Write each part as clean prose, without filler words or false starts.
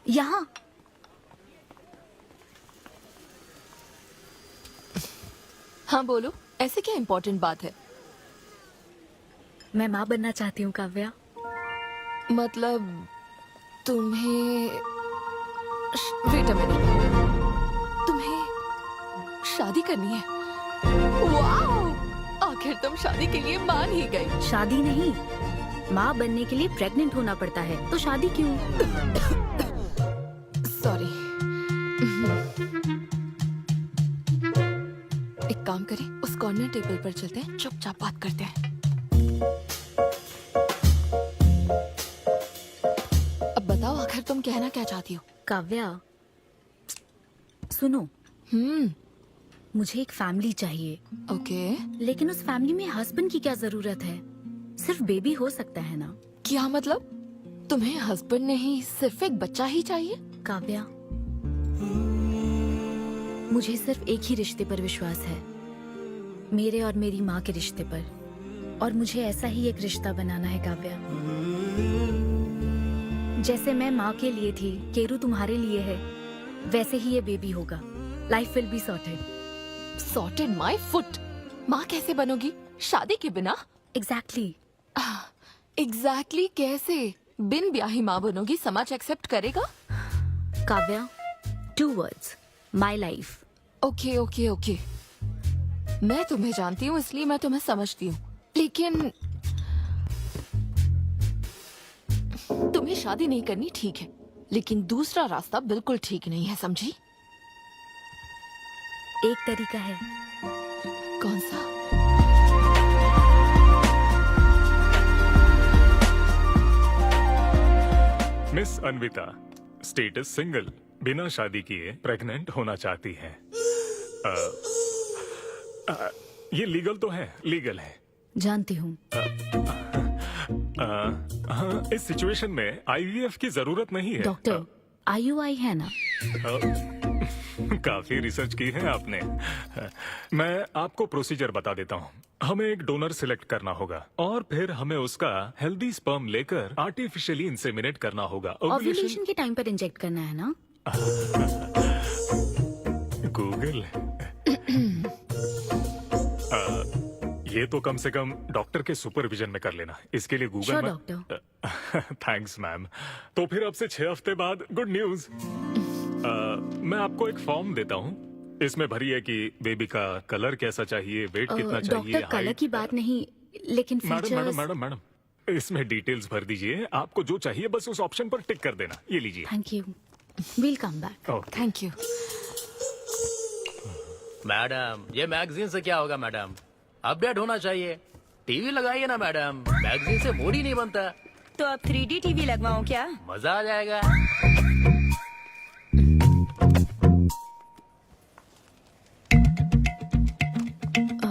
यहाँ। हाँ बोलो, ऐसे क्या इम्पोर्टेंट बात है? मैं माँ बनना चाहती हूँ काव्या। मतलब तुम्हें वेट अ मिनट, तुम्हें शादी करनी है? वाओ! आखिर तुम शादी के लिए मान ही गई। शादी नहीं, माँ बनने के लिए प्रेग्नेंट होना पड़ता है, तो शादी क्यों? सॉरी। एक काम करें, उस कॉर्नर टेबल पर चलते हैं, चुपचाप बात करते हैं। अब बताओ, आखिर तुम कहना क्या चाहती हो? काव्या सुनो, मुझे एक फैमिली चाहिए। ओके। लेकिन उस फैमिली में हस्बैंड की क्या जरूरत है? सिर्फ बेबी हो सकता है ना? क्या मतलब? तुम्हें हस्बैंड नहीं, सिर्फ एक बच्चा ही चाहिए? काव्या, मुझे सिर्फ एक ही रिश्ते पर विश्वास है, मेरे और मेरी माँ के रिश्ते पर, और मुझे ऐसा ही एक रिश्ता बनाना है काव्या। जैसे मैं माँ के लिए थी, केरू तुम्हारे लिए है, वैसे ही ये बेबी होगा। Life will be sorted. Sorted my foot. माँ कैसे बनोगी शादी के बिना? एग्जैक्टली। एग्जैक्टली कैसे? बिन ब्याही माँ बनोगी, समाज एक्सेप्ट करेगा? Kavya, 2 words, my life. Okay okay okay, मैं तुम्हें जानती हूँ इसलिए मैं तुम्हें समझती हूँ, लेकिन तुम्हें शादी नहीं करनी ठीक है, लेकिन दूसरा रास्ता बिल्कुल ठीक नहीं है, समझी? एक तरीका है। कौन सा? मिस अन्विता, स्टेटस सिंगल, बिना शादी किए प्रेग्नेंट होना चाहती है। ये लीगल तो है, लीगल है। जानती हूँ। हाँ, इस सिचुएशन में आईवीएफ की जरूरत नहीं है। डॉक्टर, IUI है ना? काफी रिसर्च की है आपने। मैं आपको प्रोसीजर बता देता हूँ। हमें एक डोनर सिलेक्ट करना होगा और फिर हमें उसका हेल्दी स्पर्म लेकर आर्टिफिशियली इंसेमिनेट करना होगा। ओव्यूलेशन के टाइम पर इंजेक्ट करना है ना? गूगल। ये तो कम से कम डॉक्टर के सुपरविजन में कर लेना, इसके लिए Google. Sure, doctor. Thanks ma'am. तो फिर अब से 6 हफ्ते बाद गुड न्यूज। मैं आपको एक फॉर्म देता हूँ, इसमें भरिए कि बेबी का कलर कैसा चाहिए, वेट कितना चाहिए। डॉक्टर, कलर की बात नहीं, लेकिन मैडम मैडम मैडम, इसमें डिटेल्स भर दीजिए। आपको जो चाहिए बस उस ऑप्शन पर टिक कर देना। ये लीजिए। Thank you, will come back. Thank you. Madam, ये मैगजीन से क्या होगा मैडम? अपडेट होना चाहिए। टीवी लगाइए ना मैडम, मैगजीन से मूड ही नहीं बनता। तो अब 3D टीवी लगवाऊं क्या? मजा आ जाएगा।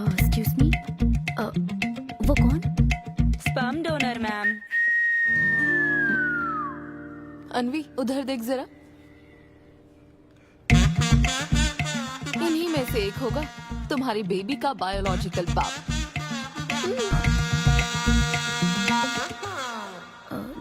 एक्सक्यूज मी, वो कौन? Sperm donor ma'am. अनवी, उधर देख जरा। इन्हीं में से एक होगा तुम्हारी बेबी का बायोलॉजिकल बाप।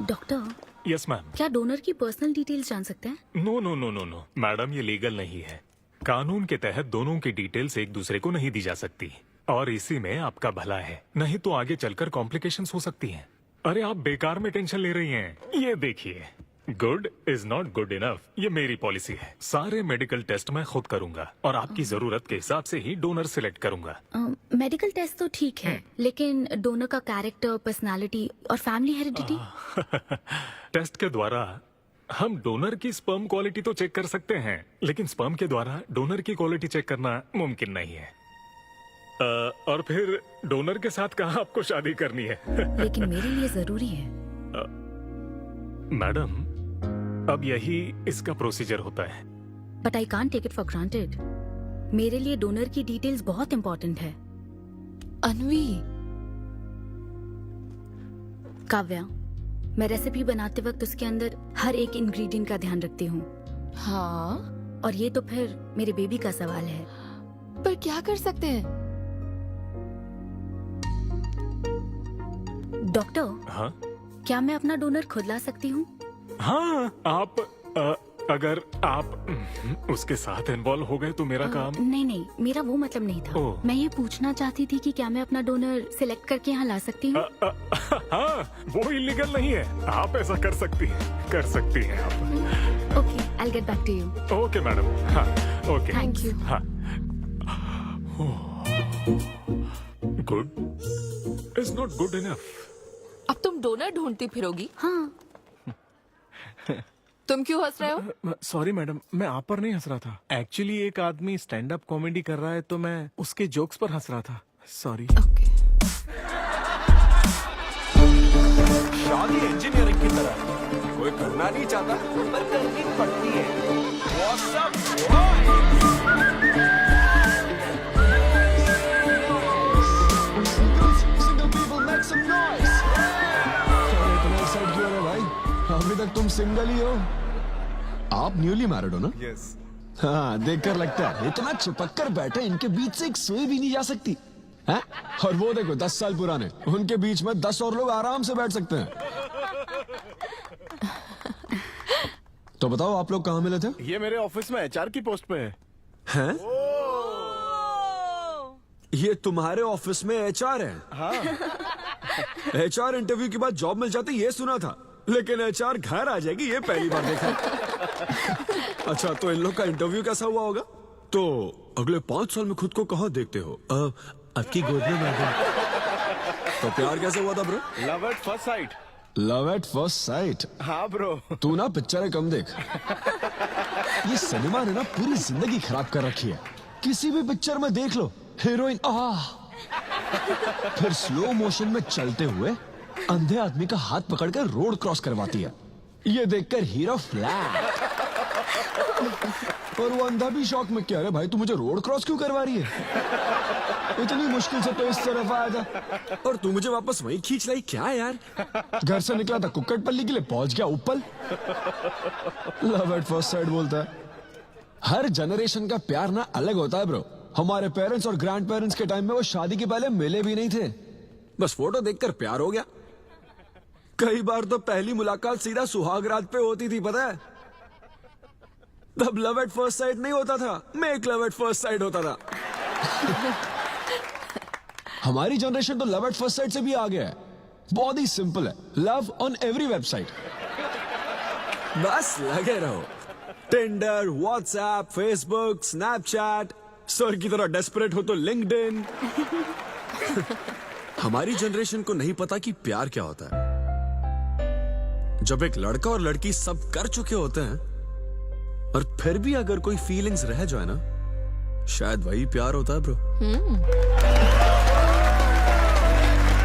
Doctor, yes ma'am. क्या डोनर की पर्सनल डिटेल्स जान सकते हैं? No no no no no madam, ये लीगल नहीं है। कानून के तहत दोनों की डिटेल्स एक दूसरे को नहीं दी जा सकती, और इसी में आपका भला है, नहीं तो आगे चलकर कॉम्प्लिकेशंस हो सकती हैं। अरे आप बेकार में टेंशन ले रही हैं। ये देखिए, good is not good enough, ये मेरी पॉलिसी है। सारे मेडिकल टेस्ट मैं खुद करूंगा और आपकी जरूरत के हिसाब से ही डोनर सिलेक्ट करूंगा। मेडिकल टेस्ट तो ठीक है, लेकिन डोनर का कैरेक्टर, पर्सनालिटी और फैमिली हेरिडिटी? टेस्ट के द्वारा हम डोनर की स्पर्म क्वालिटी तो चेक कर सकते हैं, लेकिन स्पर्म के द्वारा डोनर की क्वालिटी चेक करना मुमकिन नहीं है। और फिर डोनर के साथ कहाँ आपको शादी करनी है? लेकिन मेरे लिए जरूरी है। मैडम, अब यही इसका प्रोसीजर होता है। But I can't take it for granted. मेरे लिए डोनर की डिटेल्स बहुत इंपॉर्टेंट है। अनवी, काव्या, मैं रेसिपी बनाते वक्त उसके अंदर हर एक इंग्रेडिएंट का ध्यान रखती हूँ। हाँ, और ये तो फिर मेरे बेबी का सवाल है। पर क्या कर सकते हैं? डॉक्टर, हाँ क्या मैं अपना डोनर खुद ला सकती हूँ? हाँ, आप अगर आप उसके साथ इन्वॉल्व हो गए तो मेरा काम। नहीं नहीं, मेरा वो मतलब नहीं था। ओह। मैं ये पूछना चाहती थी कि क्या मैं अपना डोनर सिलेक्ट करके यहाँ ला सकती हूँ? हाँ, वो इलीगल नहीं है, आप ऐसा कर सकती हैं आप। Okay, I get back to you. Okay madam. हाँ ओके, थैंक यू। हाँ। Good is not good enough. अब तुम डोनर ढूंढती फिरोगी? हाँ, तुम क्यों हंस रहे हो? सॉरी मैडम, मैं आप पर नहीं हंस रहा था। एक्चुअली एक आदमी स्टैंड अप कॉमेडी कर रहा है तो मैं उसके जोक्स पर हंस रहा था। सॉरी। ओके। शादी इंजीनियरिंग की तरह है। कोई करना नहीं चाहता पर करनी पड़ती है। What's up, boys? Single people make some noise. अरे इतना एक्साइट क्यों हो रहे हो भाई? अभी तक तुम सिंगल ही हो। आप न्यूली मैरिड हो ना? यस। हाँ, देखकर लगता है इतना चिपक कर बैठे, इनके बीच से एक सुई भी नहीं जा सकती है? और वो देखो 10 साल पुराने, उनके बीच में 10 और लोग आराम से बैठ सकते हैं। तो बताओ आप लोग कहाँ मिले थे? ये मेरे ऑफिस में एचआर की पोस्ट पे है। हैं? ये तुम्हारे ऑफिस में एचआर है? हाँ। एचआर इंटरव्यू के बाद जॉब मिल जाती ये सुना था, लेकिन एचआर घर आ जाएगी ये पहली बार देखा। अच्छा, तो इन लोग का इंटरव्यू कैसा हुआ होगा? तो अगले 5 साल में खुद को कहाँ देखते हो? आपकी गोद में मैडम। तो प्यार कैसे हुआ था bro? Love at first sight. Love at first sight? हाँ ब्रो। तू ना पिक्चरें कम देख। ये सिनेमा ने ना पूरी जिंदगी खराब कर रखी है। किसी भी पिक्चर में देख लो, हीरोइन फिर स्लो मोशन में चलते हुए अंधे आदमी का हाथ पकड़कर रोड क्रॉस करवाती है। ये देखकर हीरो फ्लैट। और वो अंधा भी शौक में, क्या रे भाई तू मुझे रोड क्रॉस क्यों करवा रही है? इतनी मुश्किल से तो इस तरफ आया था और तू मुझे वापस वहीं खींच लाई। क्या यार? घर से निकला था कुक्कटपल्ली के लिए, पहुंच गया ऊपर। लव एट फर्स्ट साइट बोलता है। हर जनरेशन का प्यार ना अलग होता है ब्रो। हमारे पेरेंट्स और ग्रैंड पेरेंट्स के टाइम में वो शादी के पहले मिले भी नहीं थे, बस फोटो देखकर प्यार हो गया। कई बार तो पहली मुलाकात सीधा सुहाग रात पे होती थी, पता है? तब लव एट फर्स्ट साइट नहीं होता था, make love at first sight होता था। हमारी जनरेशन तो लव एट फर्स्ट साइट से भी आ गया है। बहुत ही सिंपल है, लव ऑन एवरी वेबसाइट। बस लगे रहो। Tinder, WhatsApp, Facebook, Snapchat, sir की तरह डेस्परेट हो तो लिंक्डइन। हमारी जनरेशन को नहीं पता कि प्यार क्या होता है। जब एक लड़का और लड़की सब कर चुके होते हैं और फिर भी अगर कोई फीलिंग्स रह जाए ना, शायद वही प्यार होता है bro.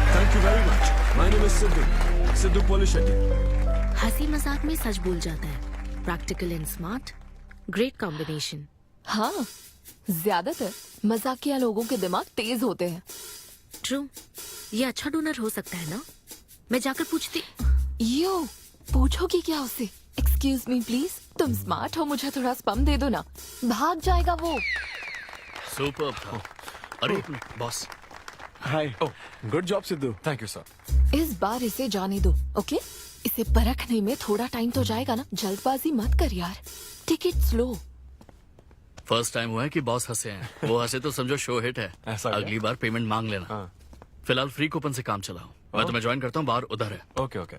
Thank you very much. My name is Siddhu Polishetty. हंसी मजाक में सच बोल जाता है। Practical and smart, great combination. हाँ, ज्यादातर मजाकिया लोगों के दिमाग तेज होते हैं। ट्रू, ये अच्छा डोनर हो सकता है ना? मैं जाकर पूछती। यो, पूछोगी क्या उससे? एक्सक्यूज मी प्लीज, तुम स्मार्ट हो, मुझे थोड़ा स्पम दे दो ना। भाग जाएगा वो। सुपर था। अरे boss. Hi. Good job Sidhu. Thank you sir. इस बार इसे जाने दो, ओके? इसे परखने में थोड़ा टाइम तो जाएगा ना, जल्दबाजी मत कर यार। Take it slow. First time हुआ है कि बॉस हंसे हैं। वो हंसे तो समझो शो हिट है। ऐसा क्या? अगली बार पेमेंट मांग लेना। हाँ। फिलहाल फ्री कूपन से काम चलाओ। मैं तुम्हें ज्वाइन करता हूँ, बाहर उधर है। Okay okay.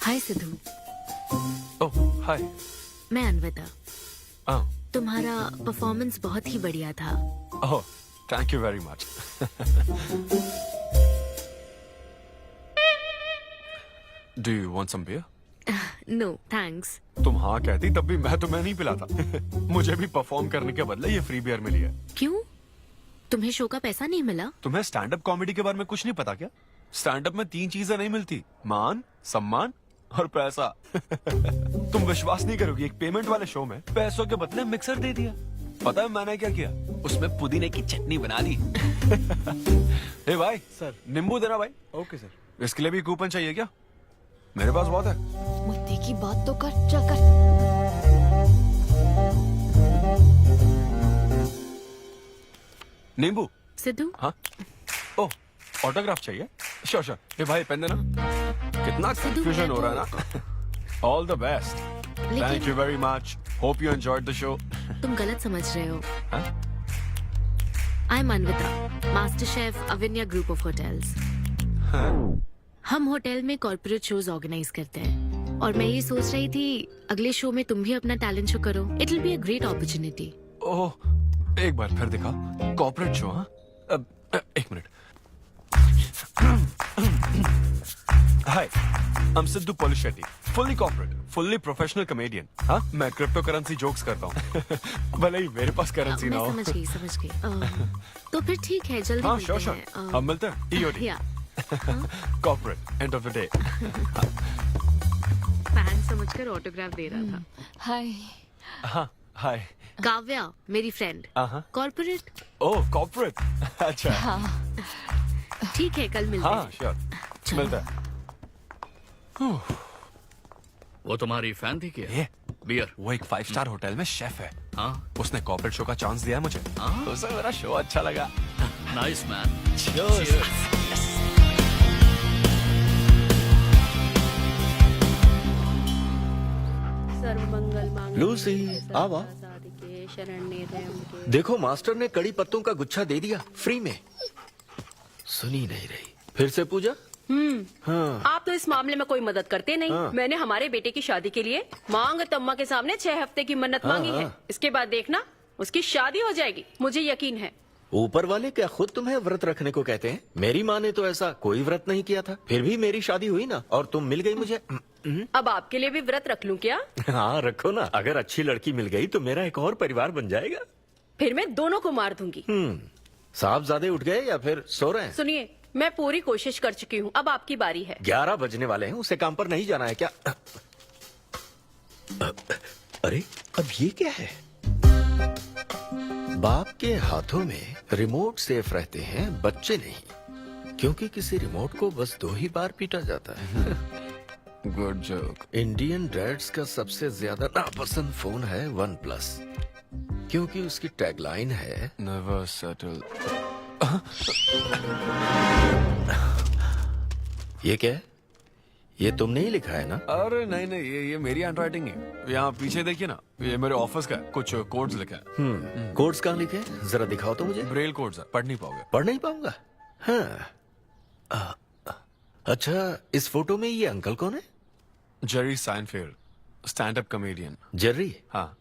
Hi Siddhu, oh hi. मैं अनविता। हाँ। तुम्हारा परफॉर्मेंस बहुत ही बढ़िया था। Oh thank you very much. Do you want some beer? No thanks. तुम हाँ कहती तब भी मैं तुम्हें नहीं पिलाता। मुझे भी परफॉर्म करने के बदले ये फ्री बियर मिली है। क्यों? तुम्हें शो का पैसा नहीं मिला? तुम्हें स्टैंड अप कॉमेडी के बारे में कुछ नहीं पता क्या? स्टैंड अप में 3 चीजें नहीं मिलती, मान, सम्मान और पैसा। तुम विश्वास नहीं करोगी, एक पेमेंट वाले शो में पैसों के बदले मिक्सर दे दिया। पता है मैंने क्या किया? उसमें पुदीने की चटनी बना दी। हे भाई सर। नींबू देना भाई। Okay sir. इसके लिए भी कूपन चाहिए क्या? मेरे पास बहुत है। मुद्दे की बात तो कर, चल कर। नींबू। सिद्धू, हाँ। ओह ऑटोग्राफ चाहिए? Sure sure. हे भाई पेन देना। कितना सिद्धू, कंफ्यूजन मैं हो रहा है तो- ना। All the best, thank you very much, hope you enjoyed the show. तुम गलत समझ रहे हो। हाँ? I am Anvita, master chef Avinya group of hotels. हम होटल में कॉर्पोरेट शोज ऑर्गेनाइज करते हैं और मैं ये सोच रही थी अगले शो में तुम भी अपना टैलेंट शो करो। It will be a great opportunity. Oh, एक बार फिर दिखा, कॉर्पोरेट शो। हाँ, एक minute. Hi, I am Siddhu Polishetty, fully corporate, fully professional comedian. हाँ, मैं क्रिप्टो करेंसी जोक्स करता हूँ। भले ही मेरे पास करेंसी ना मैं हो। समझ गई। तो फिर ठीक है, जल्दी हाँ, मिलते श्योर श्योर, हैं। हम मिलते हैं। ईओडी, या corporate, end of the day. Fan समझकर ऑटोग्राफ दे रहा था। हाय। हाँ, हाय। काव्या मेरी फ्रेंड, हाँ। कॉर्पोरेट। ओह, कॉर्पोरेट, अच्छा। हाँ, ठीक है, कल मिलते हाँ, हैं। श्योर, मिलते हैं। वो तुम्हारी फैन थी क्या? ये बियर। वो एक 5 स्टार होटल में शेफ है। हाँ, उसने कॉर्पोरेट शो का चांस दिया है मुझे। उसे मेरा शो अच्छा लगा। Nice man. लूसी, आवा। देखो, मास्टर ने कड़ी पत्तों का गुच्छा दे दिया फ्री में। सुनी नहीं रही। फिर से पूजा। हाँ। आप तो इस मामले में कोई मदद करते नहीं। मैंने हमारे बेटे की शादी के लिए मांग तम्मा के सामने 6 हफ्ते की मन्नत मांगी है। इसके बाद देखना उसकी शादी हो जाएगी, मुझे यकीन है। ऊपर वाले क्या खुद तुम्हें व्रत रखने को कहते हैं? मेरी माँ ने तो ऐसा कोई व्रत नहीं किया था, फिर भी मेरी शादी हुई ना, और तुम मिल गई मुझे। अब आपके लिए भी व्रत रख लूं क्या? हाँ, रखो ना। अगर अच्छी लड़की मिल गई तो मेरा एक और परिवार बन जाएगा। फिर मैं दोनों को मार दूंगी। साहबजादे उठ गए या फिर सो रहे हैं? सुनिए, मैं पूरी कोशिश कर चुकी हूँ, अब आपकी बारी है। 11 बजने वाले हैं, उसे काम पर नहीं जाना है क्या? अरे, अब ये क्या है? बाप के हाथों में रिमोट सेफ रहते हैं, बच्चे नहीं, क्योंकि किसी रिमोट को बस 2 ही बार पीटा जाता है। Good joke. इंडियन डैड्स का सबसे ज्यादा नापसंद फोन है OnePlus, क्योंकि उसकी टैगलाइन है नेवर सेटल। ये क्या है? ये तुमने ही लिखा है ना? अरे नहीं नहीं, ये मेरी हैंडराइटिंग है। यहाँ पीछे देखिए ना, ये मेरे ऑफिस का है। कुछ कोड्स लिखा है। कोड्स कहाँ लिखे हैं? जरा दिखाओ तो मुझे। ब्रेल कोड्स है, पढ़ नहीं पाओगे। पढ़ नहीं पाऊंगा। हाँ। अच्छा, इस फोटो में ये अंकल कौन है? Jerry Seinfeld, stand up comedian. Jerry? हाँ।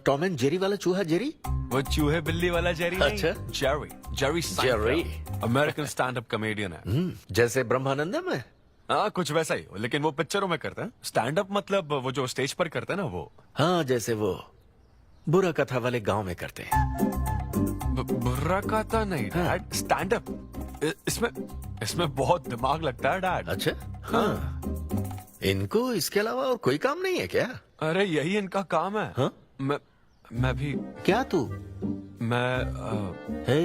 टॉम एंड जेरी वाला चूहा जेरी? वो चूहे बिल्ली वाला जेरी नहीं। अच्छा। Jerry Seinfeld, American stand up comedian है। जैसे ब्रह्मानंदम है? हाँ, कुछ वैसा ही, लेकिन वो पिक्चरों में करते हैं। स्टैंड अप मतलब वो जो स्टेज पर करते हैं ना, वो। हाँ, जैसे वो बुरा कथा वाले गांव में करते हैं। बुर्रा कथा नहीं डैड, स्टैंड अप। इसमें बहुत दिमाग लगता है डैड। अच्छा। हाँ। इनको इसके अलावा और कोई काम नहीं है क्या? अरे यही इनका काम है। हाँ? मैं भी। क्या तू? मैं हे,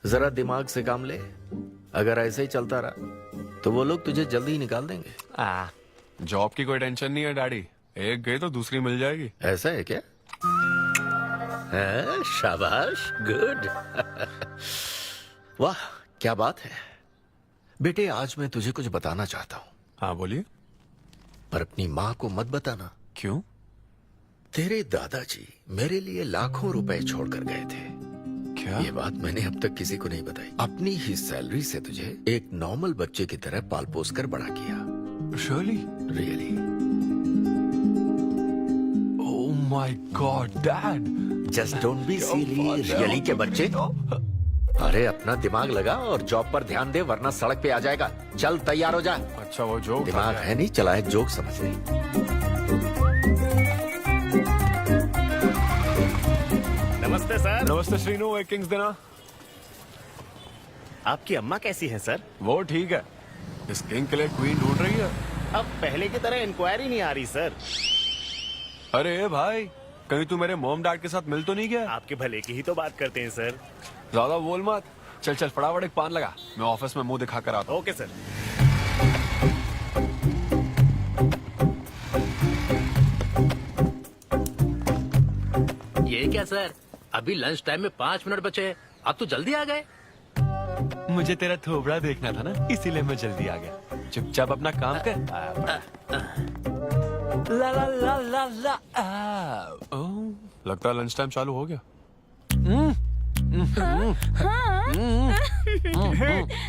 जरा दिमाग से काम ले। अगर ऐसे ही चलता रहा तो वो लोग तुझे जल्दी ही निकाल देंगे। जॉब की कोई टेंशन नहीं है डैडी, एक गई तो दूसरी मिल जाएगी। ऐसा है क्या? है, शाबाश, गुड। वाह, क्या बात है। बेटे, आज मैं तुझे कुछ बताना चाहता हूँ। हाँ बोलिए। पर अपनी माँ को मत बताना। क्यों? तेरे दादाजी मेरे लिए लाखों रुपए छोड़कर गए थे। क्या? ये बात मैंने अब तक किसी को नहीं बताई। अपनी ही सैलरी से तुझे एक नॉर्मल बच्चे की तरह पाल पोस कर बड़ा किया। Really? Oh my God dad, just don't be silly. Really के बच्चे? अरे, अपना दिमाग लगा और जॉब पर ध्यान दे, वरना सड़क पे आ जाएगा। चल, तैयार हो जा। अच्छा, वो जो दिमाग है नहीं, चला है जोक समझ नहीं। नमस्ते सर। नमस्ते श्रीनु, एक किंग्स देना। आपकी अम्मा कैसी हैं सर? वो ठीक है, इस किंग के लिए क्वीन ढूंढ रही है। अब पहले की तरह इंक्वायरी नहीं आ रही सर। अरे भाई, कहीं तू मेरे मॉम डैड के साथ मिल तो नहीं गया? आपके भले की ही तो बात करते हैं सर। ज्यादा बोल मत। चल चल, फटाफट एक पान लगा, मैं ऑफिस में मुंह दिखा कर आता हूँ। Okay sir. ये क्या सर, अभी लंच टाइम में 5 मिनट बचे हैं, आप तो जल्दी आ गए। मुझे तेरा थोबड़ा देखना था ना, इसीलिए मैं जल्दी आ गया। चुपचाप अपना काम कर। ला ला ला ला ला लगता है लंच टाइम चालू हो गया।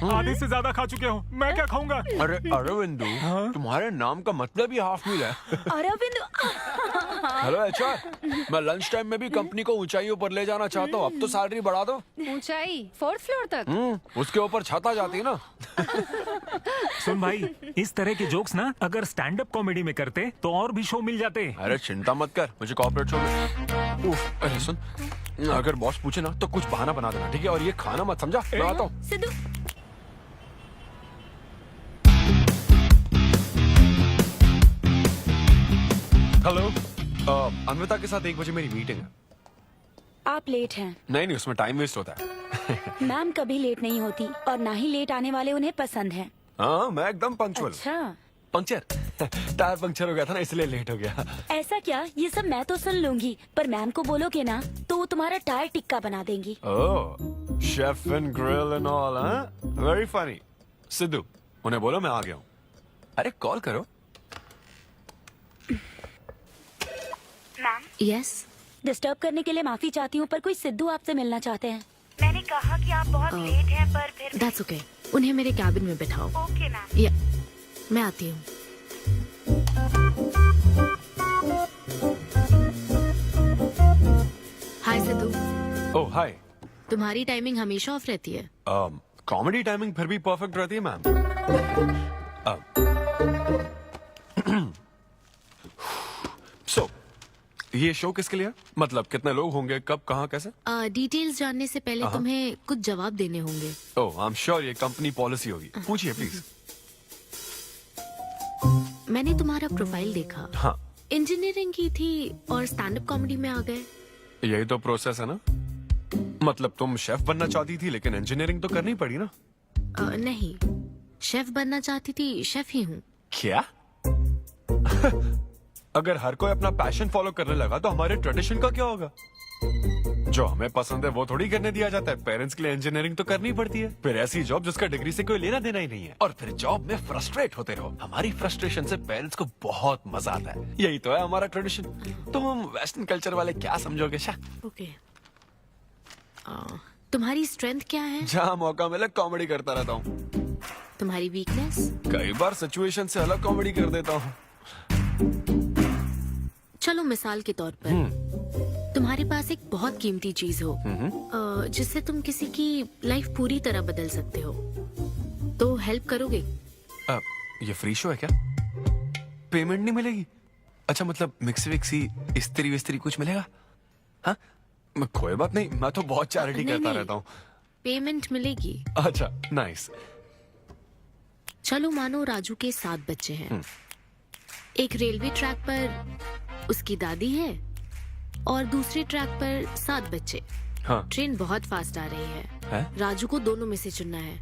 आधे से ज्यादा खा चुके हो, मैं क्या खाऊंगा? अरे अरविंदु, तुम्हारे नाम का मतलब ही हाफ मील है। अरविंद, हेलो एचआर, मैं लंच टाइम में भी कंपनी को ऊंचाइयों पर ले जाना चाहता हूँ। अब तो सैलरी बढ़ा दो। ऊंचाई 4th फ्लोर तक? उसके ऊपर छत आ जाती है ना। सुन भाई, इस तरह के जोक्स ना अगर स्टैंड अप कॉमेडी में करते तो और भी शो मिल जाते। अरे चिंता मत कर, मुझे कॉर्पोरेट शो में। अरे सुन, अगर बॉस पूछे ना तो कुछ बहाना बना देना, ठीक है? और ये खाना मत समझा। मैं आता हूँ। सिद्धू, हेलो, अन्विता के साथ 1 बजे मेरी मीटिंग है। आप लेट हैं। नहीं, उसमें टाइम वेस्ट होता है। मैम कभी लेट नहीं होती और ना ही लेट आने वाले उन्हें पसंद हैं। हाँ, मैं एकदम पंक्चुअल। अच्छा, पंक्चर टायर पंक्चर हो गया था ना, इसलिए लेट हो गया। ऐसा क्या? ये सब मैं तो सुन लूंगी, पर मैम को बोलोगे ना तो वो तुम्हारा टायर टिक्का बना देंगी। Oh, chef and grill and all, हाँ? Very funny. सिद्धू, उन्हें बोलो मैं आ गया हूँ। अरे कॉल करो। मैम, यस, डिस्टर्ब करने के लिए माफी चाहती हूँ, पर कोई सिद्धू आपसे मिलना चाहते हैं। मैंने कहा कि आप बहुत लेट हैं, पर फिर दैट्स ओके। उन्हें मेरे कैबिन में बिठाओ। Okay ma'am. या, मैं आती हूँ। हाय सिद्धू, ओह हाय। तुम्हारी टाइमिंग हमेशा ऑफ रहती है। कॉमेडी टाइमिंग फिर भी परफेक्ट रहती है मैम। सो ये शो किसके लिए है? मतलब कितने लोग होंगे, कब, कहाँ, कैसे? डिटेल्स जानने से पहले तुम्हें कुछ जवाब देने होंगे। ओह, आई एम श्योर ये कंपनी पॉलिसी होगी। पूछिए प्लीज। मैंने तुम्हारा प्रोफाइल देखा। हाँ, इंजीनियरिंग की थी और स्टैंड अप कॉमेडी में आ गए। यही तो प्रोसेस है ना। मतलब तुम शेफ बनना चाहती थी, लेकिन इंजीनियरिंग तो करनी पड़ी ना। नहीं, शेफ बनना चाहती थी, शेफ ही हूँ। क्या? अगर हर कोई अपना पैशन फॉलो करने लगा तो हमारे ट्रेडिशन का क्या होगा? जो हमें पसंद है वो थोड़ी करने दिया जाता है। पेरेंट्स के लिए इंजीनियरिंग तो करनी पड़ती है, फिर ऐसी जॉब जिसका डिग्री से कोई लेना देना ही नहीं है, और फिर जॉब में फ्रस्ट्रेट होते रहो। हमारी फ्रस्ट्रेशन से पेरेंट्स को बहुत मजा आता है। यही तो है हमारा ट्रेडिशन। तुम हम वेस्टर्न कल्चर वाले क्या समझोगे? ओके, तुम्हारी स्ट्रेंथ क्या है? जहाँ मौका मिले कॉमेडी करता रहता हूँ। तुम्हारी वीकनेस? कई बार सिचुएशन से अलग कॉमेडी कर देता हूँ। चलो मिसाल के तौर पर तुम्हारे पास एक बहुत कीमती चीज हो जिससे तुम किसी की लाइफ पूरी तरह बदल सकते हो, तो हेल्प करोगे? ये फ्री शो है क्या? पेमेंट नहीं मिलेगी? अच्छा, मतलब मिक्सी विक्सी इस्त्री विस्त्री कुछ मिलेगा? हाँ, कोई बात नहीं, मैं तो बहुत चैरिटी करता रहता हूँ। पेमेंट मिलेगी। अच्छा, नाइस। चलो मानो राजू के 7 बच्चे हैं। एक रेलवे ट्रैक पर उसकी दादी है और दूसरे ट्रैक पर 7 बच्चे। हाँ। ट्रेन बहुत फास्ट आ रही है। राजू को दोनों में से चुनना है।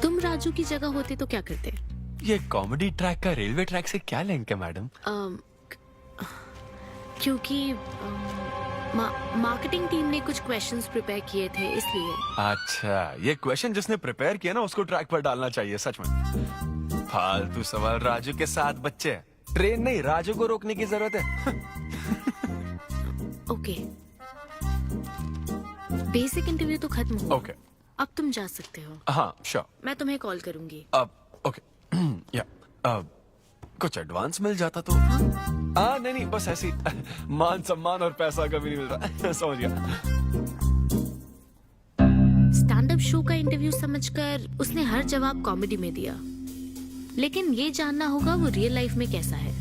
तुम राजू की जगह होते तो क्या करते? ये कॉमेडी ट्रैक का रेलवे ट्रैक से क्या लिंक है मैडम? क्योंकि मार्केटिंग टीम ने कुछ क्वेश्चंस प्रिपेयर किए थे, इसलिए। अच्छा, ये क्वेश्चन जिसने प्रिपेयर किया ना उसको ट्रैक पर डालना चाहिए। सच में फालतू सवाल। राजू के 7 बच्चे, ट्रेन नहीं, राजू को रोकने की जरूरत है। ओके, बेसिक इंटरव्यू तो खत्म हो। ओके, अब तुम जा सकते हो। हाँ श्योर। मैं तुम्हें कॉल करूंगी। अब ओके। या कुछ एडवांस मिल जाता तो। नहीं, बस ऐसी मान सम्मान और पैसा कभी नहीं मिलता। समझ गया। स्टैंड अप शो का इंटरव्यू समझकर उसने हर जवाब कॉमेडी में दिया, लेकिन ये जानना होगा वो रियल लाइफ में कैसा है।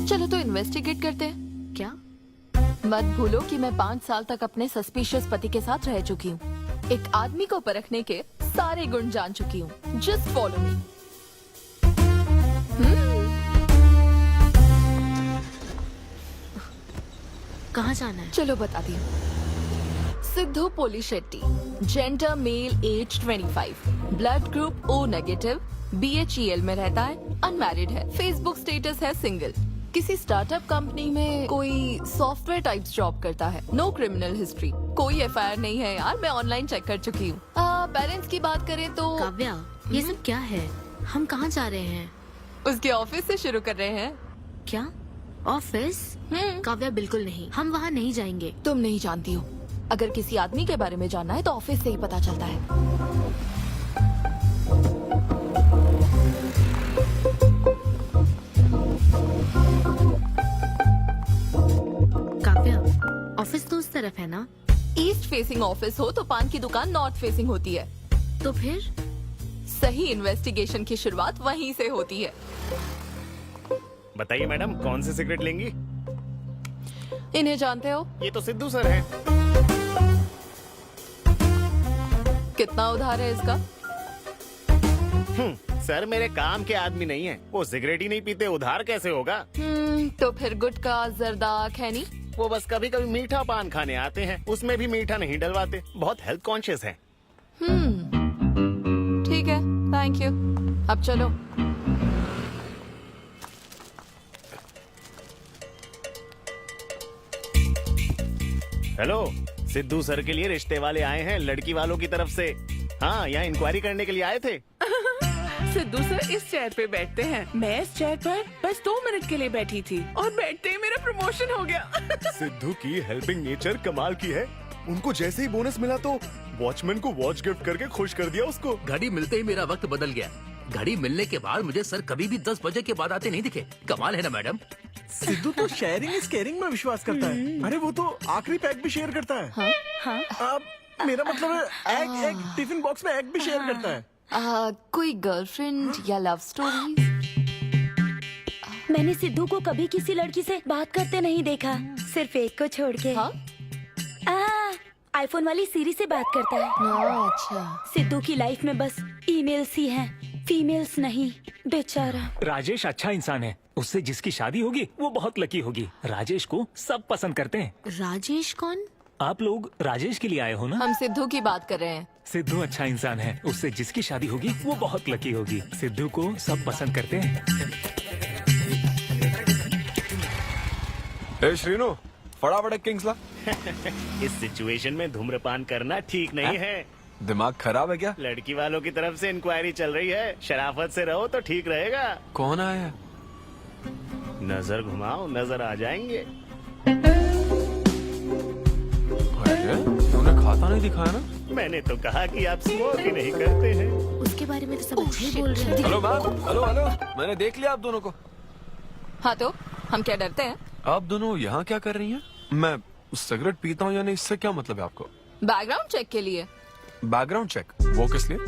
चलो तो इन्वेस्टिगेट करते हैं। क्या? मत भूलो कि मैं 5 साल तक अपने सस्पिशियस पति के साथ रह चुकी हूँ। एक आदमी को परखने के सारे गुण जान चुकी हूँ। Just follow me. कहाँ जाना है? चलो बताती हूँ। Siddhu Polishetty, gender male, age 25, blood group O negative, BHEL में रहता है, अनमैरिड है, फेसबुक स्टेटस है सिंगल, किसी स्टार्टअप कंपनी में कोई सॉफ्टवेयर टाइप्स जॉब करता है, नो क्रिमिनल हिस्ट्री, कोई FIR नहीं है यार, मैं ऑनलाइन चेक कर चुकी हूँ। पेरेंट्स की बात करें तो काव्या, ये सब क्या है? हम कहाँ जा रहे हैं? उसके ऑफिस से शुरू कर रहे हैं। क्या ऑफिस? काव्या बिल्कुल नहीं, हम वहाँ नहीं जाएंगे। तुम नहीं जानती हो, अगर किसी आदमी के बारे में जानना है तो ऑफिस से ही पता चलता है। काव्या, ऑफिस तो उस तरफ है ना? ईस्ट फेसिंग ऑफिस हो तो पान की दुकान नॉर्थ फेसिंग होती है। तो फिर सही इन्वेस्टिगेशन की शुरुआत वहीं से होती है। बताइए मैडम, कौन सी सिगरेट लेंगी? इन्हें जानते हो? ये तो सिद्धू सर हैं। कितना उधार है इसका? सर मेरे काम के आदमी नहीं है, वो सिगरेट ही नहीं पीते, उधार कैसे होगा? तो फिर गुटखा जर्दा खैनी? वो बस कभी कभी मीठा पान खाने आते हैं, उसमें भी मीठा नहीं डलवाते, बहुत हेल्थ कॉन्शियस हैं। ठीक है, थैंक यू। अब चलो। हेलो, सिद्धू सर के लिए रिश्ते वाले आए हैं लड़की वालों की तरफ से। हाँ, यहाँ इंक्वायरी करने के लिए आए थे। सिद्धू सर इस चेयर पे बैठते हैं, मैं इस चेयर पर बस 2 मिनट के लिए बैठी थी और बैठते ही मेरा प्रमोशन हो गया। सिद्धू की हेल्पिंग नेचर कमाल की है। उनको जैसे ही बोनस मिला तो वॉचमैन को वॉच गिफ्ट करके खुश कर दिया उसको। घड़ी मिलते ही मेरा वक्त बदल गया। घड़ी मिलने के बाद मुझे सर कभी भी 10 बजे के बाद आते नहीं दिखे। कमाल है ना मैडम? सिद्धू तो शेयरिंग इज केयरिंग में विश्वास करता है। अरे वो तो आखिरी पैक भी शेयर करता है। हाँ? मेरा मतलब है एग टिफिन बॉक्स में एग भी शेयर करता है। कोई गर्लफ्रेंड या लव स्टोरी? मैंने सिद्धू को कभी किसी लड़की से बात करते नहीं देखा, सिर्फ एक को छोड़ के। आईफोन वाली सीरी से बात करता है। अच्छा। सिद्धू की लाइफ में बस ईमेल्स ही हैं, फीमेल्स नहीं, बेचारा। राजेश अच्छा इंसान है, उससे जिसकी शादी होगी वो बहुत लकी होगी। राजेश को सब पसंद करते हैं। राजेश कौन? आप लोग राजेश के लिए आए हो ना? हम सिद्धू की बात कर रहे हैं। सिद्धू अच्छा इंसान है, उससे जिसकी शादी होगी वो बहुत लकी होगी। सिद्धू को सब पसंद करते हैं। ए श्रीनु, फटाफट एक किंग्स ला। इस सिचुएशन में धूम्रपान करना ठीक नहीं है। दिमाग खराब है क्या? लड़की वालों की तरफ से इंक्वायरी चल रही है, शराफत से रहो तो ठीक रहेगा। कौन आया? नजर घुमाओ, नजर आ जाएंगे। तूने खाता नहीं दिखाया ना? मैंने तो कहा कि आप स्मोक ही नहीं करते हैं। उसके बारे में तो सब अच्छे ही बोल रहे हैं। हेलो मैम, हेलो हेलो, मैंने देख लिया आप दोनों को। हाँ तो हम क्या डरते हैं? आप दोनों यहाँ क्या कर रही हैं? मैं सिगरेट पीता हूँ या नहीं, इससे क्या मतलब है आपको? बैकग्राउंड चेक के लिए। Background check? वो किस लिए?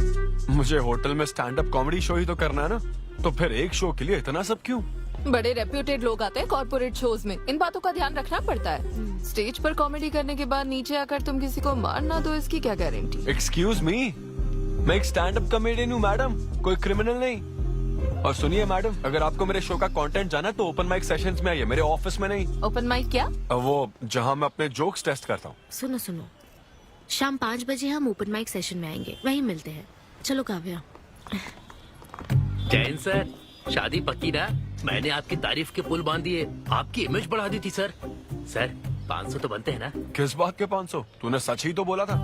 मुझे होटल में स्टैंड अप कॉमेडी शो ही तो करना है ना, तो फिर एक शो के लिए इतना सब क्यों? बड़े रेप्यूटेड लोग आते हैं कॉर्पोरेट शोज में, इन बातों का ध्यान रखना पड़ता है। स्टेज पर कॉमेडी करने के बाद नीचे आकर तुम किसी को मार ना दो, इसकी क्या गारंटी? एक्सक्यूज मी, मैं एक स्टैंड अप कॉमेडियन हूँ मैडम, कोई क्रिमिनल नहीं। और सुनिए मैडम, अगर आपको मेरे शो का कंटेंट जाना है तो ओपन माइक सेशंस में आइए, मेरे ऑफिस में नहीं। ओपन माइक क्या? वो जहाँ मैं अपने जोक्स टेस्ट करता हूँ। सुनो सुनो, शाम 5 बजे हम ओपन माइक सेशन में आएंगे, वहीं मिलते हैं। चलो काव्या। जैन सर, शादी पक्की ना? मैंने आपकी तारीफ के पुल बांध दिए, आपकी इमेज बढ़ा दी थी सर। सर 500 तो बनते हैं ना? किस बात के 500? तूने सच ही तो बोला था।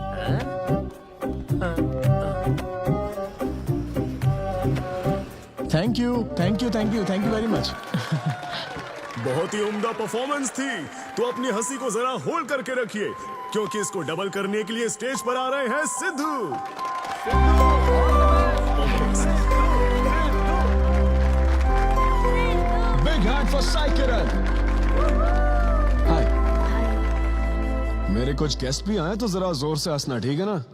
Thank you thank you thank you thank you very much. बहुत ही उम्दा परफॉर्मेंस थी, तो अपनी हंसी को जरा होल्ड करके रखिए, क्योंकि इसको डबल करने के लिए स्टेज पर आ रहे हैं Siddhu. Big hand for Sai Kiran. Hi. मेरे कुछ गेस्ट भी आए तो जरा जोर से हंसना, ठीक है ना?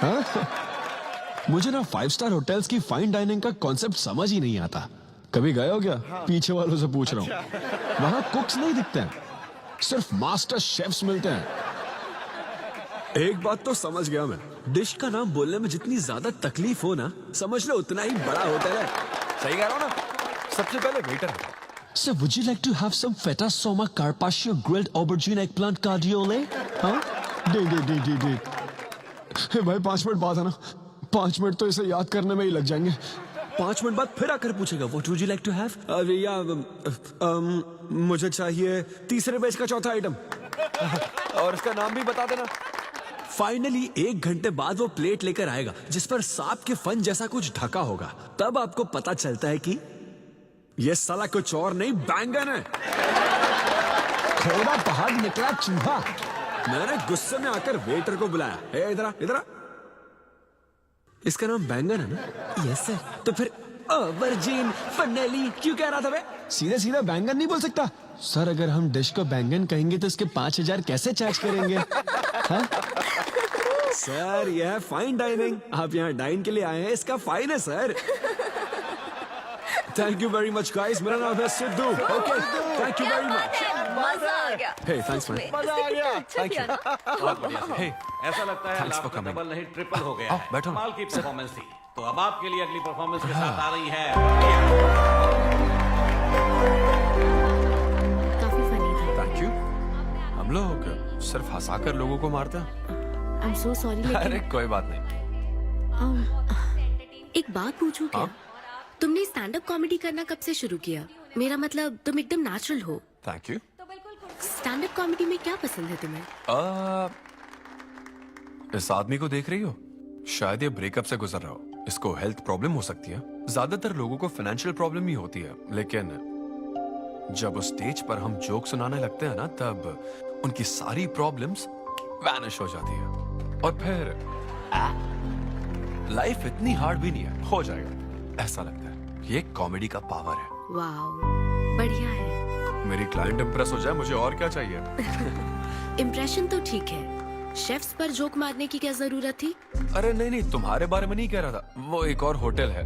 हाँ? मुझे ना 5 स्टार होटल्स की फाइन डाइनिंग का कॉन्सेप्ट समझ ही नहीं आता। कभी गए हो क्या? पीछे वालों से पूछ रहा हूँ। वहाँ कुक्स नहीं दिखते हैं, सिर्फ मास्टर शेफ्स मिलते हैं। एक बात तो समझ गया मैं, डिश का नाम बोलने में जितनी ज्यादा तकलीफ हो ना, समझ लो उतना ही बड़ा होटल है। सही कह रहा हूँ ना? सबसे पहले वेटर है। Sir, would you like to have some feta soma carpaccio grilled aubergine eggplant cardiole? हाँ? दे। हे भाई 5 मिनट बाद है ना, 5 मिनट तो इसे याद करने में ही लग जाएंगे। 5 मिनट बाद फिर आकर पूछेगा What would you like to have? मुझे चाहिए तीसरे पेज का चौथा आइटम। और इसका नाम भी बता देना। फाइनली 1 घंटे बाद वो प्लेट लेकर आएगा जिस पर सांप के फन जैसा कुछ ढका होगा। तब आपको पता चलता है कि ये साला कुछ और नहीं, बैंगन है। थोड़ा बाहर निकला चूहा। मैंने गुस्से में आकर वेटर को बुलाया, ए इधर आ, इधर आ। इसका नाम बैंगन है ना? Yes sir. तो फिर वर्जिन फनेली क्यों कह रहा था बे? सीधे सीधे बैंगन नहीं बोल सकता। सर अगर हम डिश को बैंगन कहेंगे तो इसके 5000 कैसे चार्ज करेंगे? हाँ? सर यह है फाइन डाइनिंग। आप यहाँ डाइन के लिए आए हैं, इसका फाइन है sir. Thank you very much guys, मेरा नाम है Sidhu. Okay thank you very much. मजा आ गया। हे थैंक्स मैन। मजा आ गया। Thank you. बहुत बढ़िया। हे ऐसा लगता है Thanks for लाख में coming. डबल नहीं ट्रिपल हो गया है। बैठो। कमाल की परफॉर्मेंस थी। तो अब आपके लिए अगली परफॉर्मेंस के साथ आ रही है। काफी फनी था। Thank you. हम लोग सिर्फ हंसाकर लोगों को मारते हैं। आई एम सो सॉरी अरे लेकिन कोई बात नहीं। एक बात पूछूं क्या? तुमने स्टैंड अप कॉमेडी करना कब से शुरू किया? मेरा मतलब तुम एकदम नेचुरल हो। Thank you. Stand up comedy में क्या पसंद है तुम्हें? इस आदमी को देख रही हो? शायद ये ब्रेकअप से गुजर रहा हो। इसको हेल्थ प्रॉब्लम हो सकती है। ज्यादातर लोगों को फाइनेंशियल प्रॉब्लम ही होती है, लेकिन जब उस स्टेज पर हम जोक सुनाने लगते हैं ना, तब उनकी सारी प्रॉब्लम्स वैनिश हो जाती है। और फिर लाइफ इतनी हार्ड भी नहीं है, हो जाएगा ऐसा लगता है। ये कॉमेडी का पावर है। वाओ, बढ़िया है। मेरी क्लाइंट इंप्रेस हो जाए, मुझे और क्या चाहिए? इम्प्रेशन तो ठीक है, शेफ्स पर जोक मारने की क्या जरूरत थी? अरे नहीं नहीं, तुम्हारे बारे में नहीं कह रहा था। वो एक और होटल है।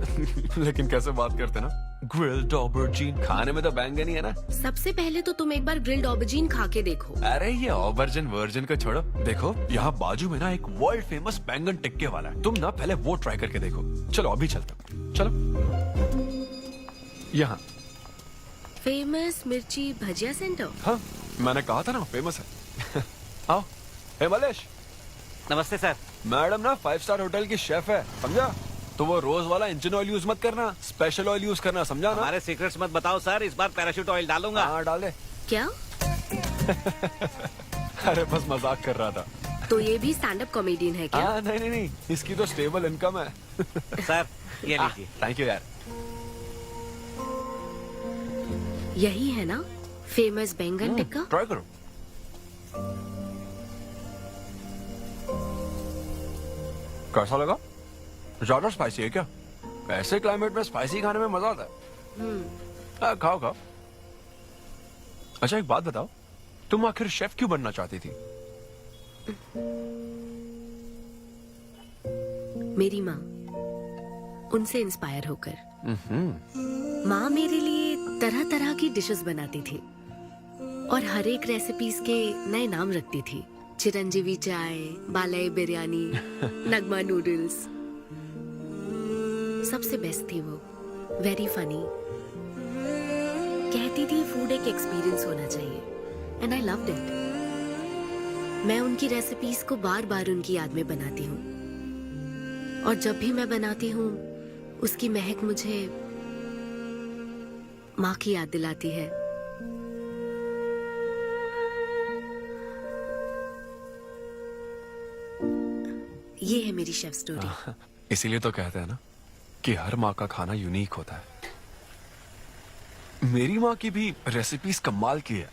लेकिन कैसे बात करते ना, ग्रिल्ड ऑबरजीन खाने में तो बैंगन ही है ना। सबसे पहले तो तुम एक बार ग्रिल्ड ऑबरजीन खा के देखो। अरे ये ऑबरजिन वर्जिन को छोड़ो, देखो यहाँ बाजू में ना एक वर्ल्ड फेमस बैंगन टिक्के वाला है। तुम ना पहले वो ट्राई करके देखो। चलो अभी चलते हैं। चलो यहाँ फेमस मिर्ची भजिया सेंटर। हाँ मैंने कहा था ना फेमस है। आओ। हे मलेश। नमस्ते सर। मैडम ना 5 स्टार होटल की शेफ है, समझा? तो वो रोज वाला इंजन ऑयल यूज मत करना, स्पेशल ऑयल यूज करना, समझा ना? हमारे सीक्रेट्स मत बताओ सर, इस बार पैराशूट ऑयल डालूंगा। हाँ डाले। क्या? अरे बस मजाक कर रहा था। तो ये भी स्टैंड अप कॉमेडियन है क्या? हाँ नहीं नहीं, इसकी तो स्टेबल इनकम है। सर ये लीजिए। थैंक यू यार। यही है ना फेमस बैंगन टिक्का? ट्राई करो। कैसा लगा? ज्यादा स्पाइसी है क्या? ऐसे क्लाइमेट में स्पाइसी खाने में मजा आता है। खाओ खाओ। अच्छा एक बात बताओ, तुम आखिर शेफ क्यों बनना चाहती थी? मेरी माँ, उनसे इंस्पायर होकर। माँ मेरे लिए तरह तरह की डिशेस बनाती थी और हर एक रेसिपीज के नए नाम रखती थी। चिरंजीवी चाय, बालाई बिरयानी, नगमा नूडल्स। सबसे बेस्ट थी वो, वेरी फनी। कहती थी फूड एक एक्सपीरियंस होना चाहिए, एंड आई लव्ड इट। मैं उनकी रेसिपीज को बार बार उनकी याद में बनाती हूँ, और जब भी मैं बनाती हूँ उसकी महक मुझे माँ की याद दिलाती है। ये है मेरी शेफ स्टोरी। इसीलिए तो कहते हैं ना कि हर माँ का खाना यूनिक होता है। मेरी माँ की भी रेसिपीज कमाल की है।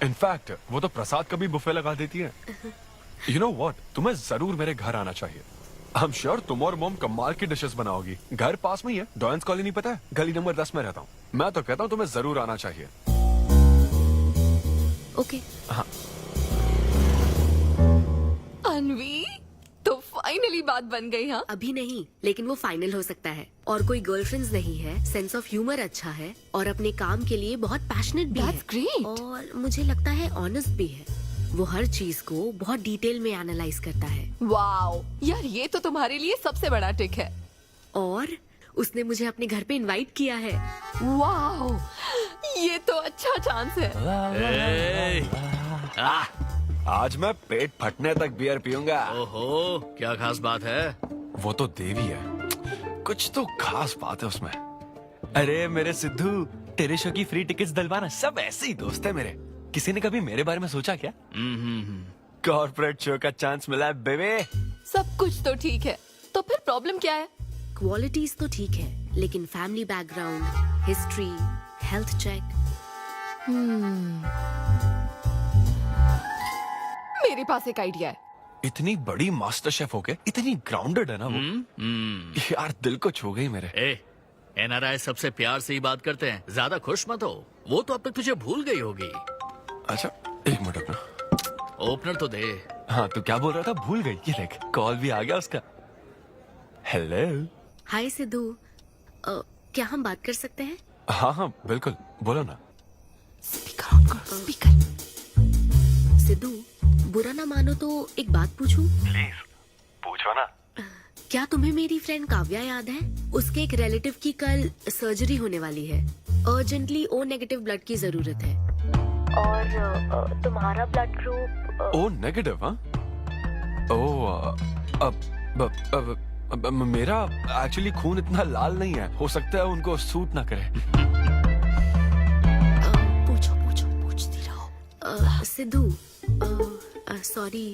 इनफैक्ट वो तो प्रसाद का भी बुफे लगा देती है। यू नो व्हाट, तुम्हें जरूर मेरे घर आना चाहिए। आई एम श्योर तुम और मोम कमाल की डिशेस बनाओगी। घर पास में ही है, डॉयंस कॉलोनी पता है? गली नंबर 10 में रहता हूँ। मैं तो कहता हूँ तुम्हें जरूर आना चाहिए। ओके। हाँ। अनवी, तो फाइनली बात बन गई। हाँ अभी नहीं, लेकिन वो फाइनल हो सकता है। और कोई गर्लफ्रेंड्स नहीं है, सेंस ऑफ ह्यूमर अच्छा है, और अपने काम के लिए बहुत पैशनेट भी है। ग्रेट। और मुझे लगता है ऑनेस्ट भी है। वो हर चीज को बहुत डिटेल में एनालाइज करता है। वाओ यार, ये तो तुम्हारे लिए सबसे बड़ा टिक है। और उसने मुझे अपने घर पे इनवाइट किया है। वाओ, ये तो अच्छा चांस है। आज मैं पेट फटने तक बियर पीऊंगा। ओहो, क्या खास बात है? वो तो देवी है, कुछ तो खास बात है उसमें। अरे मेरे सिद्धू, तेरे शो की फ्री टिकट्स दिलवाना। सब ऐसे ही दोस्त है मेरे। किसी ने कभी मेरे बारे में सोचा क्या? कॉर्पोरेट शो का चांस मिला है बेबे। सब कुछ तो ठीक है, तो फिर प्रॉब्लम क्या है? क्वालिटीज तो ठीक है, लेकिन family background, history, health check. मेरे पास एक आइडिया है। इतनी बड़ी मास्टर शेफ हो के इतनी ग्राउंडेड है ना वो। यार दिल को छू गई मेरे। एनआरआई सबसे प्यार से ही बात करते हैं, ज्यादा खुश मत हो, वो तो अब तक तुझे भूल गई होगी। अच्छा एक मिनट रुकना। ओपनर तो दे। हाँ तू क्या बोल रहा था? भूल गई? ये देख कॉल भी आ गया उसका। हेलो। हाय सिद्धू, क्या हम बात कर सकते हैं? हाँ हाँ बिल्कुल, बोलो ना। स्पीकर ऑन करो, स्पीकर। सिद्धू, बुरा ना मानो तो एक बात पूछूं? प्लीज पूछो ना। क्या तुम्हें मेरी फ्रेंड काव्या याद है? उसके एक रिलेटिव की कल सर्जरी होने वाली है। अर्जेंटली O नेगेटिव ब्लड की जरूरत है। और तुम्हारा ब्लड ग्रुप? O negative? हाँ। ओ अब मेरा एक्चुअली खून इतना लाल नहीं है, हो सकता है उनको सूट ना करे। पूछती रहो। सिद्धू, सॉरी,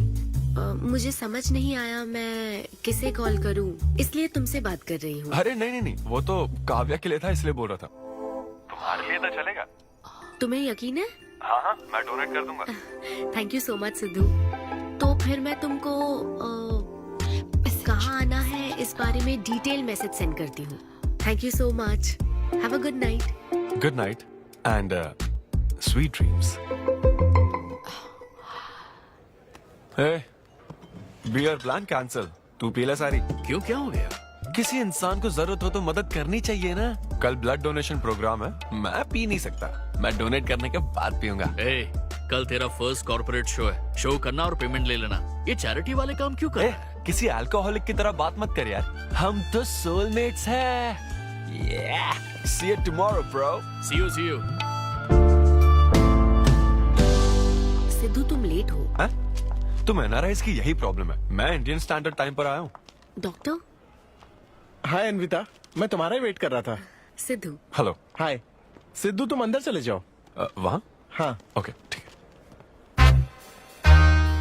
मुझे समझ नहीं आया मैं किसे कॉल करूं, इसलिए तुमसे बात कर रही हूँ। अरे नहीं, वो तो काव्या के लिए था इसलिए बोल रहा था। तुम्हारे लिए तो चलेगा? तुम्हें यकीन है? हाँ मैं डोनेट कर दूंगा। Thank you so much Sidhu. तो फिर मैं तुमको कहाँ आना है इस बारे में डिटेल मैसेज सेंड करती हूँ। Thank you so much. Have a good night. Good night and sweet dreams. Beer plan cancel. तू पी ले सारी। क्यों, क्या हो गया? किसी इंसान को जरूरत हो तो मदद करनी चाहिए ना। कल ब्लड डोनेशन प्रोग्राम है, मैं पी नहीं सकता, मैं डोनेट करने के बाद पीऊंगा। कल तेरा फर्स्ट कॉर्पोरेट शो है, शो करना और पेमेंट ले लेना। ये चैरिटी वाले काम क्यों कर रहा है? किसी अल्कोहलिक की तरह बात मत कर यार, हम तो सोलमेट्स हैं। See you tomorrow, bro. See you. Sidhu तुम लेट हो। हाँ? तुम एनआरआईज की यही प्रॉब्लम है, मैं इंडियन स्टैंडर्ड टाइम पर आया हूँ। डॉक्टर। हाय अन्विता, मैं तुम्हारा ही वेट कर रहा था। सिद्धू। हेलो। हाय सिद्धू, तुम अंदर चले जाओ। वहाँ? हाँ ओके ठीक है।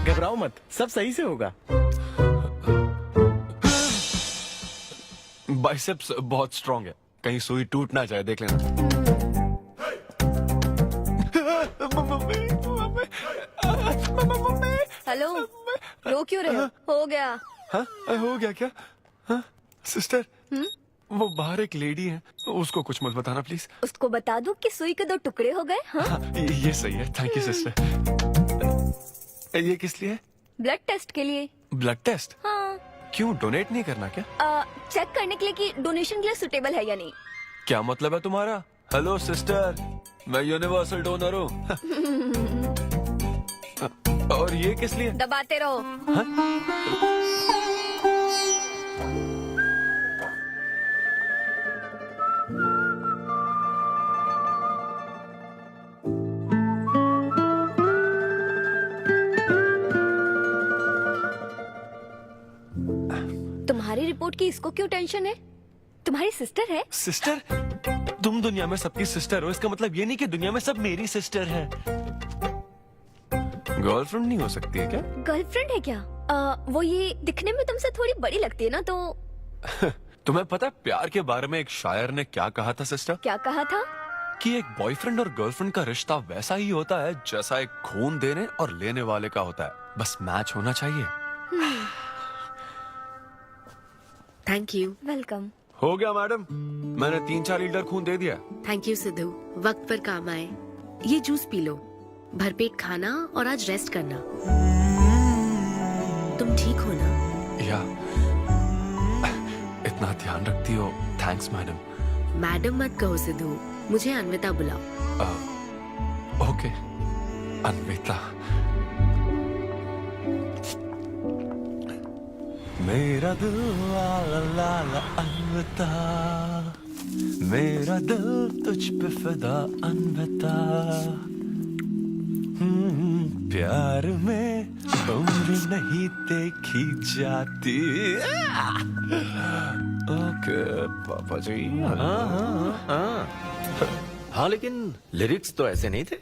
घबराओ मत, सब सही से होगा। बाइसेप्स बहुत स्ट्रांग है, कहीं सुई टूट ना जाए, देख लेना। हेलो, रो क्यों रहे हो? हो गया। हाँ हो गया क्या? हाँ सिस्टर, वो बाहर एक लेडी है, उसको कुछ मत बताना प्लीज। उसको बता दूं कि सुई के 2 टुकड़े हो गए? हाँ? हाँ, ये सही है, थैंक यू सिस्टर। ये किस लिए? ब्लड टेस्ट के लिए। Blood test? हाँ। क्यों, डोनेट नहीं करना क्या? चेक करने के लिए कि डोनेशन के लिए सुटेबल है या नहीं। क्या मतलब है तुम्हारा? हेलो सिस्टर, मैं यूनिवर्सल डोनर हूँ। और ये किस लिए? दबाते रहो। तुम्हारी रिपोर्ट की इसको क्यों टेंशन है? तुम्हारी सिस्टर है। सिस्टर? तुम दुनिया में सबकी सिस्टर हो, इसका मतलब ये नहीं कि दुनिया में सब मेरी सिस्टर है। गर्लफ्रेंड नहीं हो सकती है क्या? गर्लफ्रेंड है क्या? वो ये दिखने में तुमसे थोड़ी बड़ी लगती है ना, तो तुम्हें पता है प्यार के बारे में एक शायर ने क्या कहा था सिस्टर? क्या कहा था? कि एक बॉयफ्रेंड और गर्लफ्रेंड का रिश्ता वैसा ही होता है जैसा एक खून देने और लेने वाले का होता है, बस मैच होना चाहिए। Thank you. वेलकम। हो गया मैडम, मैंने 3-4 लीटर खून दे दिया। थैंक यू सिद्धू, वक्त पर काम आए। ये जूस पी लो, भरपेट खाना और आज रेस्ट करना। तुम ठीक हो ना? या इतना ध्यान रखती हो, थैंक्स मैडम। मैडम मत कहो सिद्धू, मुझे अन्विता बुलाओ। ओके अन्विता। मेरा दिल ला ला ला ला अन्विता, मेरा दिल तुझ पे फिदा अन्विता। प्यार में उम्र नहीं देखी जाती। ओके पापा जी। हाँ लेकिन लिरिक्स तो ऐसे नहीं थे।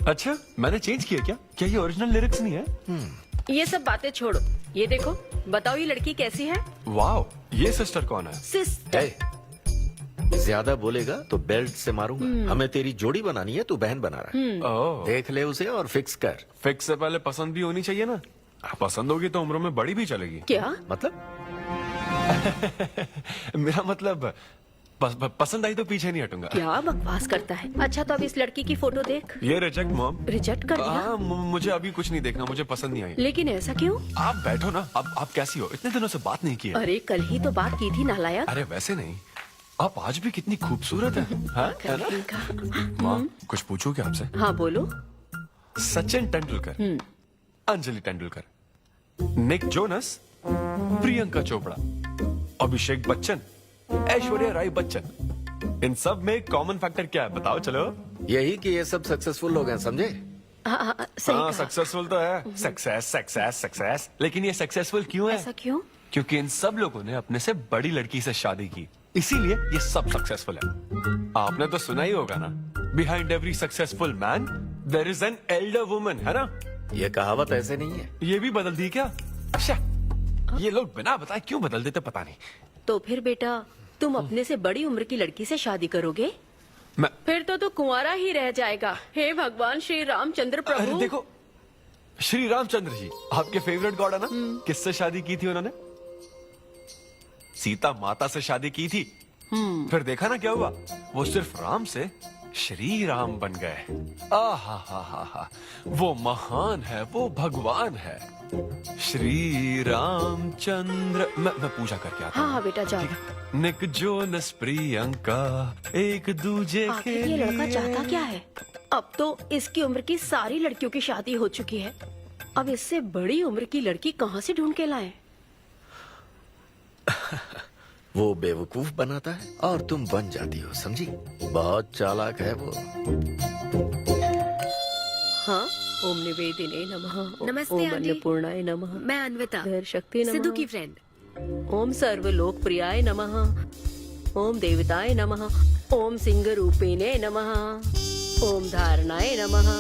अच्छा, मैंने चेंज किया क्या? क्या ये ओरिजिनल लिरिक्स नहीं है? ये सब बातें छोड़ो, ये देखो, बताओ ये लड़की कैसी है? वाओ, ये सिस्टर कौन है? सिस्टर। ज्यादा बोलेगा तो बेल्ट से मारूंगा। हमें तेरी जोड़ी बनानी है, तू बहन बना रहा है। ओह, देख ले उसे और फिक्स कर। फिक्स से पहले पसंद भी होनी चाहिए ना। पसंद होगी तो उम्र में बड़ी भी चलेगी। क्या मतलब? मेरा मतलब पसंद आई तो पीछे नहीं हटूंगा। क्या बकवास करता है। अच्छा तो अब इस लड़की की फोटो देख। ये रिजेक्ट मॉम। रिजेक्ट कर दिया? हाँ, मुझे अभी कुछ नहीं देखना, मुझे पसंद नहीं आई। लेकिन ऐसा क्यों? आप बैठो ना। अब आप कैसी हो? इतने दिनों से बात नहीं की है। अरे कल ही तो बात की थी नालायक। अरे वैसे नहीं, आप आज भी कितनी खूबसूरत है, हाँ? है ना? माँ, कुछ पूछूं क्या आपसे? हाँ बोलो। सचिन तेंदुलकर, अंजलि तेंदुलकर, निक जोनस, प्रियंका चोपड़ा, अभिषेक बच्चन, ऐश्वर्या राय बच्चन, इन सब में कॉमन फैक्टर क्या है बताओ? चलो यही कि ये सब सक्सेसफुल लोग हैं, समझे? सही हाँ, कहा। सक्सेसफुल तो है। सक्सेस सक्सेस सक्सेस, लेकिन ये सक्सेसफुल क्यों है? ऐसा क्यों? क्योंकि इन सब लोगों ने अपने से बड़ी लड़की से शादी की, इसीलिए ये सब सक्सेसफुल है। आपने तो सुना ही होगा ना, behind every successful man there is an elder woman, है ना? ये कहावत ऐसे नहीं है। ये भी बदल दी क्या? अच्छा, ये लोग बिना बताए क्यों बदल देते पता नहीं। तो फिर बेटा तुम अपने से बड़ी उम्र की लड़की से शादी करोगे? मैं फिर तो तू कुंवारा ही रह जाएगा। हे भगवान श्री रामचंद्र अरे प्रभु। देखो, श्री रामचंद्र जी आपके फेवरेट गॉड है ना? किससे शादी की थी उन्होंने? सीता माता से शादी की थी। फिर देखा ना क्या हुआ, वो सिर्फ राम से श्री राम बन गए। आहा हा हा हा, वो महान है, वो भगवान है, श्री रामचंद्र। मैं पूजा करके आता हूँ। हाँ बेटा जाओ। निक जोनस प्रियंका एक दूजे के आखिर ये लड़का लिए। चाहता क्या है? अब तो इसकी उम्र की सारी लड़कियों की शादी हो चुकी है, अब इससे बड़ी उम्र की लड़की कहाँ से ढूंढ के लाएं? वो बेवकूफ बनाता है और तुम बन जाती हो, समझी? बहुत चालाक है वो। हाँ, ओम निवेदिने नमः। नमस्ते, ओम आंटी। अन्नपूर्णाय नमः। मैं अन्विता, धैर्य शक्ति नमः। सिद्धू की फ्रेंड। ओम सर्वलोक प्रियाय नमः। ओम देवताय नमः। ओम सिंह रूपेणे नमः। ओम धारणाय नमः।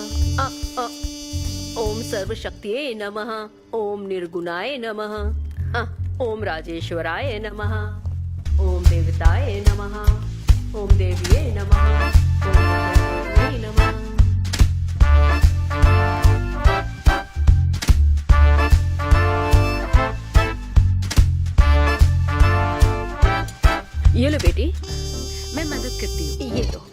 ओम सर्वशक्तिये नमः। ओम निर्गुणाय नमः। ओम राजेश्वराय नमः। ओम देवताय नमः। ओम देव्ये नमः। ओम देव्ये नमः। ये लो बेटी, मैं मदद करती हूँ। ये लो।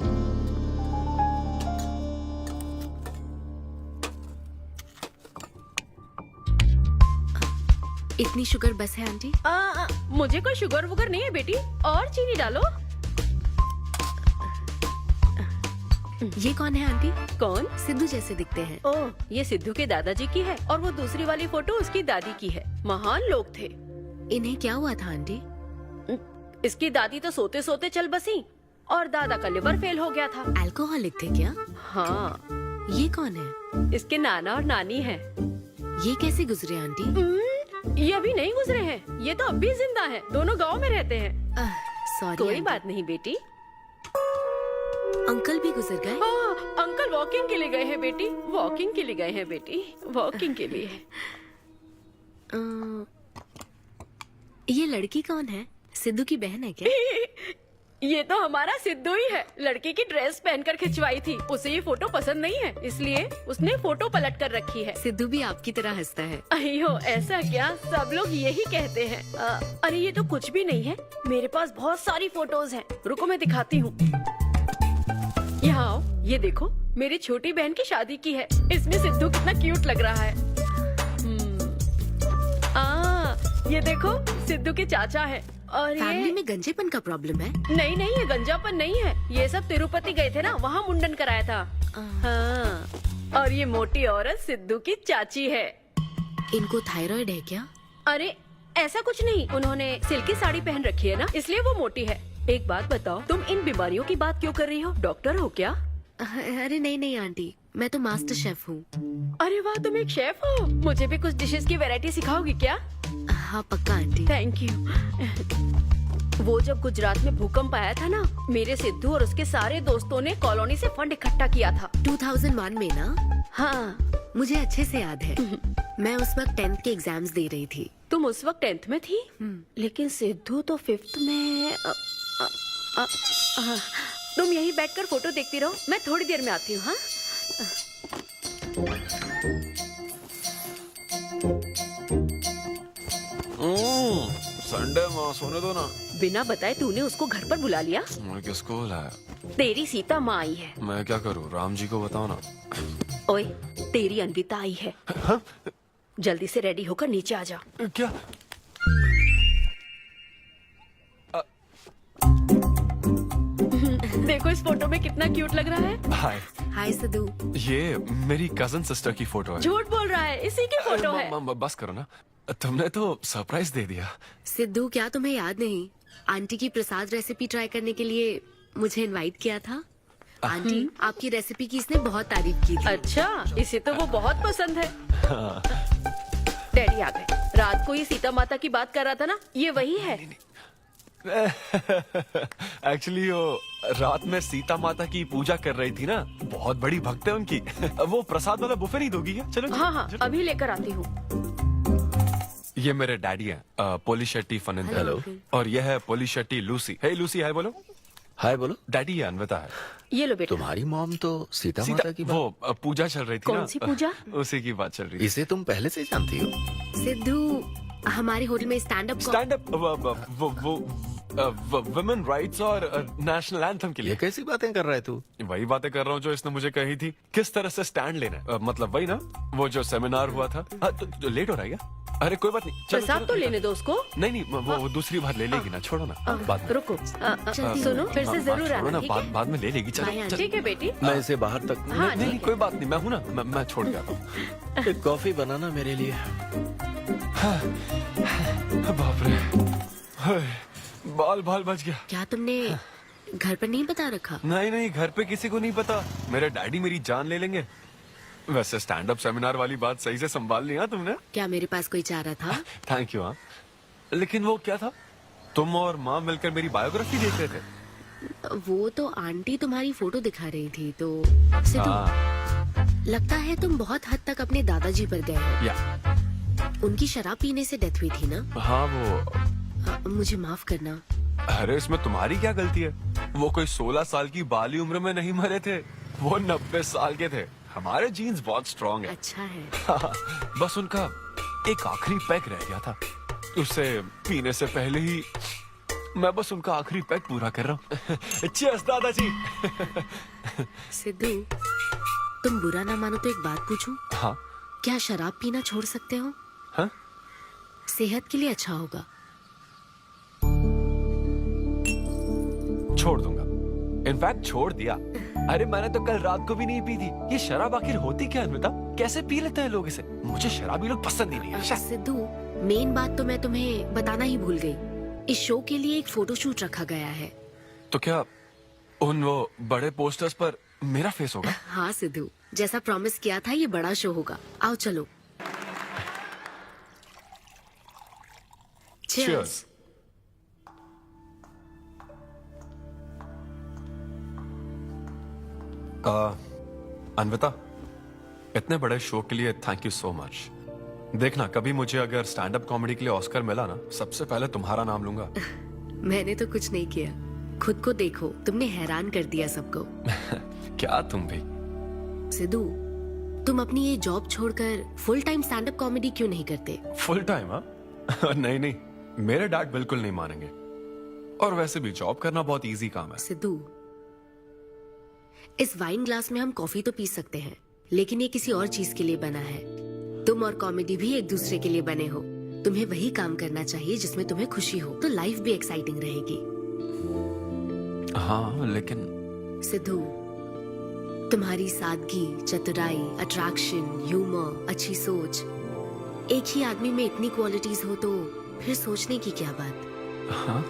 इतनी शुगर बस है आंटी? मुझे कोई शुगर वुगर नहीं है बेटी, और चीनी डालो। ये कौन है आंटी? कौन? सिद्धू जैसे दिखते हैं। ओह, ये सिद्धू के दादाजी की है और वो दूसरी वाली फोटो उसकी दादी की है। महान लोग थे। इन्हें क्या हुआ था आंटी? इसकी दादी तो सोते सोते चल बसी और दादा का लिवर फेल हो गया था। अल्कोहलिक थे क्या? हाँ। ये कौन है? इसके नाना और नानी है। ये कैसे गुजरे आंटी? ये अभी नहीं गुजरे हैं, ये तो अब भी जिंदा है। दोनों गांव में रहते हैं। सॉरी कोई आंटी। बात नहीं बेटी। अंकल भी गुजर गए? अंकल वॉकिंग के लिए गए हैं बेटी, वॉकिंग के लिए गए हैं बेटी, वॉकिंग के लिए। ये लड़की कौन है? सिद्धू की बहन है क्या? ये तो हमारा सिद्धू ही है। लड़की की ड्रेस पहनकर खिंचवाई थी, उसे ये फोटो पसंद नहीं है, इसलिए उसने फोटो पलट कर रखी है। सिद्धू भी आपकी तरह हंसता है। अयो ऐसा क्या, सब लोग यही कहते हैं। अरे ये तो कुछ भी नहीं है, मेरे पास बहुत सारी फोटोज हैं। रुको मैं दिखाती हूँ। यहाँ आओ, ये देखो मेरी छोटी बहन की शादी की है। इसमें सिद्धू कितना क्यूट लग रहा है। ये देखो सिद्धू के चाचा है। और फैमिली में गंजेपन का प्रॉब्लम है? नहीं नहीं, ये गंजापन नहीं है। ये सब तिरुपति गए थे ना, वहाँ मुंडन कराया था। हाँ। और ये मोटी औरत सिद्धू की चाची है। इनको थायराइड है क्या? अरे ऐसा कुछ नहीं, उन्होंने सिल्की साड़ी पहन रखी है ना, इसलिए वो मोटी है। एक बात बताओ, तुम इन बीमारियों की बात क्यों कर रही हो? डॉक्टर हो क्या? अरे नहीं नहीं आंटी, मैं तो मास्टर शेफ हूँ। अरे वाह, तुम एक शेफ हो। मुझे भी कुछ डिशेस की वैरायटी सिखाओगी क्या? हाँ पक्का आंटी। Thank you. वो जब गुजरात में भूकंप आया था ना, मेरे सिद्धू और उसके सारे दोस्तों ने कॉलोनी से फंड इकट्ठा किया था। 2001 में ना? हाँ, मुझे अच्छे से याद है। मैं उस वक्त 10th के एग्जाम्स दे रही थी। तुम उस वक्त 10th में थी, लेकिन सिद्धू तो 5th में। तुम यहीं बैठकर फोटो देखती रहो, मैं थोड़ी देर में आती हूँ। हाँ, संडे माँ सोने दो ना। बिना बताए तूने उसको घर पर बुला लिया। मैं किसको बुलाया? तेरी सीता माँ आई है। मैं क्या करूँ, राम जी को बताओ ना। ओए, तेरी अन्विता आई है। हाँ? जल्दी से रेडी होकर नीचे आ जा। क्या? देखो इस फोटो में कितना क्यूट लग रहा है। हाय। हाय सिद्धू। ये मेरी कजन सिस्टर की फोटो है। झूठ बोल रहा है, इसी की फोटो है। बस करो ना, तुमने तो सरप्राइज दे दिया। सिद्धू, क्या तुम्हें याद नहीं, आंटी की प्रसाद रेसिपी ट्राई करने के लिए मुझे इनवाइट किया था। आंटी, आपकी रेसिपी की इसने बहुत तारीफ की थी। अच्छा, इसे तो वो बहुत पसंद है। डैडी आ गए। रात को ये सीता माता की बात कर रहा था ना, ये वही है। एक्चुअली वो रात में सीता माता की पूजा कर रही थी ना, बहुत बड़ी भक्त है उनकी। वो प्रसाद वाला बुफे नहीं दोगी क्या? चलो। हाँ हाँ, अभी लेकर आती हूँ। ये मेरे डैडी हैं, पोली शेट्टी फनिंदर। हेलो। और ये है पोली शेट्टी लूसी। हे लूसी, हाय बोलो। हाय बोलो। डैडी ये अन्विता है। ये लो बेटा। तुम्हारी मॉम तो सीता माता की बात। वो पूजा चल रही थी ना। कौन सी पूजा? उसी की बात चल रही थी। इसे तुम पहले से जानती हो? सिद्धू, हमारे होटल में स्टैंड अप वुमेन राइट्स और नेशनल एंथम के लिए। ये कैसी बातें कर रहा है तू? वही बातें कर रहा हूँ जो इसने मुझे कही थी, किस तरह से स्टैंड लेना है। मतलब वही ना, वो जो सेमिनार हुआ था। तो लेट हो रहा है क्या? अरे कोई बात नहीं, चलो, प्रसाद चलो, तो चलो। लेने दो उसको। नहीं, वो दूसरी बार ले लेगी ना, छोड़ो ना। बाद में रुको, सुनो, फिर से जरूर छोड़ो आना, ना, ठीक है? बाद में ले लेगी। चलो। ठीक है बेटी। मैं इसे बाहर तक। हाँ, नहीं, ठीक है। कोई बात नहीं, मैं हूँ ना, मैं छोड़ के आता हूँ। एक कॉफी बनाना मेरे लिए। बाप रे, हाय, बाल बच गया। क्या तुमने घर पर नहीं बता रखा? नहीं, घर पे किसी को नहीं पता। मेरे डैडी मेरी जान ले लेंगे। वैसे स्टैंड अप सेमिनार वाली बात सही से संभाल लिया तुमने। क्या मेरे पास कोई चारा था? Thank you. हाँ, लेकिन वो क्या था, तुम और माँ मिलकर मेरी बायोग्राफी देख रहे थे। वो तो आंटी तुम्हारी फोटो दिखा रही थी। तो सिद्धू, लगता है तुम बहुत हद तक अपने दादाजी पर गए हो। या उनकी शराब पीने से डेथ हुई थी ना? हाँ, वो मुझे माफ करना। अरे इसमें तुम्हारी क्या गलती है? वो कोई 16 साल की बाली उम्र में नहीं मरे थे, वो 90 साल के थे। हमारे जीन्स बहुत स्ट्रॉन्ग है। अच्छा है। बस उनका एक आखिरी पैक रह गया था, उसे पीने से पहले ही मैं बस उनका आखिरी पैक पूरा कर रहा हूँ। चीयर्स दादाजी। सिद्धू, तुम बुरा ना मानो तो एक बात पूछूं? हाँ। क्या शराब पीना छोड़ सकते हो? हाँ? सेहत के लिए अच्छा होगा। छोड़ दूंगा, इनफैक्ट छोड़ दिया। अरे मैंने तो कल रात को भी नहीं पी थी। ये शराब आखिर होती क्या है? कैसे पी लेते हैं लोग इसे? मुझे शराबी लोग पसंद ही नहीं है। सिद्धू, मेन बात तो मैं तुम्हें बताना ही भूल गई। इस शो के लिए एक फोटोशूट रखा गया है। तो क्या उन वो बड़े पोस्टर्स पर मेरा फेस होगा? हाँ सिद्धू, जैसा प्रॉमिस किया था, ये बड़ा शो होगा। आओ चलो। Cheers. अन्विता, इतने बड़े शो के लिए थैंक यू सो मच। देखना, कभी मुझे अगर स्टैंड अप कॉमेडी के लिए ऑस्कर मिला ना, सबसे पहले तुम्हारा नाम लूंगा। मैंने तो कुछ नहीं किया, खुद को देखो, तुमने हैरान कर दिया सबको। क्या तुम भी? सिद्धू, तुम अपनी ये जॉब छोड़कर full time stand up comedy क्यों नहीं करते? Full time? हाँ? नहीं, मेरे डैड बिल्कुल नहीं मानेंगे। और वैसे भी जॉब करना बहुत इजी काम है। सिद्धू, इस वाइन ग्लास में हम कॉफी तो पी सकते हैं, लेकिन ये किसी और चीज के लिए बना है। तुम और कॉमेडी भी एक दूसरे के लिए बने हो। तुम्हें वही काम करना चाहिए जिसमें तुम्हें खुशी हो, तो लाइफ भी एक्साइटिंग रहेगी। हाँ, लेकिन सिद्धू, तुम्हारी सादगी, चतुराई, अट्रैक्शन, ह्यूमर, अच्छी सोच, एक ही आदमी में इतनी क्वालिटीज हो तो फिर सोचने की क्या बात? हाँ?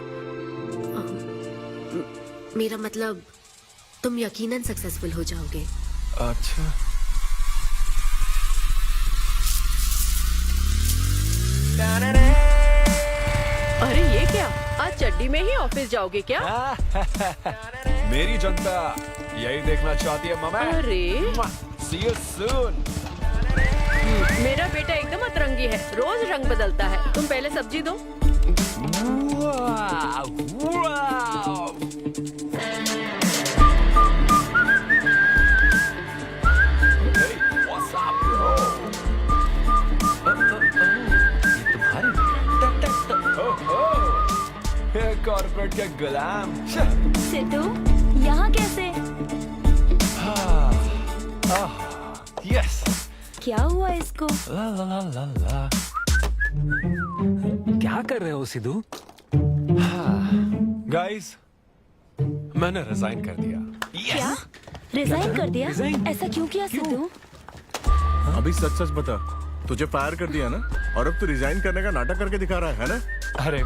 मेरा मतलब, तुम यकीनन सक्सेसफुल हो जाओगे। अच्छा। अरे ये क्या, आज चड्डी में ही ऑफिस जाओगे क्या? मेरी जनता यही देखना चाहती है मामा। अरे See you soon. मेरा बेटा एकदम अतरंगी है, रोज रंग बदलता है। तुम पहले सब्जी दो। कॉर्पोरेट के गुलाम। सिद्धू, यहाँ कैसे? यस। क्या हुआ इसको? ला ला ला ला ला। क्या कर रहे हो सिद्धू? गाइस, मैंने रिजाइन कर दिया। क्या? रिजाइन कर दिया? ऐसा क्यों किया सिद्धू? अभी सच सच बता, तुझे फायर कर दिया ना, और अब तू रिजाइन करने का नाटक करके दिखा रहा है ना? अरे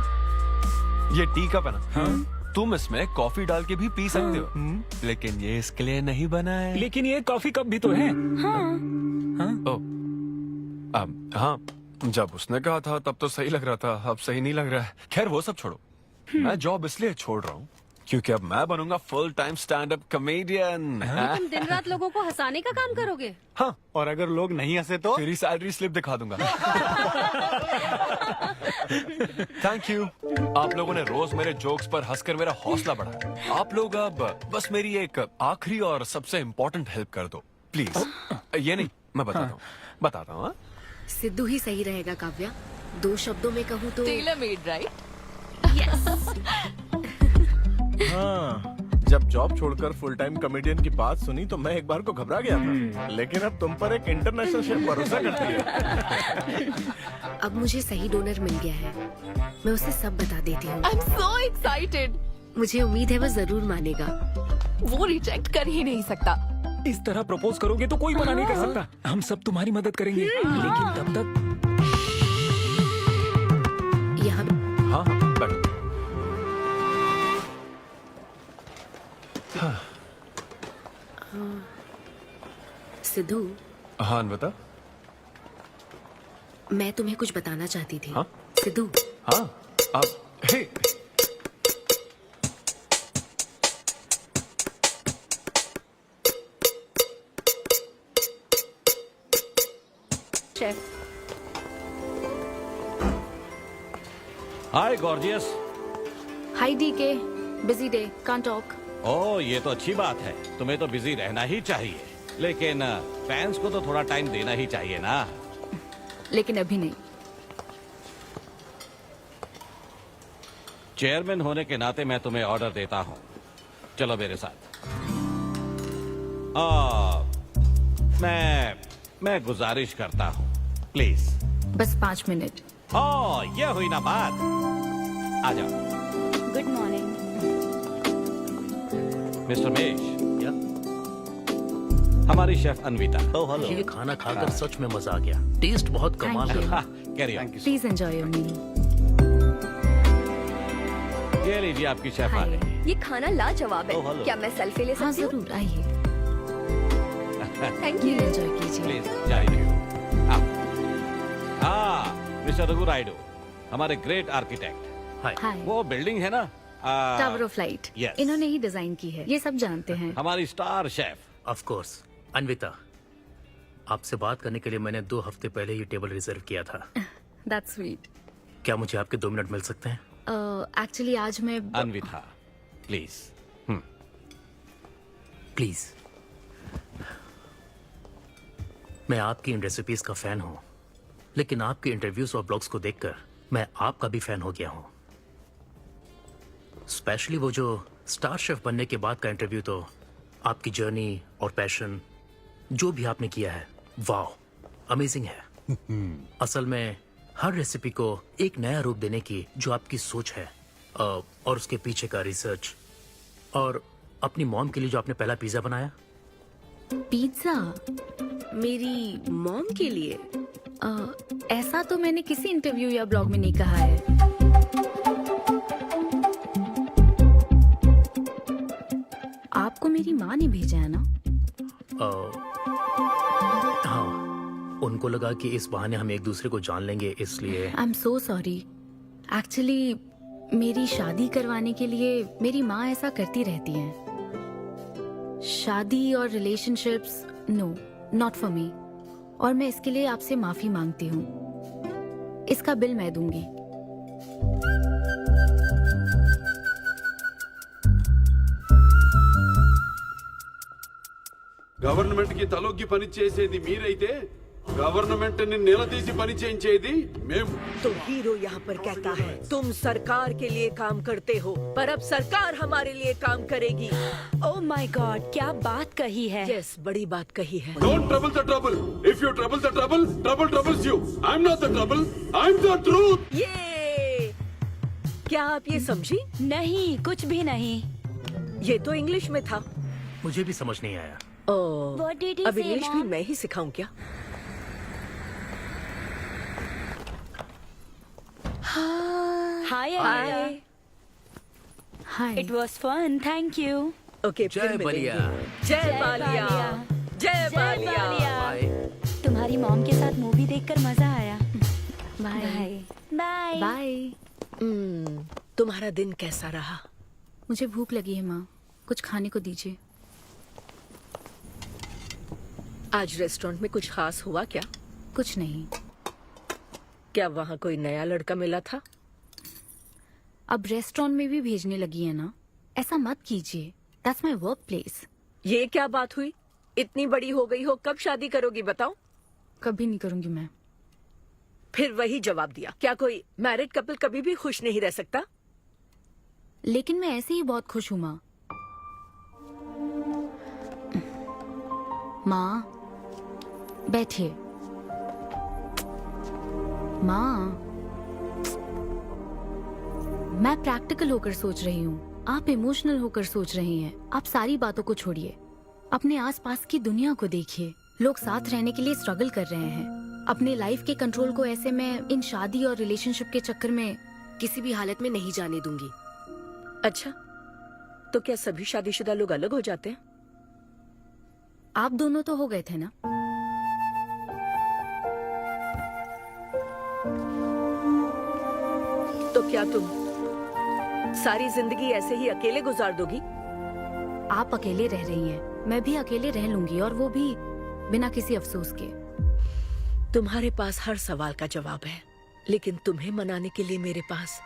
ये टी कप है ना, हाँ? तुम इसमें कॉफी डाल के भी पी सकते हो, लेकिन ये इसके लिए नहीं बना है। लेकिन ये कॉफी कप भी तो है। हाँ, जब उसने कहा था तब तो सही लग रहा था, अब सही नहीं लग रहा है। खैर वो सब छोड़ो, मैं जॉब इसलिए छोड़ रहा हूँ क्योंकि अब मैं बनूंगा full time stand up comedian. तुम दिन रात लोगों को हंसाने का काम करोगे? हाँ, और अगर लोग नहीं हंसे तो तेरी सैलरी स्लिप दिखा दूंगा। Thank you. आप लोगों ने रोज मेरे जोक्स पर हंसकर मेरा हौसला बढ़ाया। आप लोग अब बस मेरी एक आखिरी और सबसे इम्पोर्टेंट हेल्प कर दो प्लीज। ये नहीं, मैं बताता हूँ। सिद्धू ही सही रहेगा काव्या। 2 शब्दों में कहूँ तो टेलर मेड, राइट? हाँ, जब जॉब छोड़कर फुल टाइम कॉमेडियन की बात सुनी तो मैं एक बार को घबरा गया था, लेकिन अब तुम पर एक इंटरनेशनल शेफ भरोसा करती है। अब मुझे सही डोनर मिल गया है, मैं उसे सब बता देती हूँ। I'm so excited. मुझे उम्मीद है वो जरूर मानेगा। वो रिजेक्ट कर ही नहीं सकता। इस तरह प्रपोज करोगे तो कोई मना नहीं कर सकता। हम सब तुम्हारी मदद करेंगे, लेकिन तब तक यहाँ हाँ, बैठो। सिद्धू, हाँ बता। मैं तुम्हें कुछ बताना चाहती थी। हाँ? सिद्धू। हाँ, आप hey chef. Hi gorgeous. Hi DK, busy day, can't talk. Oh, ये तो अच्छी बात है। तुम्हें तो बिजी रहना ही चाहिए, लेकिन फैंस को तो थोड़ा टाइम देना ही चाहिए ना। लेकिन अभी नहीं। चेयरमैन होने के नाते मैं तुम्हें ऑर्डर देता हूँ, चलो मेरे साथ। मैं गुजारिश करता हूँ, प्लीज। बस 5 मिनट। ओह, ये हुई ना बात। आ जाओ। Good morning mister mesh. हमारी शेफ अन्विता। ये खाना खाकर सच में मजा आ गया। टेस्ट बहुत कमाल Thank you. का। Carry on. Please enjoy your meal. ये लीजिए आपकी शेफ आ हाय। गई। ये खाना लाजवाब Oh, hello. क्या मैं सेल्फी ले हाँ सकती हूँ? जरूर, आइए। Thank please you. एंजॉय कीजिए। प्लीज जारी रखिए। मिस्टर रघु राइडू, हमारे ग्रेट आर्किटेक्ट। हाय। वो बिल्डिंग है ना, टावर ऑफ लाइट, Yes. इन्होंने ही डिजाइन की है, ये सब जानते हैं। हमारी star chef. Of course. Anvita, आपसे बात करने के लिए मैंने 2 हफ्ते पहले ये टेबल रिजर्व किया था। That's sweet. क्या मुझे आपके 2 मिनट मिल सकते हैं? एक्चुअली आज मैं अन्विता, प्लीज। प्लीज। मैं आपकी इन रेसिपीज का फैन हूं, लेकिन आपके इंटरव्यूज और ब्लॉग्स को देखकर मैं आपका भी फैन हो गया हूं। स्पेशली वो जो स्टार शेफ बनने के बाद का इंटरव्यू, तो आपकी जर्नी और पैशन जो भी आपने किया है, वाह, अमेजिंग है। असल में हर रेसिपी को एक नया रूप देने की जो आपकी सोच है, और उसके पीछे का रिसर्च, और अपनी मॉम के लिए जो आपने पहला पिज्जा बनाया। पिज्जा मेरी मॉम के लिए? ऐसा तो मैंने किसी इंटरव्यू या ब्लॉग में नहीं कहा है। आपको मेरी माँ ने भेजा है ना? हाँ, उनको लगा कि इस बहाने हम एक दूसरे को जान लेंगे, इसलिए। आई एम सो सॉरी। एक्चुअली मेरी शादी करवाने के लिए मेरी माँ ऐसा करती रहती हैं। शादी और relationships, no, not for me. और मैं इसके लिए आपसे माफी मांगती हूँ। इसका बिल मैं दूंगी। గవర్నమెంట్ కి తలొగ్గి పని చేసేది మీరైతే गवर्नमेंट ने నిలదీసి పని చేయించేది మేము। तो हीरो यहाँ पर कहता है तुम सरकार के लिए काम करते हो, पर अब सरकार हमारे लिए काम करेगी। ओह माय गॉड, क्या बात कही है। यस, बड़ी बात कही है। Don't trouble the trouble, if you trouble the trouble, trouble troubles you. I am not the trouble, I am the truth. ये क्या आप ये समझी? नहीं, कुछ भी नहीं। ये तो इंग्लिश में था। मुझे भी समझ नहीं आया। What did he अब say, इंग्लिश भी Mom? मैं ही सिखाऊं क्या? Hi hi. Hi. It was fun, thank you. Okay, जय फिर बलिया। मिलेंगे। जय बालिया, जय बालिया। तुम्हारी मॉम के साथ मूवी देखकर मजा आया। बाय। बाय। बाय। तुम्हारा दिन कैसा रहा? मुझे भूख लगी है माँ, कुछ खाने को दीजिए। आज रेस्टोरेंट में कुछ खास हुआ क्या? कुछ नहीं। क्या वहाँ कोई नया लड़का मिला था? अब रेस्टोरेंट में भी भेजने लगी है ना, ऐसा मत कीजिए। That's my work place. ये क्या बात हुई? इतनी बड़ी हो गई हो, कब शादी करोगी बताओ? कभी नहीं करूंगी मैं। फिर वही जवाब दिया। क्या कोई मैरिड कपल कभी भी खुश नहीं रह सकता? लेकिन मैं ऐसे ही बहुत खुश हूँ माँ। माँ बैठिए। माँ, मैं प्रैक्टिकल होकर सोच रही हूँ, आप इमोशनल होकर सोच रही हैं। आप सारी बातों को छोड़िए, अपने आसपास की दुनिया को देखिए। लोग साथ रहने के लिए स्ट्रगल कर रहे हैं। अपने लाइफ के कंट्रोल को ऐसे में इन शादी और रिलेशनशिप के चक्कर में किसी भी हालत में नहीं जाने दूंगी। अच्छा, तो क्या सभी शादीशुदा लोग अलग हो जाते हैं? आप दोनों तो हो गए थे ना। तो क्या तुम सारी जिंदगी ऐसे ही अकेले गुजार दोगी? आप अकेले रह रही हैं, मैं भी अकेले रह लूंगी, और वो भी बिना किसी अफसोस के। तुम्हारे पास हर सवाल का जवाब है, लेकिन तुम्हें मनाने के लिए मेरे पास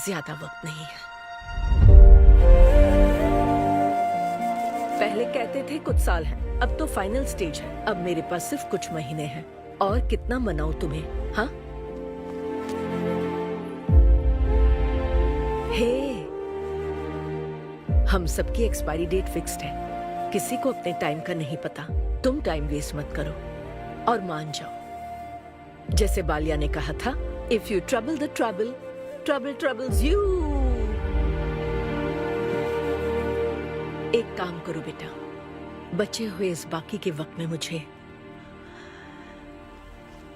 ज्यादा वक्त नहीं है। पहले कहते थे कुछ साल हैं, अब तो फाइनल स्टेज है। अब मेरे पास सिर्फ कुछ महीने हैं, और कितना मनाऊं तुम्हें? हाँ, हे, हम सबकी एक्सपायरी डेट फिक्स्ड है। किसी को अपने टाइम का नहीं पता। तुम टाइम वेस्ट मत करो और मान जाओ। जैसे बालिया ने कहा था, if you trouble the trouble, trouble troubles you. एक काम करो बेटा, बचे हुए इस बाकी के वक्त में मुझे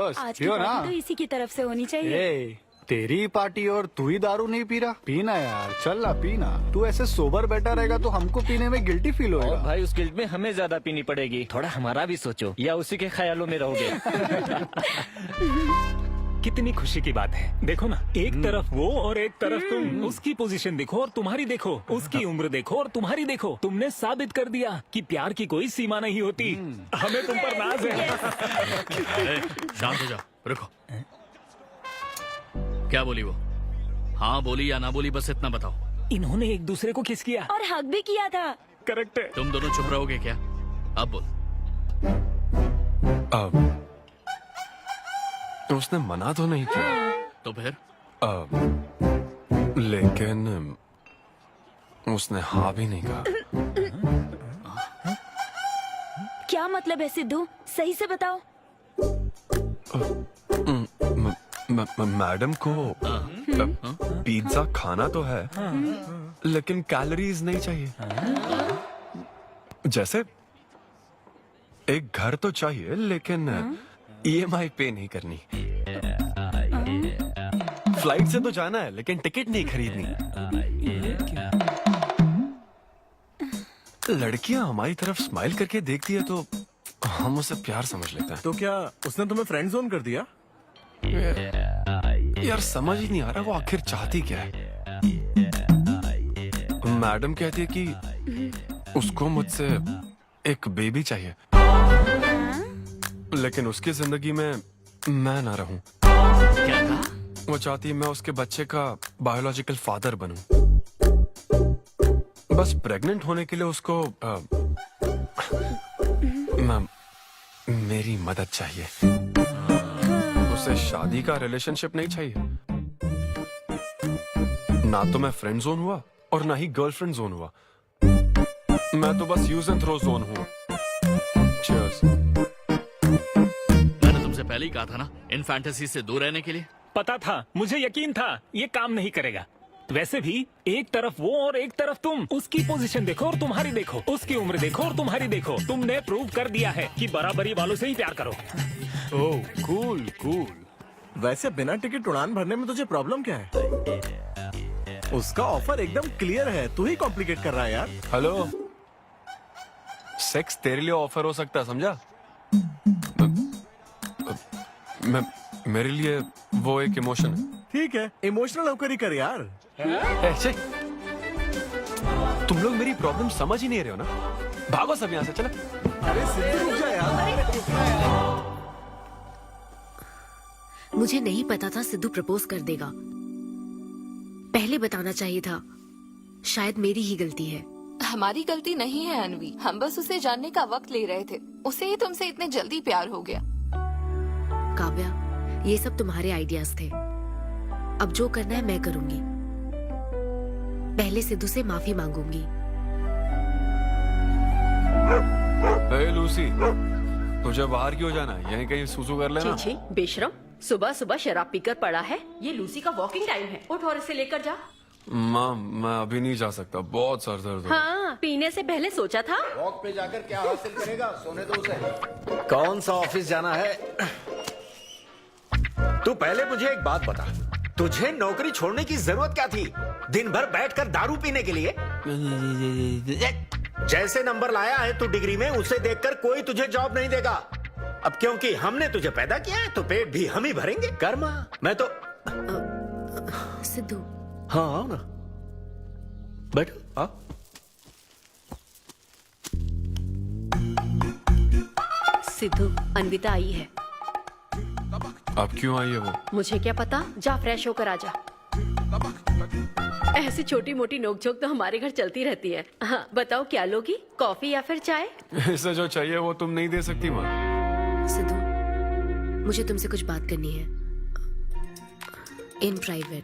आज की पार्टी तो इसी की तरफ से होनी चाहिए। तेरी पार्टी और तू ही दारू नहीं पी रहा? पीना यार, चल ना पीना। तू ऐसे सोबर बैठा रहेगा तो हमको पीने में गिल्टी फील होगा। भाई उस गिल्ट में हमें ज्यादा पीनी पड़ेगी। थोड़ा हमारा भी सोचो, या उसी के ख्यालों में रहोगे। कितनी खुशी की बात है। देखो ना, एक तरफ वो और एक तरफ तुम। उसकी पोजीशन देखो और तुम्हारी देखो, उसकी उम्र देखो और तुम्हारी देखो। तुमने साबित कर दिया कि प्यार की कोई सीमा नहीं होती। हमें तुम पर नाज है। शांत हो जाओ, रुको। क्या बोली वो? हाँ बोली या ना बोली, बस इतना बताओ। इन्होंने एक दूसरे को किस किया और हक भी किया था। करेक्ट है। तुम दोनों चुप रहोगे क्या? अब बोल। उसने मना तो नहीं किया। तो फिर? लेकिन उसने हाँ भी नहीं कहा। क्या मतलब है सिद्धू? सही से बताओ। मैडम को पिज्जा खाना तो है, लेकिन कैलोरीज नहीं चाहिए। जैसे एक घर तो चाहिए, लेकिन EMI पे नहीं करनी। फ्लाइट से तो जाना है, लेकिन टिकट नहीं खरीदनी। लड़कियां हमारी तरफ स्माइल करके देखती है तो हम उसे प्यार समझ लेते हैं। तो क्या उसने तुम्हें फ्रेंड जोन कर दिया? यार समझ ही नहीं आ रहा वो आखिर चाहती क्या है। मैडम कहती है कि उसको मुझसे एक बेबी चाहिए। लेकिन उसकी जिंदगी में मैं ना रहूं। क्या कहा? वो चाहती है मैं उसके बच्चे का बायोलॉजिकल फादर बनूं। बस प्रेग्नेंट होने के लिए उसको मेरी मदद चाहिए। उसे शादी का रिलेशनशिप नहीं चाहिए। ना तो मैं फ्रेंड जोन हुआ और ना ही गर्लफ्रेंड जोन हुआ। मैं तो बस यूज एंड थ्रो जोन हूँ। Cheers. मैंने तुमसे पहले ही कहा था ना, इन फैंटेसी से दूर रहने के लिए। पता था, मुझे यकीन था ये काम नहीं करेगा। वैसे भी एक तरफ वो और एक तरफ तुम। उसकी पोजीशन देखो और तुम्हारी देखो, उसकी उम्र देखो और तुम्हारी देखो। तुमने प्रूव कर दिया है कि बराबरी वालों से ही प्यार करो। ओह कूल कूल। वैसे बिना टिकट उड़ान भरने में तुझे प्रॉब्लम क्या है? उसका ऑफर एकदम क्लियर है, तू ही कॉम्प्लिकेट कर रहा है यार। हेलो, सेक्स तेरे लिए ऑफर हो सकता है, समझा? मेरे लिए वो एक इमोशन है। ठीक है, इमोशनल होकर ही कर यार। ऐसे तुम लोग मेरी प्रॉब्लम समझ ही नहीं रहे हो ना। भागो सब यहाँ से, चलो। अरे सिद्धू रुक जा यार। मुझे नहीं पता था सिद्धू प्रपोज कर देगा। पहले बताना चाहिए था। शायद मेरी ही गलती है। हमारी गलती नहीं है अनवी, हम बस उसे जानने का वक्त ले रहे थे। उसे ही तुमसे इतने जल्दी प्यार हो गया। काव्या, ये सब तुम्हारे आइडियाज थे। अब जो करना है मैं करूंगी। पहले सिद्धू से माफी मांगूंगी। हे लूसी, तुझे बाहर क्यों जाना है? यहीं कहीं सूसू कर लेना। छी बेशरम, सुबह सुबह शराब पीकर पड़ा है। ये लूसी का वॉकिंग टाइम है, उठ और इसे लेकर जा। माँ, मैं अभी नहीं जा सकता, बहुत सर दर्द। हाँ, पीने से पहले सोचा था। वॉक पे जाकर क्या हासिल करेगा? सोने दो उसे। कौन सा ऑफिस जाना है? तू पहले मुझे एक बात बता, तुझे नौकरी छोड़ने की जरूरत क्या थी? दिन भर बैठकर दारू पीने के लिए? जैसे नंबर लाया है तू डिग्री में, उसे देखकर कोई तुझे जॉब नहीं देगा। अब क्योंकि हमने तुझे पैदा किया है तो पेट भी हम ही भरेंगे। कर्मा, मैं तो सिद्धू। हाँ आओ ना, बैठो। हाँ सिद्धू, अन्विता आई है। अब क्यों आई है वो? मुझे क्या पता, जा फ्रेश होकर आ जा। ऐसी छोटी मोटी नोकझोंक तो हमारे घर चलती रहती है। हाँ, बताओ क्या लोगी, कॉफी या फिर चाय? इसे जो चाहिए वो तुम नहीं दे सकती माँ। सिद्धू, मुझे तुमसे कुछ बात करनी है, in private.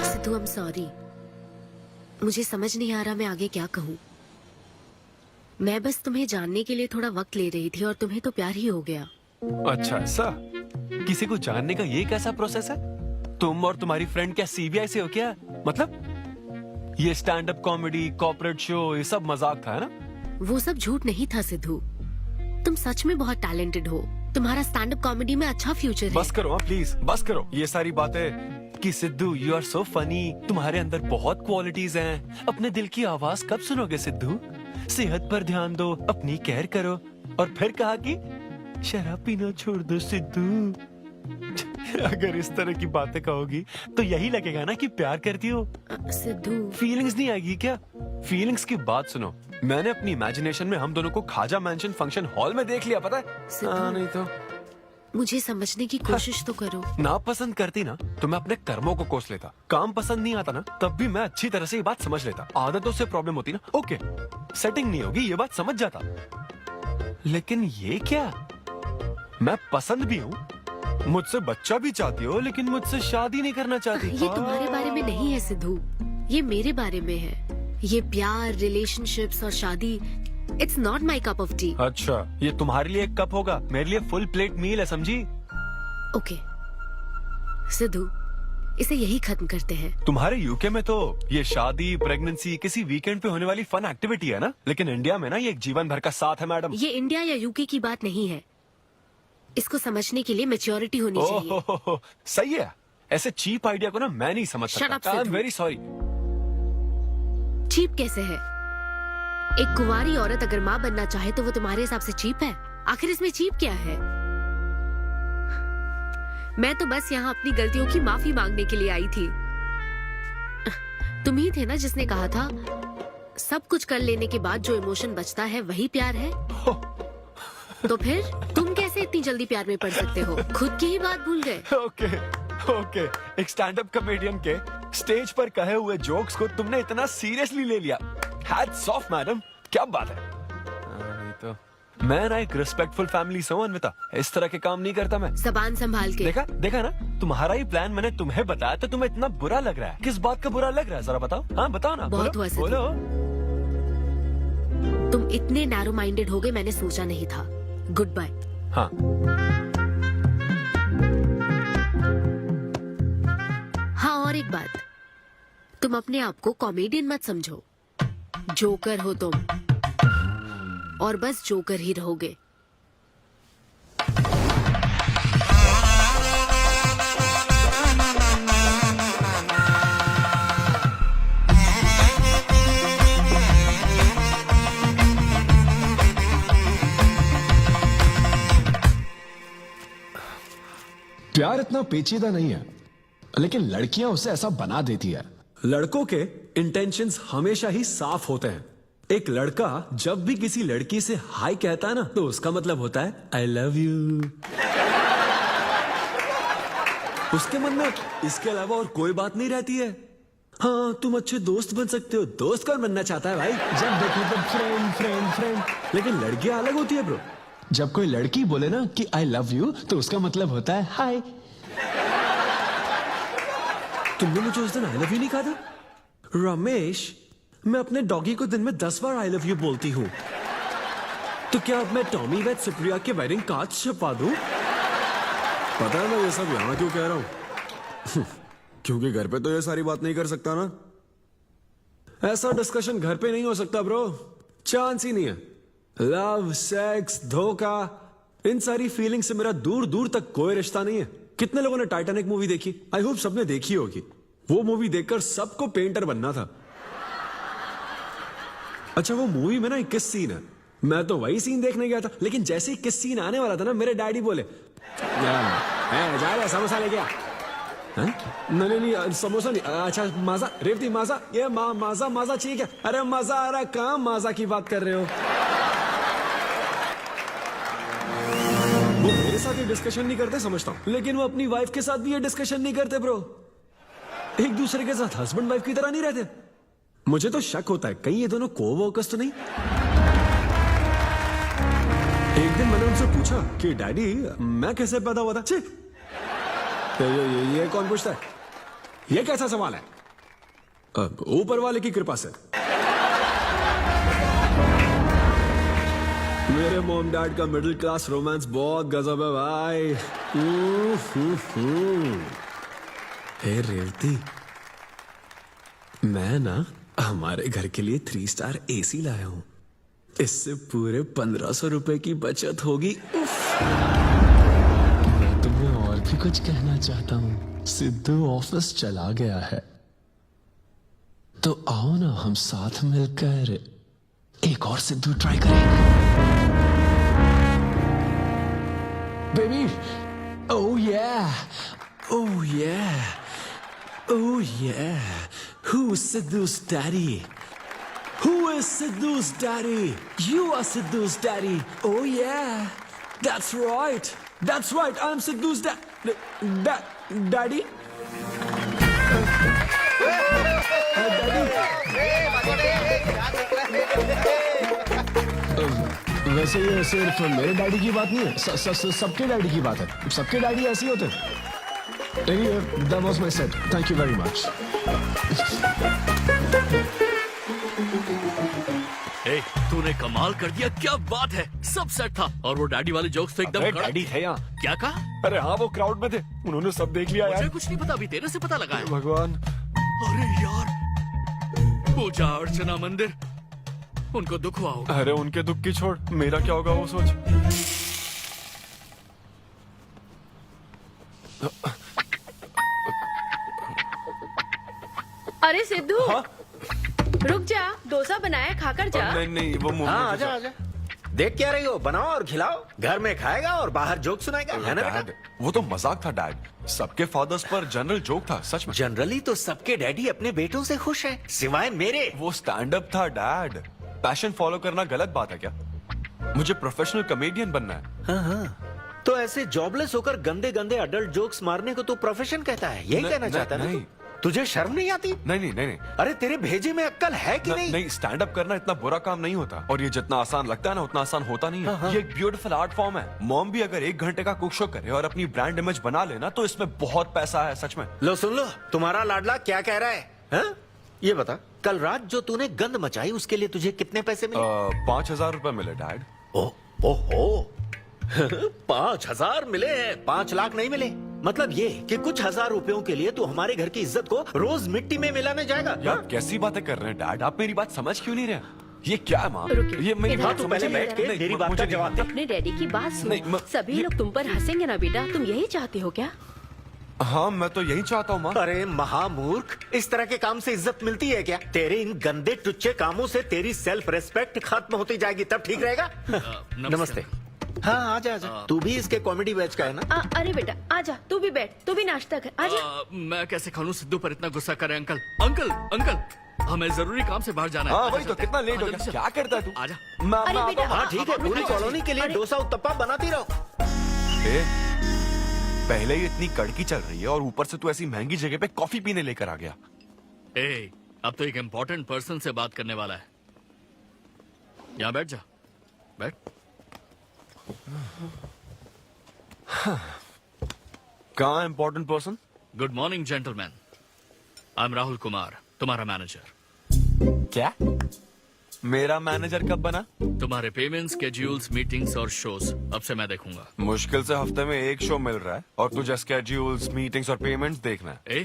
Sidhu, I am sorry. मुझे समझ नहीं आ रहा मैं आगे क्या कहूँ। मैं बस तुम्हें जानने के लिए थोड़ा वक्त ले रही थी और तुम्हें तो प्यार ही हो गया। अच्छा ऐसा? किसी को जानने का ये कैसा प्रोसेस है? तुम और तुम्हारी फ्रेंड क्या सीबीआई से हो क्या? मतलब ये stand up comedy, corporate show, ये सब मजाक था, है ना? वो सब झूठ नहीं था सिद्धू। तुम सच में बहुत टैलेंटेड हो। तुम्हारा स्टैंड अप कॉमेडी में अच्छा फ्यूचर है। बस करो प्लीज, बस करो ये सारी बातें कि Sidhu you are so funny, तुम्हारे अंदर बहुत क्वालिटीज हैं। अपने दिल की आवाज कब सुनोगे सिद्धू? सेहत पर ध्यान दो, अपनी केयर करो। और फिर कहा कि शराब पीना छोड़ दो सिद्धू। अगर इस तरह की बातें कहोगी तो यही लगेगा ना कि प्यार करती हो। सिद्धू, फीलिंग्स नहीं आएगी क्या? फीलिंग्स की बात सुनो, मैंने अपनी इमेजिनेशन में हम दोनों को खाजा मैंशन फंक्शन हॉल में देख लिया, पता है? नहीं तो मुझे समझने की कोशिश तो करो। ना पसंद करती ना तो मैं अपने कर्मों को कोस लेता। काम पसंद नहीं आता ना तब भी मैं अच्छी तरह से ये बात समझ लेता। आदतों से प्रॉब्लम होती ना, ओके सेटिंग नहीं होगी, ये बात समझ जाता। लेकिन ये क्या, मैं पसंद भी हूँ, मुझसे बच्चा भी चाहती हो, लेकिन मुझसे शादी नहीं करना चाहती। ये तुम्हारे बारे में नहीं है सिद्धू, ये मेरे बारे में है। ये प्यार, रिलेशनशिप्स और शादी, it's not my cup of T. अच्छा, ये तुम्हारे लिए एक कप होगा, मेरे लिए फुल प्लेट मील है, समझी? ओके सिद्धू, इसे यही खत्म करते हैं। तुम्हारे यूके में तो ये शादी, प्रेगनेंसी किसी वीकेंड पे होने वाली फन एक्टिविटी है ना, लेकिन इंडिया में ना ये एक जीवन भर का साथ है मैडम। ये इंडिया या यूके की बात नहीं है। इसको समझने के लिए मैच्योरिटी होनी चाहिए। सही है, ऐसे चीप आइडिया को ना मैं नहीं समझ सकता। I am very sorry. Cheap कैसे है? एक कुंवारी औरत अगर माँ बनना चाहे तो वो तुम्हारे हिसाब से चीप है? आखिर इसमें चीप क्या है? मैं तो बस यहाँ अपनी गलतियों की माफी मांगने के लिए आई थी। तुम ही थे ना जिसने कहा था सब कुछ कर लेने के बाद जो इमोशन बचता है वही प्यार है। तो फिर तुम कैसे इतनी जल्दी प्यार में पड़ सकते हो? खुद की ही बात भूल गए। ओके ओके, एक स्टैंड अप कॉमेडियन के स्टेज पर कहे हुए जोक्स को तुमने इतना सीरियसली ले लिया। हैट्स ऑफ मैडम, क्या बात है। नहीं तो मैं ना एक रिस्पेक्टफुल फैमिली से हूं अन्विता, इस तरह के काम नहीं करता मैं। जबान संभाल के। देखा ना, तुम्हारा ही प्लान मैंने तुम्हें बताया तो तुम्हें इतना बुरा लग रहा है। किस बात का बुरा लग रहा है जरा बताओ। हाँ बताओ ना। बहुत हुआ बोलो। तुम इतने नैरो माइंडेड होगे मैंने सोचा नहीं था। Good bye. हाँ हाँ, और एक बात, तुम अपने आप को कॉमेडियन मत समझो। जोकर हो तुम, और बस जोकर ही रहोगे। प्यार इतना पेचीदा नहीं है, लेकिन लड़कियां उसे ऐसा बना देती है। लड़कों के इंटेंशंस हमेशा ही साफ होते हैं। एक लड़का जब भी किसी लड़की से हाय कहता है ना, तो उसका मतलब होता है आई लव यू। उसके मन में इसके अलावा और कोई बात नहीं रहती है। हाँ, तुम अच्छे दोस्त बन सकते हो। दोस्त कौन बनना चाहता है भाई? जब देखो तब फ्रेंड फ्रेंड फ्रेंड। लेकिन लड़कियां अलग होती है ब्रो। जब कोई लड़की बोले ना कि आई लव यू, तो उसका मतलब होता है हाय। तुमने मुझे उस दिन आई लव यू नहीं कहा था? रमेश, मैं अपने डॉगी को दिन में 10 बार आई लव यू बोलती हूँ। तो क्या अब मैं टॉमी वेद सुप्रिया के वेडिंग कार्ड छपा दूं? पता है मैं ये सब यहाँ क्यों कह रहा हूँ? क्योंकि घर पे तो ये सारी बात नहीं कर सकता ना। ऐसा डिस्कशन घर पे नहीं हो सकता ब्रो, चांस ही नहीं है। लव, सेक्स, धोखा, इन सारी फीलिंग से मेरा दूर दूर तक कोई रिश्ता नहीं है। कितने लोगों ने टाइटैनिक मूवी देखी? आई होप सबने देखी होगी। वो मूवी देखकर सबको पेंटर बनना था। अच्छा, वो मूवी में ना 21 सीन है। मैं तो वही सीन देखने गया था, लेकिन जैसे ही 21 सीन आने वाला था ना, मेरे डैडी बोले जा रहा समोसा लेके आ। नहीं, समोसा नहीं। अच्छा माजा, रेवती माजा, ये माजा माजा चाहिए क्या? अरे मजा आ रहा, कहाँ माजा की बात कर रहे हो? वो मेरे साथ ये डिस्कशन नहीं करते समझता हूँ, लेकिन वो अपनी वाइफ के साथ भी ये डिस्कशन नहीं करते ब्रो। एक दूसरे के साथ हस्बैंड वाइफ की तरह नहीं रहते। मुझे तो शक होता है कहीं ये दोनों को-वर्कर्स तो नहीं। एक दिन मैंने उनसे पूछा कि डैडी मैं कैसे पैदा हुआ था? छी, ये कौन पूछता है? ये कैसा सवाल है? ऊपर वाले की कृपा से। मेरे मॉम डैड का मिडिल क्लास रोमांस बहुत गजब है भाई। हे रेवती, मैं ना हमारे घर के लिए 3 स्टार AC लाया हूं। इससे पूरे 1500 रुपए की बचत होगी। मैं तुम्हें और भी कुछ कहना चाहता हूँ। सिद्धू ऑफिस चला गया है, तो आओ ना हम साथ मिलकर एक और सिद्धू ट्राई करें। Baby, oh yeah, oh yeah, oh yeah. Who's Sidhu's daddy? Who is Sidhu's daddy? You are Sidhu's daddy. Oh yeah, that's right. That's right. I'm Sidhu's daddy. वैसे ये सिर्फ मेरे डैडी की बात नहीं है, सबके डैडी की बात है। सबके डैडी ऐसे ही होते हैं। Anyway, that was my set. Thank you very much. तूने कमाल कर दिया, क्या बात है। सब सेट था और वो डैडी वाले जोक्स तो एकदम डैडी थे यहाँ। क्या कहा? अरे हाँ, वो क्राउड में थे, उन्होंने सब देख लिया यार। मुझे कुछ नहीं पता, अभी तेरे से पता लगा है। भगवान, अरे यार, पूजा अर्चना मंदिर, उनको दुख हुआ होगा। अरे उनके दुख की छोड़, मेरा क्या होगा वो सोच। अरे सिद्धू, रुक जा, डोसा बनाया, खाकर जा। नहीं, वो मूवी। हाँ, आजा आजा। देख क्या रही हो, बनाओ और खिलाओ। घर में खाएगा और बाहर जोक सुनाएगा, है ना बेटा? डैड, वो तो मजाक था डैड। सबके फादर्स पर जनरल जोक था, सच में। जनरली तो सबके डैडी अपने बेटों से खुश हैं, सिवाय मेरे। वो स्टैंड अप था डैड। पैशन फॉलो करना गलत बात है क्या? मुझे प्रोफेशनल कॉमेडियन बनना है। हाँ हाँ, तो ऐसे जॉबलेस होकर गंदे गंदे अडल्ट जोक्स मारने को तो प्रोफेशन कहता है, यही कहना चाहता है ना तू? तुझे शर्म नहीं आती? नहीं। अरे तेरे भेजे में अक्कल है कि नहीं? नहीं, स्टैंड अप करना इतना बुरा काम नहीं होता, और ये जितना आसान लगता है ना उतना आसान होता नहीं है। हाँ। ये एक ब्यूटीफुल आर्ट फॉर्म है। मॉम भी अगर 1 घंटे का कुक शो करे और अपनी ब्रांड इमेज बना लेना तो इसमें बहुत पैसा है, सच में। लो सुन लो, तुम्हारा लाडला क्या कह रहा है, हाँ? ये बता, कल रात जो तूने गंद मचाई उसके लिए तुझे कितने पैसे मिले? 5,000 रुपए मिले डैड। ओहो 5,000 मिले हैं, 5 लाख नहीं मिले। मतलब ये कि कुछ हजार रुपयों के लिए तू हमारे घर की इज्जत को रोज मिट्टी में मिलाने जाएगा? यार कैसी बातें कर रहे हैं डैड, आप मेरी बात समझ क्यों नहीं रहे? ये क्या है माँ? ये मेरी हाँ, बात तू समझ पहले नहीं बैठ के रहे। मेरी बात मुझे का जवाब दे। अपने डैडी की बात नहीं, सुनो। सभी लोग तुम पर हंसेंगे ना बेटा, तुम यही चाहते हो क्या? हाँ, मैं तो यही चाहता हूँ माँ। अरे महामूर्ख, इस तरह के काम से इज्जत मिलती है क्या? तेरे इन गंदे टुच्चे कामों से तेरी सेल्फ रेस्पेक्ट खत्म होती जाएगी, तब ठीक रहेगा। नमस्ते। हाँ आजा आजा, तू भी इसके कॉमेडी बैच का है ना? अरे बेटा आजा, तू भी बैठ, तू भी नाश्ता कर, आजा। मैं कैसे खा लूं? सिद्धू पर इतना गुस्सा करे। अंकल अंकल अंकल, हमें जरूरी काम से बाहर जाना है। हाँ वही तो, कितना लेट हो गया। क्या करता है तू? आजा। अरे बेटा, हाँ ठीक है, पूरी कॉलोनी के लिए डोसा उत्तप्पा बनाती रहो। पहले ही इतनी कड़की चल रही है और ऊपर से तू ऐसी महंगी जगह पे कॉफी पीने लेकर आ गया। अब तो एक इम्पोर्टेंट पर्सन से बात करने वाला है। यहाँ बैठ जा, बैठ। कहाँ important person? Good morning gentleman, I am Rahul Kumar, तुम्हारा मैनेजर। क्या? मेरा मैनेजर कब बना? तुम्हारे पेमेंट, स्केड्यूल्स, मीटिंग्स और शोज अब से मैं देखूंगा। मुश्किल से हफ्ते में 1 शो मिल रहा है और तुझे स्केड्यूल्स, मीटिंग्स और पेमेंट्स देखना है।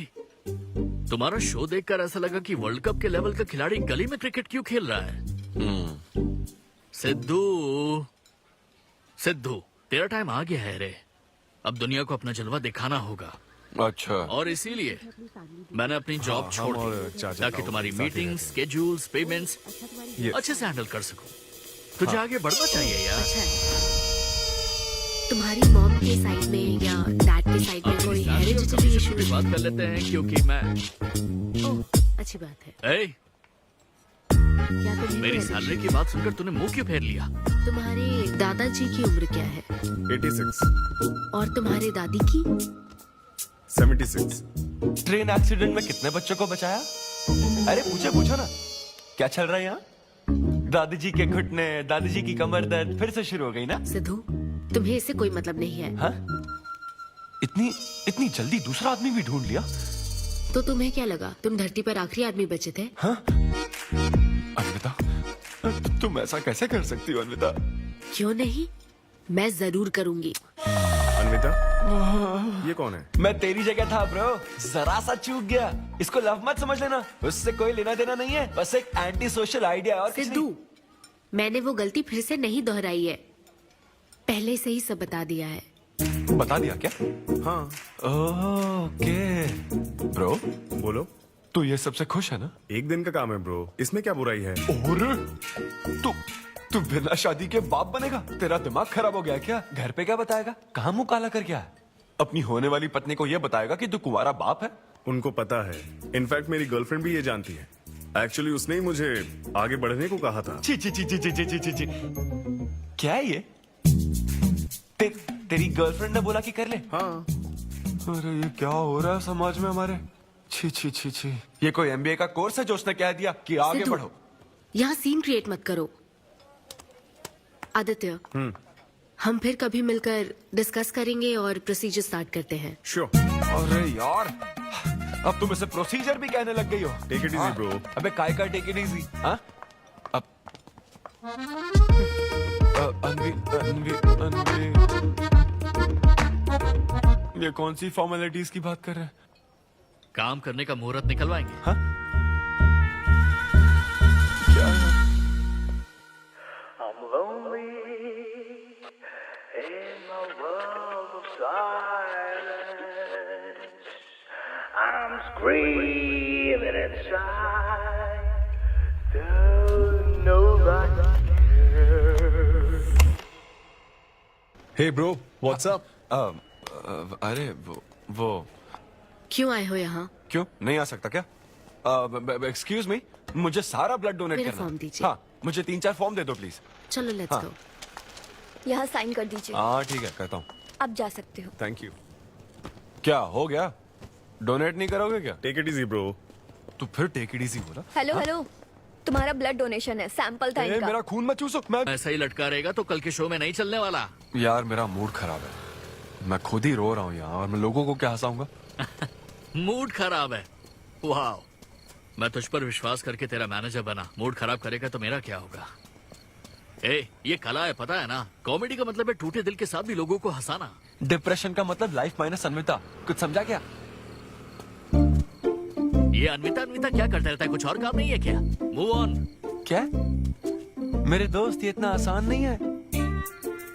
तुम्हारा शो देखकर ऐसा लगा कि वर्ल्ड कप के लेवल का खिलाड़ी गली में क्रिकेट क्यों खेल रहा है। सिद्धू तेरा टाइम आ गया है रे, अब दुनिया को अपना जलवा दिखाना होगा। अच्छा। और इसीलिए मैंने अपनी जॉब छोड़ दी ताकि तुम्हारी मीटिंग्स, स्केड्यूल्स, पेमेंट्स अच्छे से हैंडल कर सकूं। तुझे आगे बढ़ना चाहिए यार। तुम्हारी मॉम के साइड में या डैड के साइड में कोई हेरिडिटरी इशू? बात कर लेते हैं क्योंकि मैं अच्छी बात है। क्या मेरी सैलरी की बात सुनकर तूने मुंह क्यों फेर लिया? तुम्हारे दादाजी की उम्र क्या है? 86। और तुम्हारे दादी की? 76। ट्रेन एक्सीडेंट में कितने बच्चों को बचाया? अरे पूछो ना, क्या चल रहा है यहाँ? दादी जी के घुटने, दादी जी की कमर दर्द फिर से शुरू हो गई ना? सिद्धू, तुम्हें इससे कोई मतलब नहीं है। हाँ? इतनी जल्दी दूसरा आदमी भी ढूंढ लिया? तो तुम्हें क्या लगा तुम धरती पर आखिरी आदमी बचे थे? हाँ? अन्विता, तुम ऐसा कैसे कर सकती हो अन्विता? क्यों नहीं, मैं जरूर करूंगी। अन्विता, ये कौन है? मैं तेरी जगह था ब्रो, जरा सा चूक गया। इसको लव मत समझ लेना, उससे कोई लेना देना नहीं है, बस एक एंटी सोशल आइडिया। और सिद्धू, मैंने वो गलती फिर से नहीं दोहराई है, पहले से ही सब बता दिया है। बता दिया क्या? हाँ। ओके ब्रो, बोलो। तू ये सबसे खुश है ना? एक दिन का काम है ब्रो, इसमें क्या बुराई है? और तू बिना शादी के बाप बनेगा? तेरा दिमाग खराब हो गया क्या? घर पे क्या बताएगा? कहाँ मुंह काला कर गया है? अपनी होने वाली पत्नी को ये बताएगा कि तू कुंवारा बाप है? उनको पता है, इनफैक्ट मेरी गर्लफ्रेंड भी ये जानती है। एक्चुअली उसने ही मुझे आगे बढ़ने को कहा था। ची ची ची ची ची ची ची ची। क्या है ये? तेरी गर्लफ्रेंड ने बोला कि कर ले? हाँ। अरे ये क्या हो रहा है समाज में हमारे? छी छी छी छी। ये कोई MBA का कोर्स है जो उसने कह दिया कि आगे बढ़ो? यहाँ सीन क्रिएट मत करो। आदित्य, हम फिर कभी मिलकर डिस्कस करेंगे और प्रोसीजर स्टार्ट करते हैं। श्योर। अरे यार, अब तुम इसे प्रोसीजर भी कहने लग गई हो। Take it easy bro. अबे काय का टेक इट इजी? हाँ? अब अनवी ये कौन सी फॉर्मेलिटीज की बात कर रहे हैं? काम करने का मुहूर्त निकलवाएंगे। हाँ? क्या है? I'm lonely in my world of silence. I'm screaming inside, though nobody cares. Hey bro, what's up? अरे वो क्यों आए हो यहाँ? क्यों नहीं आ सकता क्या? एक्सक्यूज मी, मुझे सारा ब्लड डोनेट मेरा करना फॉर्म दीजिए। हाँ, मुझे 3-4 फॉर्म दे दो प्लीज। चलो लेट्स हाँ। गो। यहाँ साइन कर दीजिए। हाँ ठीक है, करता हूँ। आप जा सकते हो। Thank you. क्या हो गया? डोनेट नहीं करोगे क्या? Take it easy bro. तो फिर टेक इट इजी बोला। हेलो हेलो, तुम्हारा ब्लड डोनेशन है, सैंपल था इनका। मेरा खून मत चूसो। मैं ऐसा ही लटका रहेगा तो कल के शो में नहीं चलने वाला। यार मेरा मूड खराब है, मैं खुद ही रो रहा हूँ यहाँ, और मैं लोगों को क्या हंसाऊंगा? मूड खराब है? वाह, मैं तुझ पर विश्वास करके तेरा मैनेजर बना, मूड खराब करेगा तो मेरा क्या होगा? ये कला है, पता है ना? कॉमेडी का मतलब है टूटे दिल के साथ भी लोगों को हंसाना। डिप्रेशन का मतलब लाइफ माइनस अन्विता, कुछ समझा क्या? ये अन्विता अन्विता क्या करता रहता है, कुछ और काम नहीं है क्या? Move on. क्या? मेरे दोस्त, ये इतना आसान नहीं है।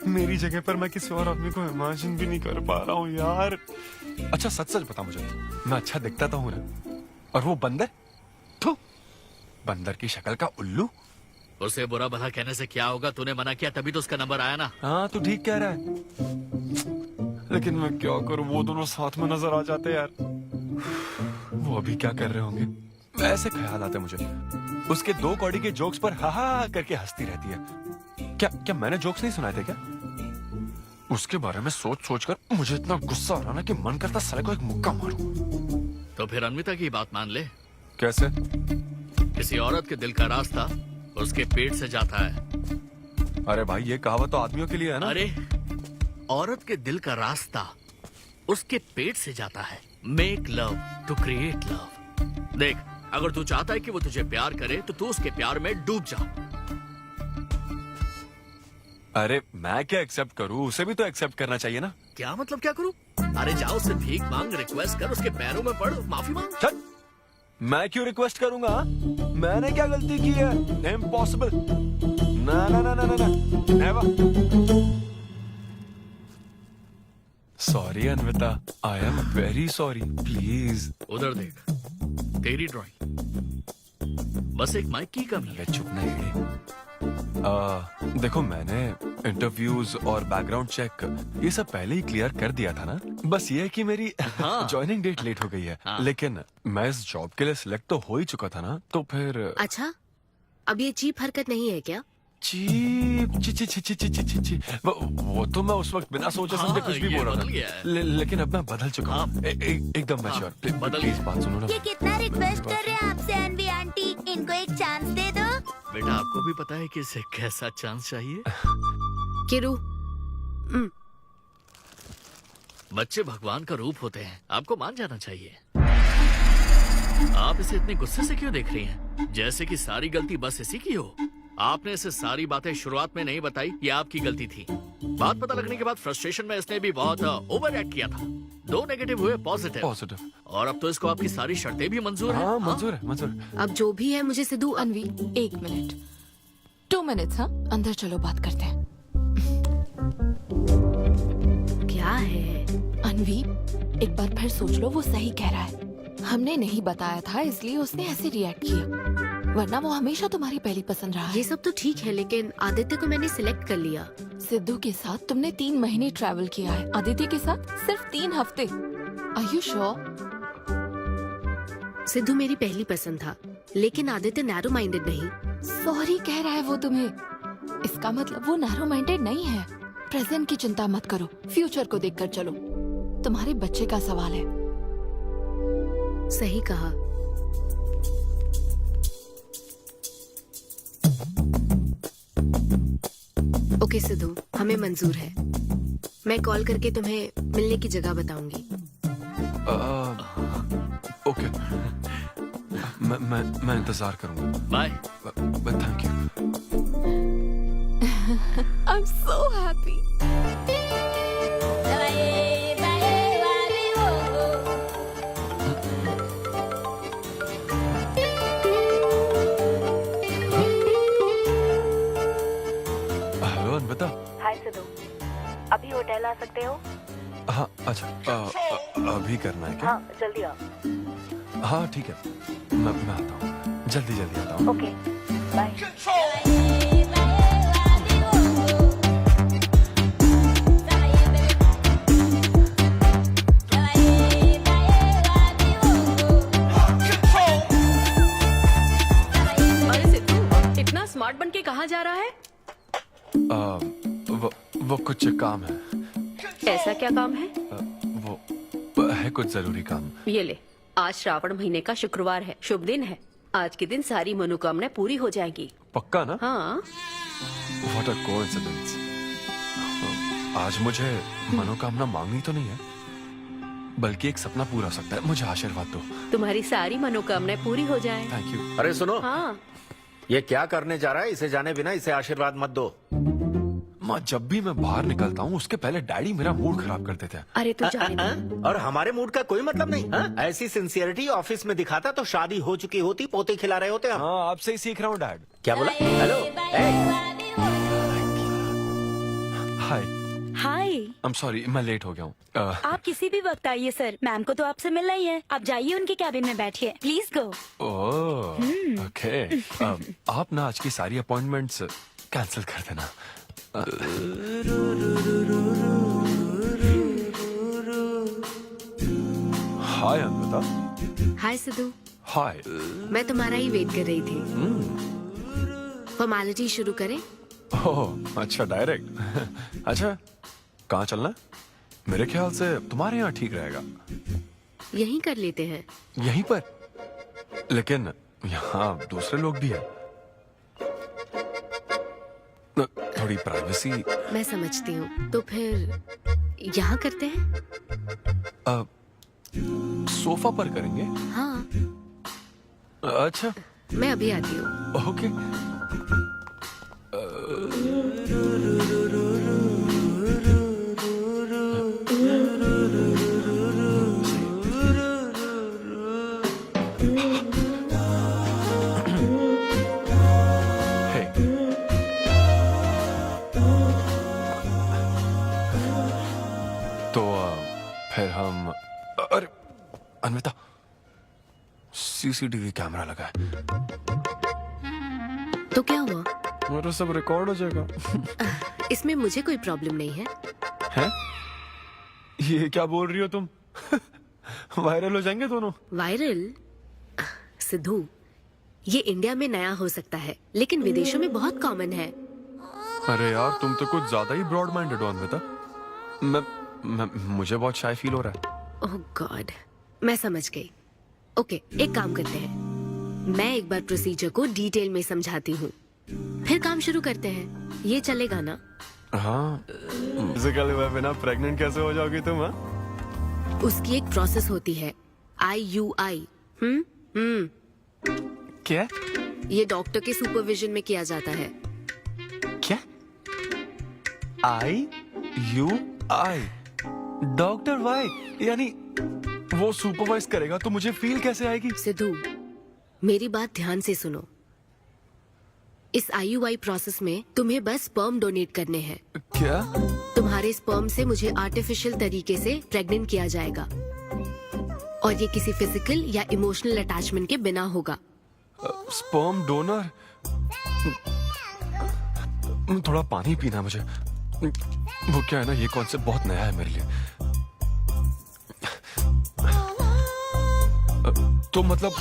मेरी जगह पर मैं किसी और आदमी को इमेजिन भी नहीं कर पा रहा हूँ यार। अच्छा सच सच बता मुझे, मैं अच्छा दिखता तो हूँ ना? और वो बंदर, थू, बंदर की शक्ल का उल्लू। उसे बुरा भला कहने से क्या होगा? तूने मना किया तभी तो उसका नंबर आया ना। हाँ तू ठीक कह रहा है, लेकिन मैं क्या करूँ, वो दोनों साथ में नजर आ जाते यार। वो अभी क्या कर रहे होंगे? ऐसे ख्याल आते मुझे, उसके 2 कौड़ी के जोक्स पर हा हा करके हंसती रहती है। क्या मैंने जोक्स नहीं सुनाए थे क्या? उसके बारे में सोच सोच कर मुझे इतना गुस्सा आ रहा ना कि मन करता साले को एक मुक्का मारूं। तो फिर अन्विता की बात मान ले। कैसे? किसी औरत के दिल का रास्ता उसके पेट से जाता है। अरे भाई ये कहावत तो आदमियों के लिए है ना? अरे औरत के दिल का रास्ता उसके पेट से जाता है। Make love to create love. देख, अगर तू चाहता है कि वो तुझे प्यार करे तो तू उसके प्यार में डूब जा। अरे मैं क्या एक्सेप्ट करूं, उसे भी तो एक्सेप्ट करना चाहिए ना। क्या मतलब क्या करूं? अरे जाओ उससे भीख मांग, रिक्वेस्ट कर, उसके पैरों में पड़, माफी मांग। चल, मैं क्यों रिक्वेस्ट करूंगा? मैंने क्या गलती की है? इम्पॉसिबल। ना ना ना ना ना, never. Sorry Anvita, I am very sorry, please. उधर देख, तेरी ड्राइंग, बस एक माइक की कमी है। चुप नहीं। देखो मैंने इंटरव्यूज और बैकग्राउंड चेक ये सब पहले ही क्लियर कर दिया था ना। बस ये है कि मेरी ज्वाइनिंग डेट लेट हो गई है। लेकिन मैं इस जॉब के लिए सिलेक्ट तो हो ही चुका था ना, तो फिर। अच्छा, अब ये चीप हरकत नहीं है क्या? चीप ची ची ची ची ची ची ची वो तो मैं उस वक्त बिना सोचे समझे कुछ भी बोल रहा था, लेकिन अब मैं बदल चुका हूँ। एकदम मैच्योर। प्लीज बात सुनो ना। ये कितना रिक्वेस्ट कर रहे हैं आपसे अनवी आंटी, इनको एक चांस दे दो। बेटा आपको भी पता है कि इसे कैसा चांस चाहिए? किरू, बच्चे भगवान का रूप होते हैं, आपको मान जाना चाहिए। आप इसे इतने गुस्से से क्यों देख रही हैं? जैसे कि सारी गलती बस इसी की हो। आपने इसे सारी बातें शुरुआत में नहीं बताई, ये आपकी गलती थी। बात पता लगने के बाद फ्रस्ट्रेशन में इसने भी बहुत ओवर एक्ट किया था। 2 नेगेटिव हुए, पॉजिटिव। और अब तो इसको आपकी सारी शर्तें भी मंजूर हैं। मंजूर है, मंजूर। अब जो भी है मुझे सिद्धू। अनवी 1 मिनट, 2 मिनट्स। हाँ, अंदर चलो, बात करते हैं। क्या है? अनवी, एक बार फिर सोच लो, वो सही कह रहा है। हमने नहीं बताया था इसलिए उसने ऐसे रिएक्ट किया, वरना वो हमेशा तुम्हारी पहली पसंद रहा है। ये सब तो ठीक है, लेकिन आदित्य को मैंने सिलेक्ट कर लिया। सिद्धू के साथ तुमने 3 महीने ट्रैवल किया है, आदित्य के साथ सिर्फ 3 हफ्ते। Are you sure? सिद्धू मेरी पहली पसंद था, लेकिन आदित्य नैरो माइंडेड नहीं। सॉरी कह रहा है वो तुम्हें, इसका मतलब वो नैरो माइंडेड नहीं है। प्रेजेंट की चिंता मत करो, फ्यूचर को देखकर चलो। तुम्हारे बच्चे का सवाल है। सही कहा। ओके सिद्धू, हमें मंजूर है। मैं कॉल करके तुम्हें मिलने की जगह बताऊंगी। ओके, मैं इंतजार करूंगा। Bye. Thank you. I am so happy. Hello Anvita. Hi Siddhu, अभी होटल आ सकते हो? हाँ अच्छा, अभी करना है क्या? हाँ जल्दी आओ। हाँ ठीक है, मैं आता हूँ, जल्दी आता हूँ। Okay bye. कहाँ जा रहा है? वो कुछ काम है। ऐसा क्या काम है? वो है कुछ जरूरी काम। ये ले, आज श्रावण महीने का शुक्रवार है, शुभ दिन है। आज के दिन सारी मनोकामनाएं पूरी हो जाएंगी। पक्का ना? हाँ। What a coincidence। आज मुझे मनोकामना मांगनी तो नहीं है, बल्कि एक सपना पूरा हो सकता है। मुझे आशीर्वाद दो। तुम्हारी सारी मनोकामनाएं पूरी हो जाएं। Thank you. अरे सुनो, हाँ। ये क्या करने जा रहा है? इसे जाने बिना इसे आशीर्वाद मत दो। माँ, जब भी मैं बाहर निकलता हूँ उसके पहले डैडी मेरा मूड खराब कर देते हैं। अरे तू जाने दे। और हमारे मूड का कोई मतलब नहीं। हाँ? ऐसी सिंसियरिटी ऑफिस में दिखाता तो शादी हो चुकी होती, पोते खिला रहे होते हम। हाँ, आपसे ही सीख रहा हूँ डैड। क्या बोला? Hello. Hi. Hi. I am sorry, मैं लेट हो गया हूँ। आप किसी भी वक्त आइए सर, मैम को तो आपसे मिलना ही है। आप जाइए उनके कैबिन में बैठिए, प्लीज गो। Oh, okay. आप ना आज की सारी अपॉइंटमेंट्स कैंसिल कर देना। हाय अन्विता। हाय सिद्धू। हाय। मैं तुम्हारा ही वेट कर रही थी। फॉर्मेलिटी शुरू करें? ओह, अच्छा, डायरेक्ट। अच्छा, कहाँ चलना है? मेरे ख्याल से तुम्हारे यहाँ ठीक रहेगा। यहीं कर लेते हैं। यहीं पर? लेकिन यहाँ दूसरे लोग भी हैं। थोड़ी प्राइवेसी। मैं समझती हूँ, तो फिर यहाँ करते हैं? सोफा पर करेंगे? हाँ। अच्छा, मैं अभी आती हूँ। ओके। फिर हम, अरे अन्विता, सीसीटीवी कैमरा लगा है। तो क्या हुआ? मेरा सब रिकॉर्ड हो जाएगा। इसमें मुझे कोई प्रॉब्लम नहीं है। हैं? ये क्या बोल रही हो तुम? वायरल हो जाएंगे दोनों। वायरल? सिद्धू, ये इंडिया में नया हो सकता है, लेकिन विदेशों में बहुत कॉमन है। अरे यार, तुम तो कुछ ज्यादा ही ब्रॉड माइंडेड हो अन्विता। मुझे बहुत शाय फील हो रहा है। ओह गॉड, मैं समझ गई। ओके, एक काम करते हैं, मैं एक बार प्रोसीजर को डिटेल में समझाती हूँ, फिर काम शुरू करते हैं। ये चलेगा ना? हाँ। फिजिकली बिना प्रेग्नेंट कैसे हो जाओगी तुम? हाँ, उसकी एक प्रोसेस होती है, IUI। क्या? ये डॉक्टर के सुपरविजन में किया जाता है। क्या? IUI? Doctor why? यानी वो सुपरवाइज करेगा तो मुझे फील कैसे आएगी? सिद्धू, मेरी बात ध्यान से सुनो। इस IUI प्रोसेस में तुम्हें बस स्पर्म डोनेट करने हैं। क्या? तुम्हारे स्पर्म से मुझे आर्टिफिशियल तरीके से प्रेग्नेंट किया जाएगा, और ये किसी फिजिकल या इमोशनल अटैचमेंट के बिना होगा। Sperm donor? थोड़ा पानी पीना मुझे। वो क्या है ना, ये कॉन्सेप्ट बहुत नया है मेरे लिए। तो मतलब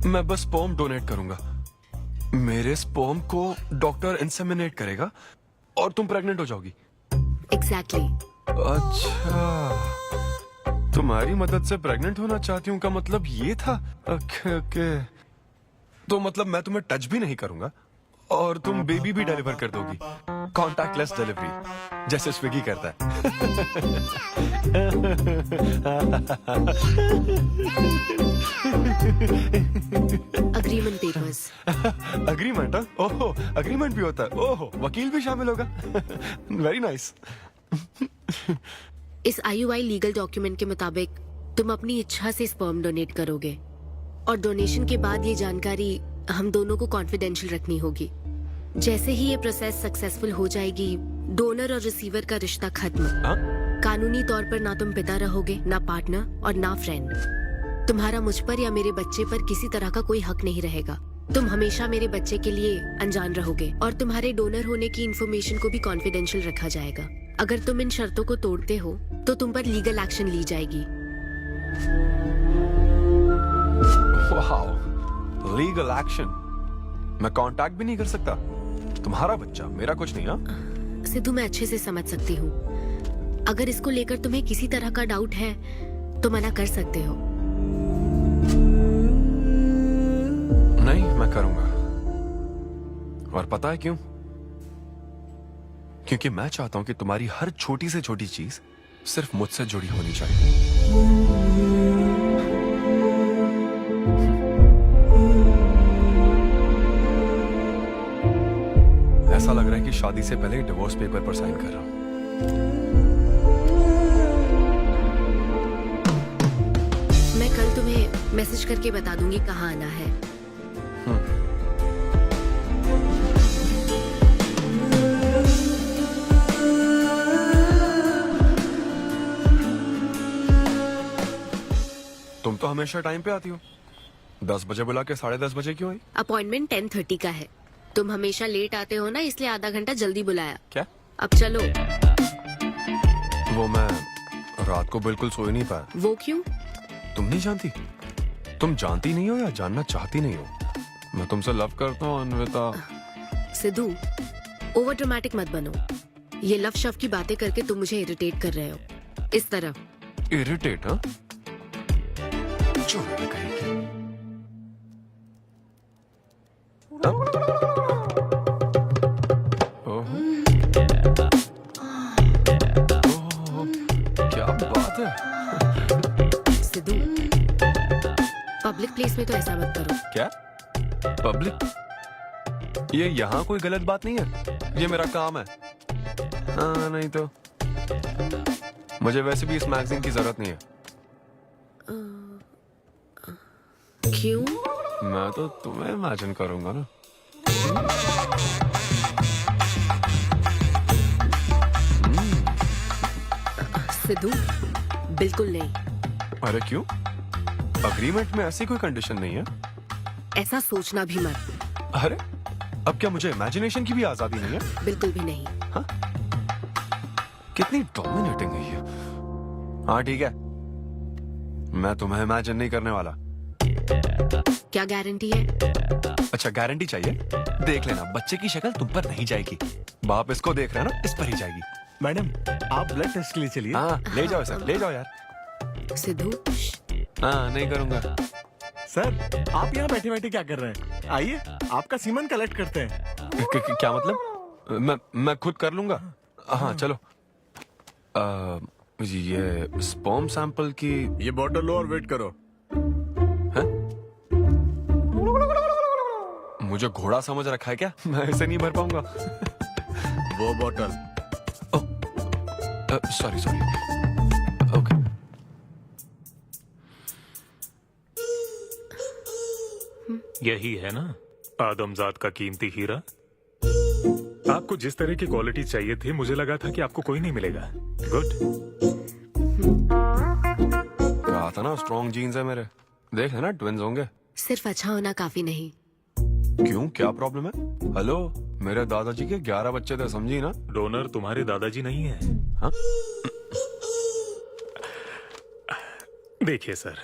मैं बस स्पर्म डोनेट करूंगा, मेरे स्पर्म को डॉक्टर इंसेमिनेट करेगा और तुम प्रेग्नेंट हो जाओगी? एग्जैक्टली। अच्छा, तुम्हारी मदद से प्रेग्नेंट होना चाहती हूँ का मतलब ये था? ओके। तो मतलब मैं तुम्हें टच भी नहीं करूंगा और तुम बेबी भी डिलीवर कर दोगी, कॉन्टैक्टलेस डिलीवरी, जैसे स्विगी करता है। Agreement papers. अग्रीमेंट? ओहो, अग्रीमेंट भी होता है? ओहो, वकील भी शामिल होगा। Very nice. इस IUI लीगल डॉक्यूमेंट के मुताबिक तुम अपनी इच्छा से स्पर्म डोनेट करोगे, और डोनेशन के बाद ये जानकारी हम दोनों को कॉन्फिडेंशियल रखनी होगी। जैसे ही ये प्रोसेस सक्सेसफुल हो जाएगी, डोनर और रिसीवर का रिश्ता खत्म। कानूनी तौर पर ना तुम पिता रहोगे, ना पार्टनर और ना फ्रेंड। तुम्हारा मुझ पर या मेरे बच्चे पर किसी तरह का कोई हक नहीं रहेगा। तुम हमेशा मेरे बच्चे के लिए अनजान रहोगे, और तुम्हारे डोनर होने की इंफॉर्मेशन को भी कॉन्फिडेंशियल रखा जाएगा। अगर तुम इन शर्तों को तोड़ते हो तो तुम पर लीगल एक्शन ली जाएगी। Wow, legal action? मैं कांटेक्ट भी नहीं कर सकता? तुम्हारा बच्चा, मेरा कुछ नहीं। हाँ सिद्धू, मैं अच्छे से समझ सकती हूँ। अगर इसको लेकर तुम्हें किसी तरह का डाउट है तो मना कर सकते हो। नहीं, मैं करूंगा। और पता है क्यों? क्योंकि मैं चाहता हूं कि तुम्हारी हर छोटी से छोटी चीज सिर्फ मुझसे जुड़ी होनी चाहिए। ऐसा लग रहा है कि शादी से पहले डिवोर्स पेपर पर साइन कर रहा हूं। मैं कल तुम्हें मैसेज करके बता दूंगी कहाँ आना है। तुम तो हमेशा टाइम पे आती हो। 10 बजे बुला के 10:30 बजे क्यों आई? अपॉइंटमेंट 10:30 का है। तुम हमेशा लेट आते हो ना, इसलिए आधा घंटा जल्दी बुलाया। क्या? अब चलो। वो मैं रात को बिल्कुल सो ही नहीं पाया। वो क्यों? तुम नहीं जानती? तुम जानती नहीं हो या जानना चाहती नहीं हो? मैं तुमसे लव करता हूँ अन्विता। सिद्धू, ओवर ड्रामेटिक मत बनो। ये लव शव की बातें करके तुम मुझे इरिटेट कर रहे हो। इस तरह इरिटेट? हाँ, चोर कहेगी। ओहो, क्या बात है। सिद्धू, पब्लिक प्लेस में तो ऐसा मत करो। क्या पब्लिक? ये यहाँ कोई गलत बात नहीं है, ये मेरा काम है। हाँ, नहीं तो मुझे वैसे भी इस मैगजीन की जरूरत नहीं है। क्यों? मैं तो तुम्हें इमेजिन करूंगा ना। सिद्धू, बिल्कुल नहीं। अरे क्यों? अग्रीमेंट में ऐसी कोई कंडीशन नहीं है। ऐसा सोचना भी मत। अरे अब क्या मुझे इमेजिनेशन की भी आजादी नहीं है? बिल्कुल भी नहीं। हाँ? कितनी डोमिनेटिंग है ये। हाँ ठीक है, मैं तुम्हें इमेजिन नहीं करने वाला। क्या गारंटी है? अच्छा, गारंटी चाहिए? देख लेना, बच्चे की शक्ल तुम पर नहीं जाएगी। बाप इसको देख रहा है ना, इस पर ही जाएगी। मैडम, आप ब्लड टेस्ट के लिए चलिए। हाँ ले जाओ सर, ले जाओ यार। सिद्धू, हाँ नहीं करूंगा। सर, आप यहाँ बैठे बैठे क्या कर रहे हैं? आइए, आपका सीमन कलेक्ट करते हैं। क्या मतलब? मैं खुद कर लूंगा। हाँ चलो। ये स्पर्म सैंपल की ये बोतल लो और वेट करो। मुझे घोड़ा समझ रखा है क्या? मैं इसे नहीं भर पाऊंगा। वो बोतल। Sorry sorry. ओके। यही है ना आदमजात का कीमती हीरा। आपको जिस तरह की क्वालिटी चाहिए थी, मुझे लगा था कि आपको कोई नहीं मिलेगा। गुड। कहा था ना स्ट्रॉन्ग जीन्स है मेरे। देख लेना, ट्विंस होंगे। सिर्फ अच्छा होना काफी नहीं। क्यों, क्या प्रॉब्लम है? हेलो, मेरे दादाजी के 11 बच्चे थे, समझी ना? डोनर तुम्हारे दादाजी नहीं है। हाँ? देखिए सर,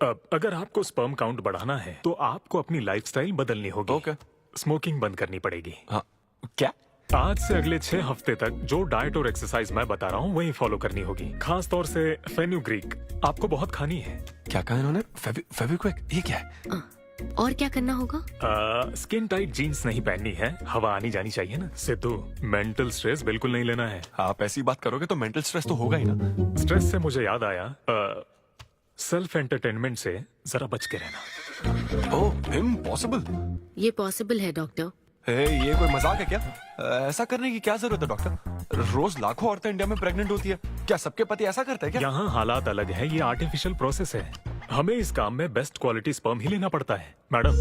अब अगर आपको स्पर्म काउंट बढ़ाना है तो आपको अपनी लाइफस्टाइल बदलनी होगी। ओके। स्मोकिंग बंद करनी पड़ेगी। हाँ। क्या? आज से अगले 6 हफ्ते तक जो डाइट और एक्सरसाइज मैं बता रहा हूँ वही फॉलो करनी होगी। खास तौर से फेन्यूग्रीक आपको बहुत खानी है। क्या कहा इन्होंने? फेविक्विक? ये क्या है? और क्या करना होगा? स्किन टाइट जीन्स नहीं पहननी है, हवा आनी जानी चाहिए ना। सिद्धू, मेंटल स्ट्रेस बिल्कुल नहीं लेना है। आप ऐसी बात करोगे तो मेंटल स्ट्रेस तो होगा ही ना। स्ट्रेस से मुझे याद आया, सेल्फ एंटरटेनमेंट से जरा बच के रहना। ओह, इम्पॉसिबल। ये पॉसिबल है डॉक्टर। ये कोई मजाक है क्या? ऐसा करने की क्या जरूरत है डॉक्टर? रोज लाखों औरतें इंडिया में प्रेग्नेंट होती है। क्या सबके पति ऐसा करते हैं क्या? यहाँ हालात अलग है, ये आर्टिफिशियल प्रोसेस है। हमें इस काम में बेस्ट क्वालिटी स्पर्म ही लेना पड़ता है। मैडम,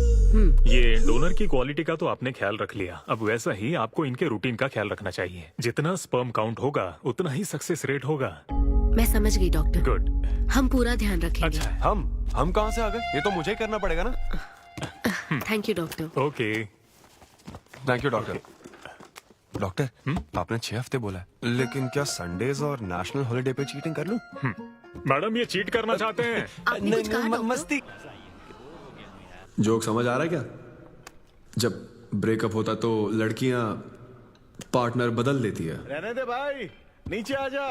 ये डोनर की क्वालिटी का तो आपने ख्याल रख लिया, अब वैसा ही आपको इनके रूटीन का ख्याल रखना चाहिए। जितना स्पर्म काउंट होगा उतना ही सक्सेस रेट होगा। मैं समझ गई डॉक्टर। गुड। हम पूरा ध्यान रखेंगे। अच्छा, हम कहाँ से आ गए? ये तो मुझे ही करना पड़ेगा ना। Thank you doctor. Okay. Thank you doctor. Doctor, आपने 6 हफ्ते बोला है, लेकिन क्या संडेज और नेशनल हॉलिडे पे चीटिंग कर लूं? मैडम, ये चीट करना चाहते हैं? नहीं, मस्ती। जोक समझ आ रहा है क्या? जब ब्रेकअप होता तो लड़कियां पार्टनर बदल देती है. रहने दे भाई, नीचे आ जा.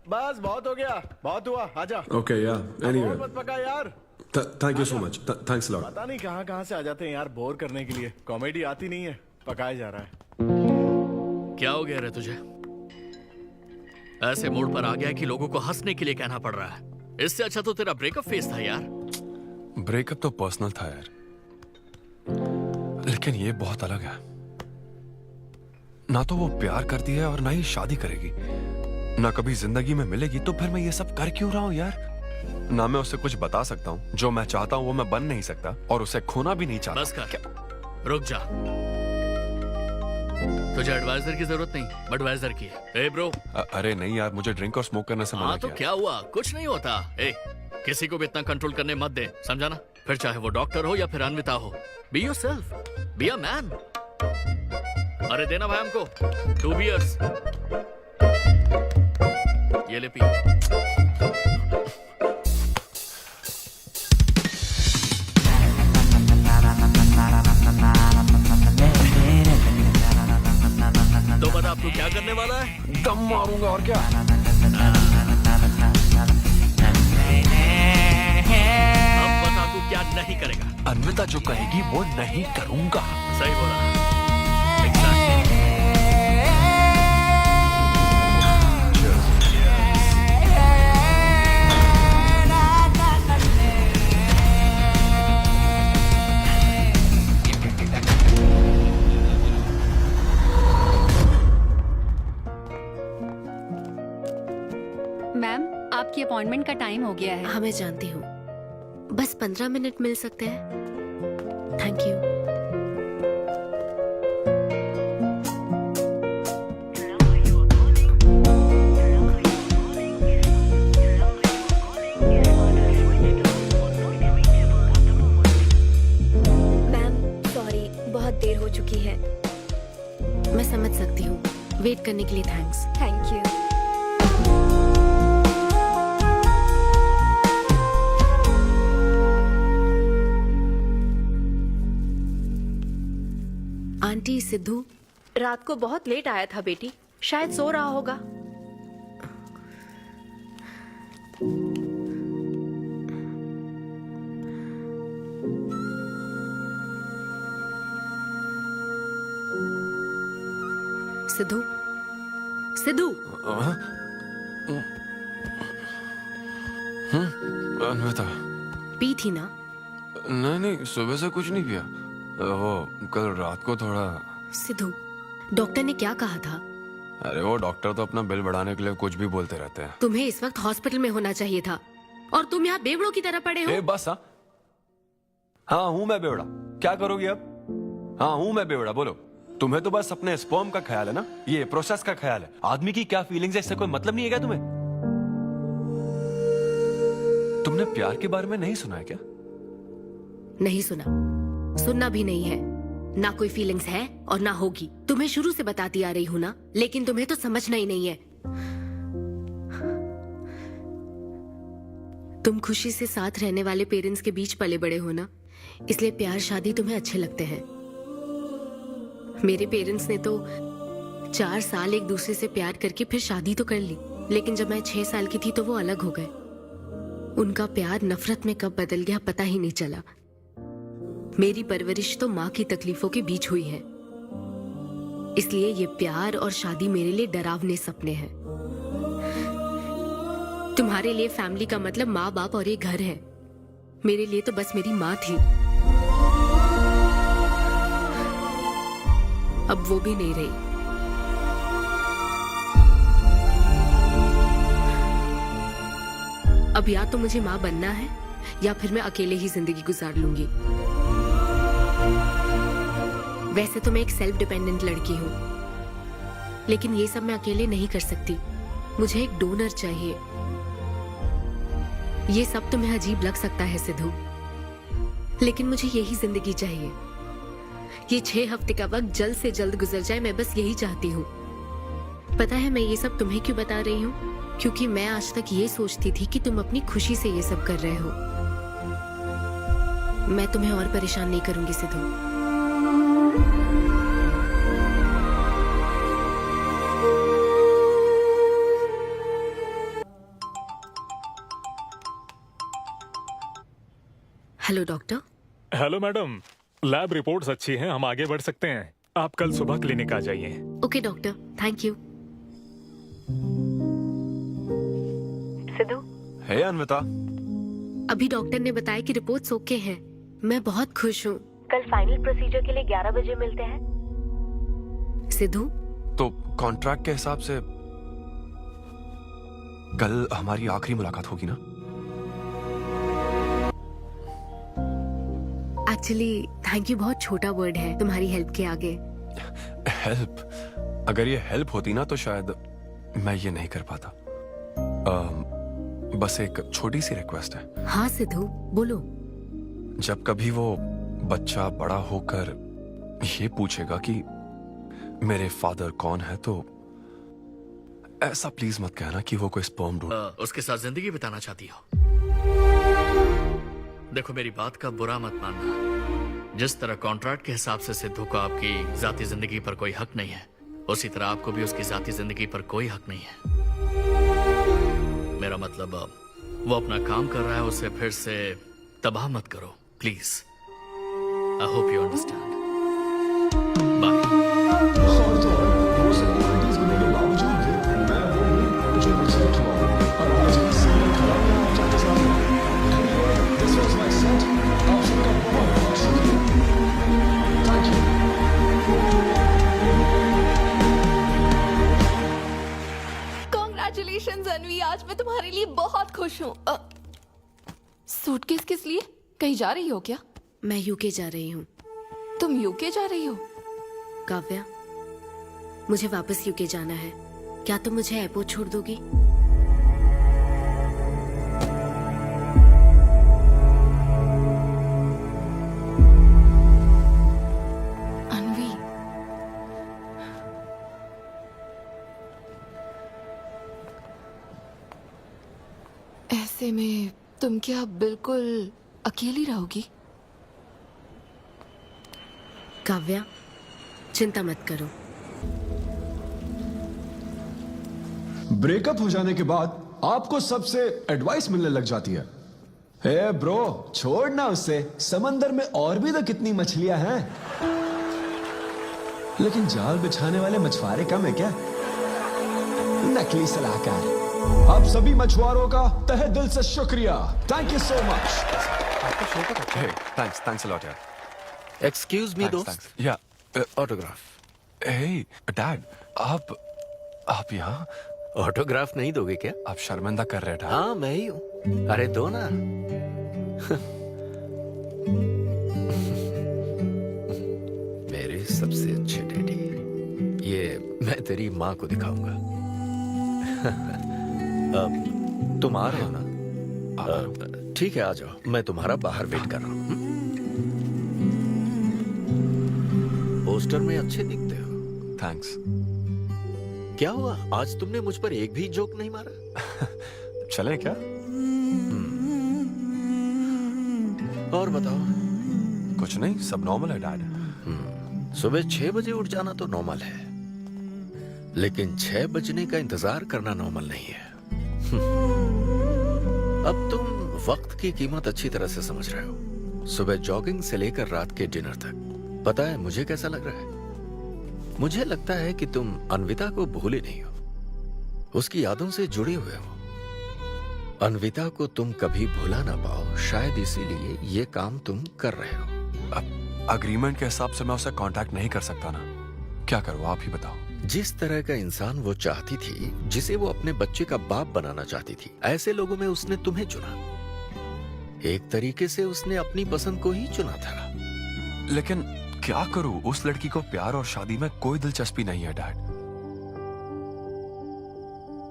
बस बहुत हो गया, बहुत हुआ, आजा. Okay, yeah. Anyway. और मत पका यार. Thank you so much. Thanks a lot. पता नहीं कहाँ से आ जाते हैं यार बोर करने के लिए. कॉमेडी आती नहीं है, पकाया जा रहा है. क्या हो गया रे तुझे? ऐसे मूड पर आ गया कि लोगों को हंसने के लिए कहना पड़ रहा है. इससे अच्छा तो तेरा ब्रेकअप फेस था यार. ब्रेकअप तो पर्सनल था यार, लेकिन ये बहुत अलग है. ना तो वो प्यार करती है और ना ही शादी करेगी. ना कभी जिंदगी में मिलेगी, तो फिर मैं ये सब कर क्यों रहा हूं यार? ना मैं उसे कुछ बता सकता हूं. जो मैं चाहता हूं वो मैं बन नहीं सकता, और उसे खोना भी नहीं चाहता. बस कर. रुक जा. तुझे एडवाइजर की जरूरत नहीं, एडवाइजर की है. ए ब्रो. अरे नहीं यार, मुझे ड्रिंक और स्मोक करने से मना हाँ तो किया. क्या हुआ? कुछ नहीं होता. ए, किसी को भी इतना कंट्रोल करने मत दे, समझा ना? फिर चाहे वो डॉक्टर हो या फिर अन्विता हो. Be yourself, be a man. अरे देना भाई हमको 2 बियर्स. ये ले पी. तो बता अब तू क्या करने वाला है? दम मारूंगा और क्या. अब बता तू क्या नहीं करेगा? अन्विता जो कहेगी वो नहीं करूंगा. सही बोला. मैम, आपकी अपॉइंटमेंट का टाइम हो गया है. हाँ मैं जानती हूँ. बस 15 मिनट मिल सकते हैं? Thank you. मैम सॉरी, बहुत देर हो चुकी है. मैं समझ सकती हूँ. वेट करने के लिए thanks. Thank you. Aunty, Sidhu रात को बहुत लेट आया था बेटी, शायद सो रहा होगा. सिद्धू, सिद्धू. अन्विता. पी थी ना? नहीं, सुबह से कुछ नहीं पिया. वो कल रात को थोड़ा. सिद्धू, डॉक्टर ने क्या कहा था? अरे वो डॉक्टर तो अपना बिल बढ़ाने के लिए कुछ भी बोलते रहते हैं. तुम्हें इस वक्त हॉस्पिटल में होना चाहिए था, और तुम यहाँ बेवड़ों की तरह पड़े हो. बस. हाँ हूँ मैं बेवड़ा. क्या करोगी अब? हाँ हूँ मैं बेवड़ा. बोलो. तुम्हें तो बस अपने स्पर्म का ख्याल है ना, ये प्रोसेस का ख्याल है. आदमी की क्या फीलिंग्स है इससे कोई मतलब नहीं है क्या तुम्हें? तुमने प्यार के बारे में नहीं सुना है क्या? नहीं सुना, सुनना भी नहीं है. ना कोई फीलिंग्स है और ना होगी. तुम्हें शुरू से बताती आ रही हूं ना, लेकिन तुम्हें तो समझना ही नहीं है. तुम खुशी से साथ रहने वाले पेरेंट्स के बीच पले बड़े हो ना, इसलिए प्यार शादी तुम्हें अच्छे लगते हैं. मेरे पेरेंट्स ने तो 4 साल एक दूसरे से प्यार करके फिर शादी तो कर ली, लेकिन जब मैं 6 साल की थी तो वो अलग हो गए. उनका प्यार नफरत में कब बदल गया पता ही नहीं चला. मेरी परवरिश तो माँ की तकलीफों के बीच हुई है, इसलिए ये प्यार और शादी मेरे लिए डरावने सपने हैं. तुम्हारे लिए फैमिली का मतलब माँ बाप और ये घर है. मेरे लिए तो बस मेरी माँ थी. अब वो भी नहीं रही. अब या तो मुझे माँ बनना है या फिर मैं अकेले ही जिंदगी गुजार लूंगी. वैसे तो मैं एक सेल्फ डिपेंडेंट लड़की हूँ, लेकिन ये सब मैं अकेले नहीं कर सकती. मुझे एक डोनर चाहिए. ये सब तुम्हें अजीब लग सकता है सिद्धू, लेकिन मुझे यही जिंदगी चाहिए. ये 6 हफ्ते का वक्त जल्द से जल्द गुजर जाए, मैं बस यही चाहती हूँ. पता है मैं ये सब तुम्हें क्यों बता रही हूँ? क्योंकि मैं आज तक ये सोचती थी कि तुम अपनी खुशी से ये सब कर रहे हो. मैं तुम्हें और परेशान नहीं करूंगी Sidhu. Hello doctor. Hello madam, lab reports अच्छी हैं, हम आगे बढ़ सकते हैं। आप कल सुबह क्लिनिक आ जाइए। Okay doctor, thank you. Siddhu, hey Anvita. अभी डॉक्टर ने बताया कि रिपोर्ट्स ओके हैं। मैं बहुत खुश हूँ। कल फाइनल प्रोसीजर के लिए 11 बजे मिलते हैं। सिद्धू, तो कॉन्ट्रैक्ट के हिसाब से कल हमारी आखिरी मुलाकात होगी ना? एक्चुअली थैंक यू बहुत छोटा वर्ड है तुम्हारी हेल्प के आगे। हेल्प? अगर ये हेल्प होती ना तो शायद मैं ये नहीं कर पाता। बस एक छोटी सी रिक्वेस्ट है। हाँ सिद्धू, बोलो। जब कभी वो बच्चा बड़ा होकर ये पूछेगा कि मेरे फादर कौन है, तो ऐसा प्लीज मत कहना कि वो कोई स्पर्म डोनर। उसके साथ जिंदगी बिताना चाहती हो? देखो, मेरी बात का बुरा मत मानना। जिस तरह कॉन्ट्रैक्ट के हिसाब से सिद्धू को आपकी जाती जिंदगी पर कोई हक नहीं है, उसी तरह आपको भी उसकी जाती जिंदगी पर कोई हक नहीं है। मेरा मतलब, वो अपना काम कर रहा है, उसे फिर से तबाह मत करो please. I hope you understand. Bye. और तो और, वो सब क्वालिटीज होने के बावजूद भी मैं वो हूँ जो रिजेक्ट हुआ हूँ। और आज भी सीधे खड़ा हूँ आप सबके सामने। Anyway, this was my set. आप सबका बहुत बहुत शुक्रिया। Thank you. Congratulations अनवी, आज मैं तुम्हारे लिए बहुत खुश हूँ। सूटकेस किस लिए? कहीं जा रही हो क्या? मैं यूके जा रही हूँ। तुम यूके जा रही हो? काव्या, मुझे वापस यूके जाना है। क्या तुम मुझे एयरपोर्ट छोड़ दोगी? अनवी, ऐसे में तुम क्या बिल्कुल अकेली रहोगी? काव्या, चिंता मत करो। ब्रेकअप हो जाने के बाद आपको सबसे एडवाइस मिलने लग जाती है। हे ब्रो, छोड़ना उसे, समंदर में और भी तो कितनी मछलियां हैं। लेकिन जाल बिछाने वाले मछुआरे कम है क्या? नकली सलाहकार। आप सभी मछुआरों का तहे दिल से शुक्रिया। Thank you so much. Thanks a lot यार। एक्सक्यूज मी दोस्त, या ऑटोग्राफ। हे डैड, आप यहाँ? ऑटोग्राफ नहीं दोगे क्या? आप शर्मिंदा कर रहे थे। हाँ, मैं ही हूँ। अरे दो ना। मेरे सबसे अच्छे डैडी, ये मैं तेरी माँ को दिखाऊंगा। तुम आ रहे हो ना? ठीक है, आ जाओ। मैं तुम्हारा बाहर वेट कर रहा हूँ। पोस्टर में अच्छे दिखते हो। थैंक्स। क्या हुआ, आज तुमने मुझ पर एक भी जोक नहीं मारा? चले क्या? और बताओ। कुछ नहीं, सब नॉर्मल है डैड। सुबह 6 बजे उठ जाना तो नॉर्मल है, लेकिन 6 बजने का इंतजार करना नॉर्मल नहीं है। अब तुम वक्त की कीमत अच्छी तरह से समझ रहे हो। सुबह जॉगिंग से लेकर रात के डिनर तक। पता है मुझे कैसा लग रहा है? मुझे लगता है कि तुम अनविता को भूले नहीं हो, उसकी यादों से जुड़े हुए हो। अनविता को तुम कभी भुला ना पाओ, शायद इसीलिए ये काम तुम कर रहे हो। अब अग्रीमेंट के हिसाब से मैं उसे कांटेक्ट नहीं कर सकता ना। क्या करूं, आप ही बताओ। जिस तरह का इंसान वो चाहती थी, जिसे वो अपने बच्चे का बाप बनाना चाहती थी, ऐसे लोगों में उसने तुम्हें चुना। एक तरीके से उसने अपनी पसंद को ही चुना था। लेकिन क्या करूं, उस लड़की को प्यार और शादी में कोई दिलचस्पी नहीं है डैड।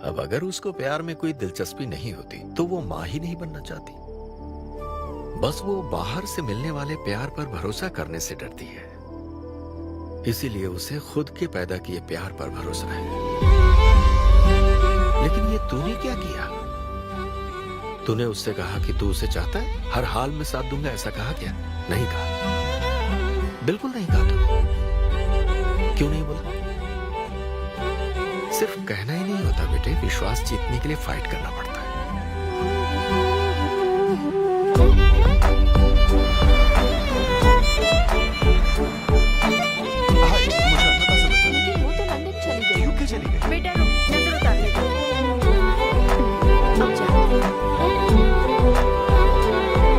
अब अगर उसको प्यार में कोई दिलचस्पी नहीं होती तो वो माँ ही नहीं बनना चाहती। बस वो बाहर से मिलने वाले प्यार पर भरोसा करने से डरती है, इसीलिए उसे खुद के पैदा किए प्यार पर भरोसा है। लेकिन ये तूने क्या किया? तूने उससे कहा कि तू उसे चाहता है, हर हाल में साथ दूंगा, ऐसा कहा क्या? नहीं कहा, बिल्कुल नहीं कहा तूने। विश्वास जीतने के लिए फाइट करना पड़ता है। लेकिन वो तो लंदन चली गई। यूके चली गई। बेटा रुक, नजर उतारने दो।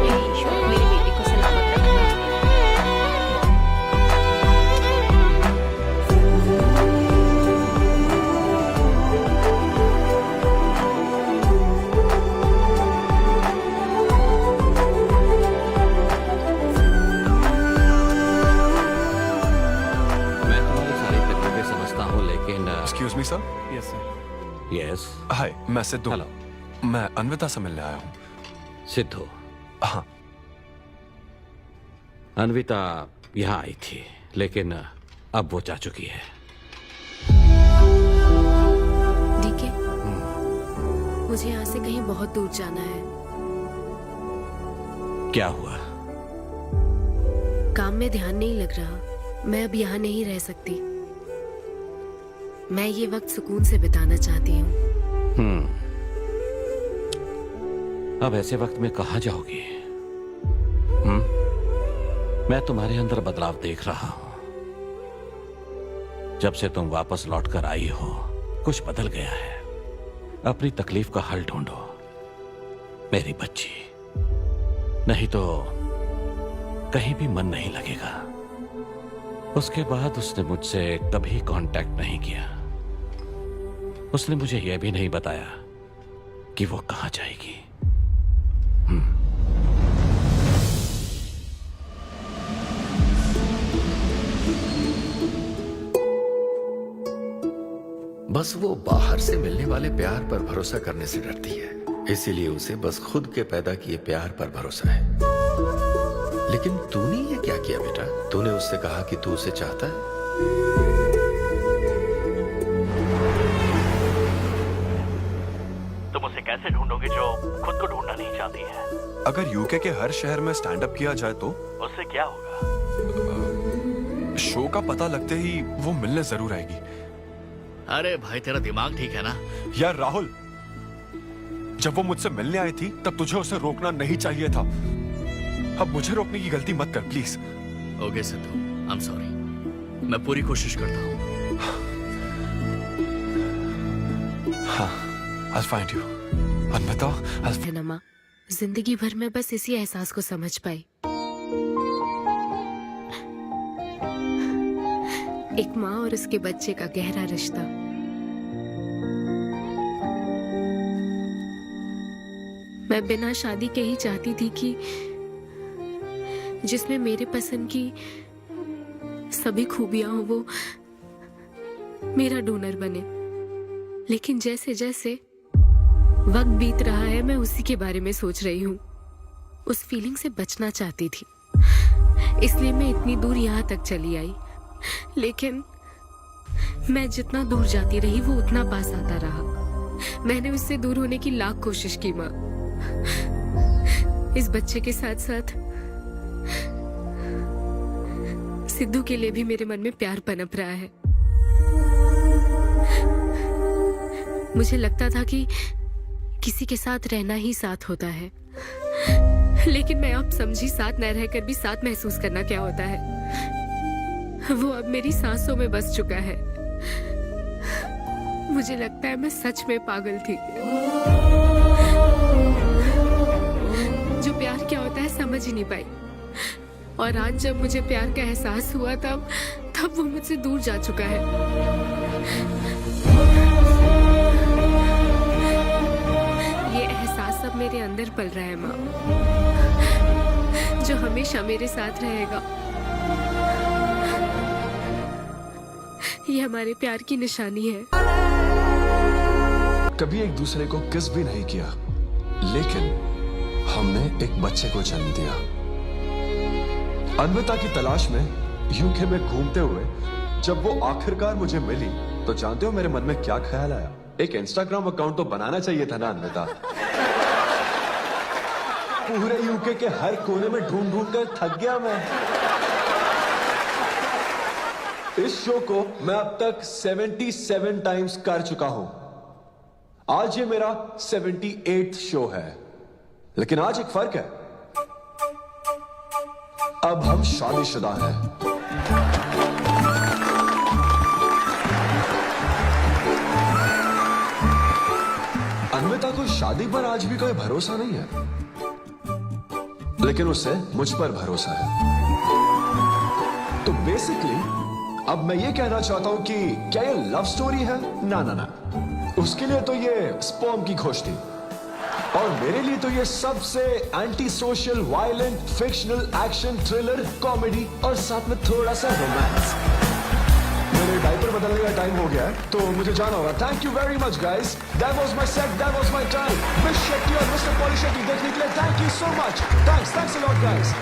हे ईश्वर, मेरी बेटी को सलामत रखना। मैं तुम्हारी सारी तकलीफें समझता हूँ, लेकिन excuse me sir. Yes sir. Yes hi, मैं सिद्धू। हेलो। मैं अन्विता से मिलने आया हूँ। सिद्धू, हाँ। अन्विता यहाँ आई थी, लेकिन अब वो जा चुकी है। डीके, मुझे यहाँ से कहीं बहुत दूर जाना है। क्या हुआ? काम में ध्यान नहीं लग रहा। मैं अब यहाँ नहीं रह सकती। मैं ये वक्त सुकून से बिताना चाहती हूँ। अब ऐसे वक्त में कहाँ जाओगी? मैं तुम्हारे अंदर बदलाव देख रहा हूं। जब से तुम वापस लौट कर आई हो, कुछ बदल गया है। अपनी तकलीफ का हल ढूंढो, मेरी बच्ची। नहीं तो कहीं भी मन नहीं लगेगा। उसके बाद उसने मुझसे कभी कांटेक्ट नहीं किया। उसने मुझे यह भी नहीं बताया कि वो कहां जाएगी। बस वो बाहर से मिलने वाले प्यार पर भरोसा करने से डरती है, इसीलिए उसे बस खुद के पैदा किए प्यार पर भरोसा है। लेकिन तूने ये क्या किया बेटा? तूने उससे कहा कि तू उसे चाहता है? तुम उसे कैसे ढूंढोगे जो खुद को ढूंढना नहीं चाहती है? अगर यूके के हर शहर में स्टैंड अप किया जाए तो उससे क्या होगा? शो का पता लगते ही वो मिलने जरूर आएगी। अरे भाई, तेरा दिमाग ठीक है ना? यार राहुल, जब वो मुझसे मिलने आई थी तब तुझे उसे रोकना नहीं चाहिए था। अब मुझे रोकने की गलती मत कर please. Okay Sidhu, I am sorry. मैं पूरी कोशिश करता हूँ। हाँ, I'll find you. अन्विता, नमा, जिंदगी भर में बस इसी एहसास को समझ पाई। एक माँ और उसके बच्चे का गहरा रिश्ता। मैं बिना शादी के ही चाहती थी कि जिसमें मेरे पसंद की सभी खूबियां हो वो मेरा डोनर बने। लेकिन जैसे जैसे वक्त बीत रहा है, मैं उसी के बारे में सोच रही हूँ। उस फीलिंग से बचना चाहती थी, इसलिए मैं इतनी दूर यहाँ तक चली आई। लेकिन मैं जितना दूर जाती रही, वो उतना पास आता रहा। मैंने उससे दूर होने की लाख कोशिश की माँ। इस बच्चे के साथ साथ सिद्धू के लिए भी मेरे मन में प्यार पनप रहा है। मुझे लगता था कि किसी के साथ रहना ही साथ होता है, लेकिन मैं अब समझी साथ न रहकर भी साथ महसूस करना क्या होता है। वो अब मेरी सांसों में बस चुका है। मुझे लगता है मैं सच में पागल थी। जो प्यार क्या होता है समझ ही नहीं पाई। और आज जब मुझे प्यार का एहसास हुआ तब वो मुझसे दूर जा चुका है। ये एहसास अब मेरे अंदर पल रहा है माँ, जो हमेशा मेरे साथ रहेगा। ये हमारे प्यार की निशानी है। कभी एक दूसरे को किस भी नहीं किया, लेकिन हमने एक बच्चे को जन्म दिया। अन्विता की तलाश में यूके में घूमते हुए जब वो आखिरकार मुझे मिली, तो जानते हो मेरे मन में क्या ख्याल आया? एक इंस्टाग्राम अकाउंट तो बनाना चाहिए था ना अन्विता। पूरे यूके के हर कोने में ढूंढ ढूंढ कर थक गया मैं। इस शो को मैं अब तक 77 टाइम्स कर चुका हूं। आज ये मेरा 78th शो है, लेकिन आज एक फर्क है, अब हम शादीशुदा हैं। अन्विता को शादी पर आज भी कोई भरोसा नहीं है, लेकिन उसे मुझ पर भरोसा है। तो बेसिकली अब मैं ये कहना चाहता हूं कि क्या ये लव स्टोरी है? ना ना ना, उसके लिए तो ये स्पर्म की खोज थी, और मेरे लिए तो ये सबसे anti social, violent, fictional, action, thriller, comedy और साथ में थोड़ा सा रोमांस। मेरे डायपर बदलने का टाइम हो गया है, तो मुझे जाना होगा। Thank you very much guys, that was my set, that was my time. Miss Shetty और मिस्टर पॉली शेट्टी देखने के लिए thank you so much. Thanks a lot guys.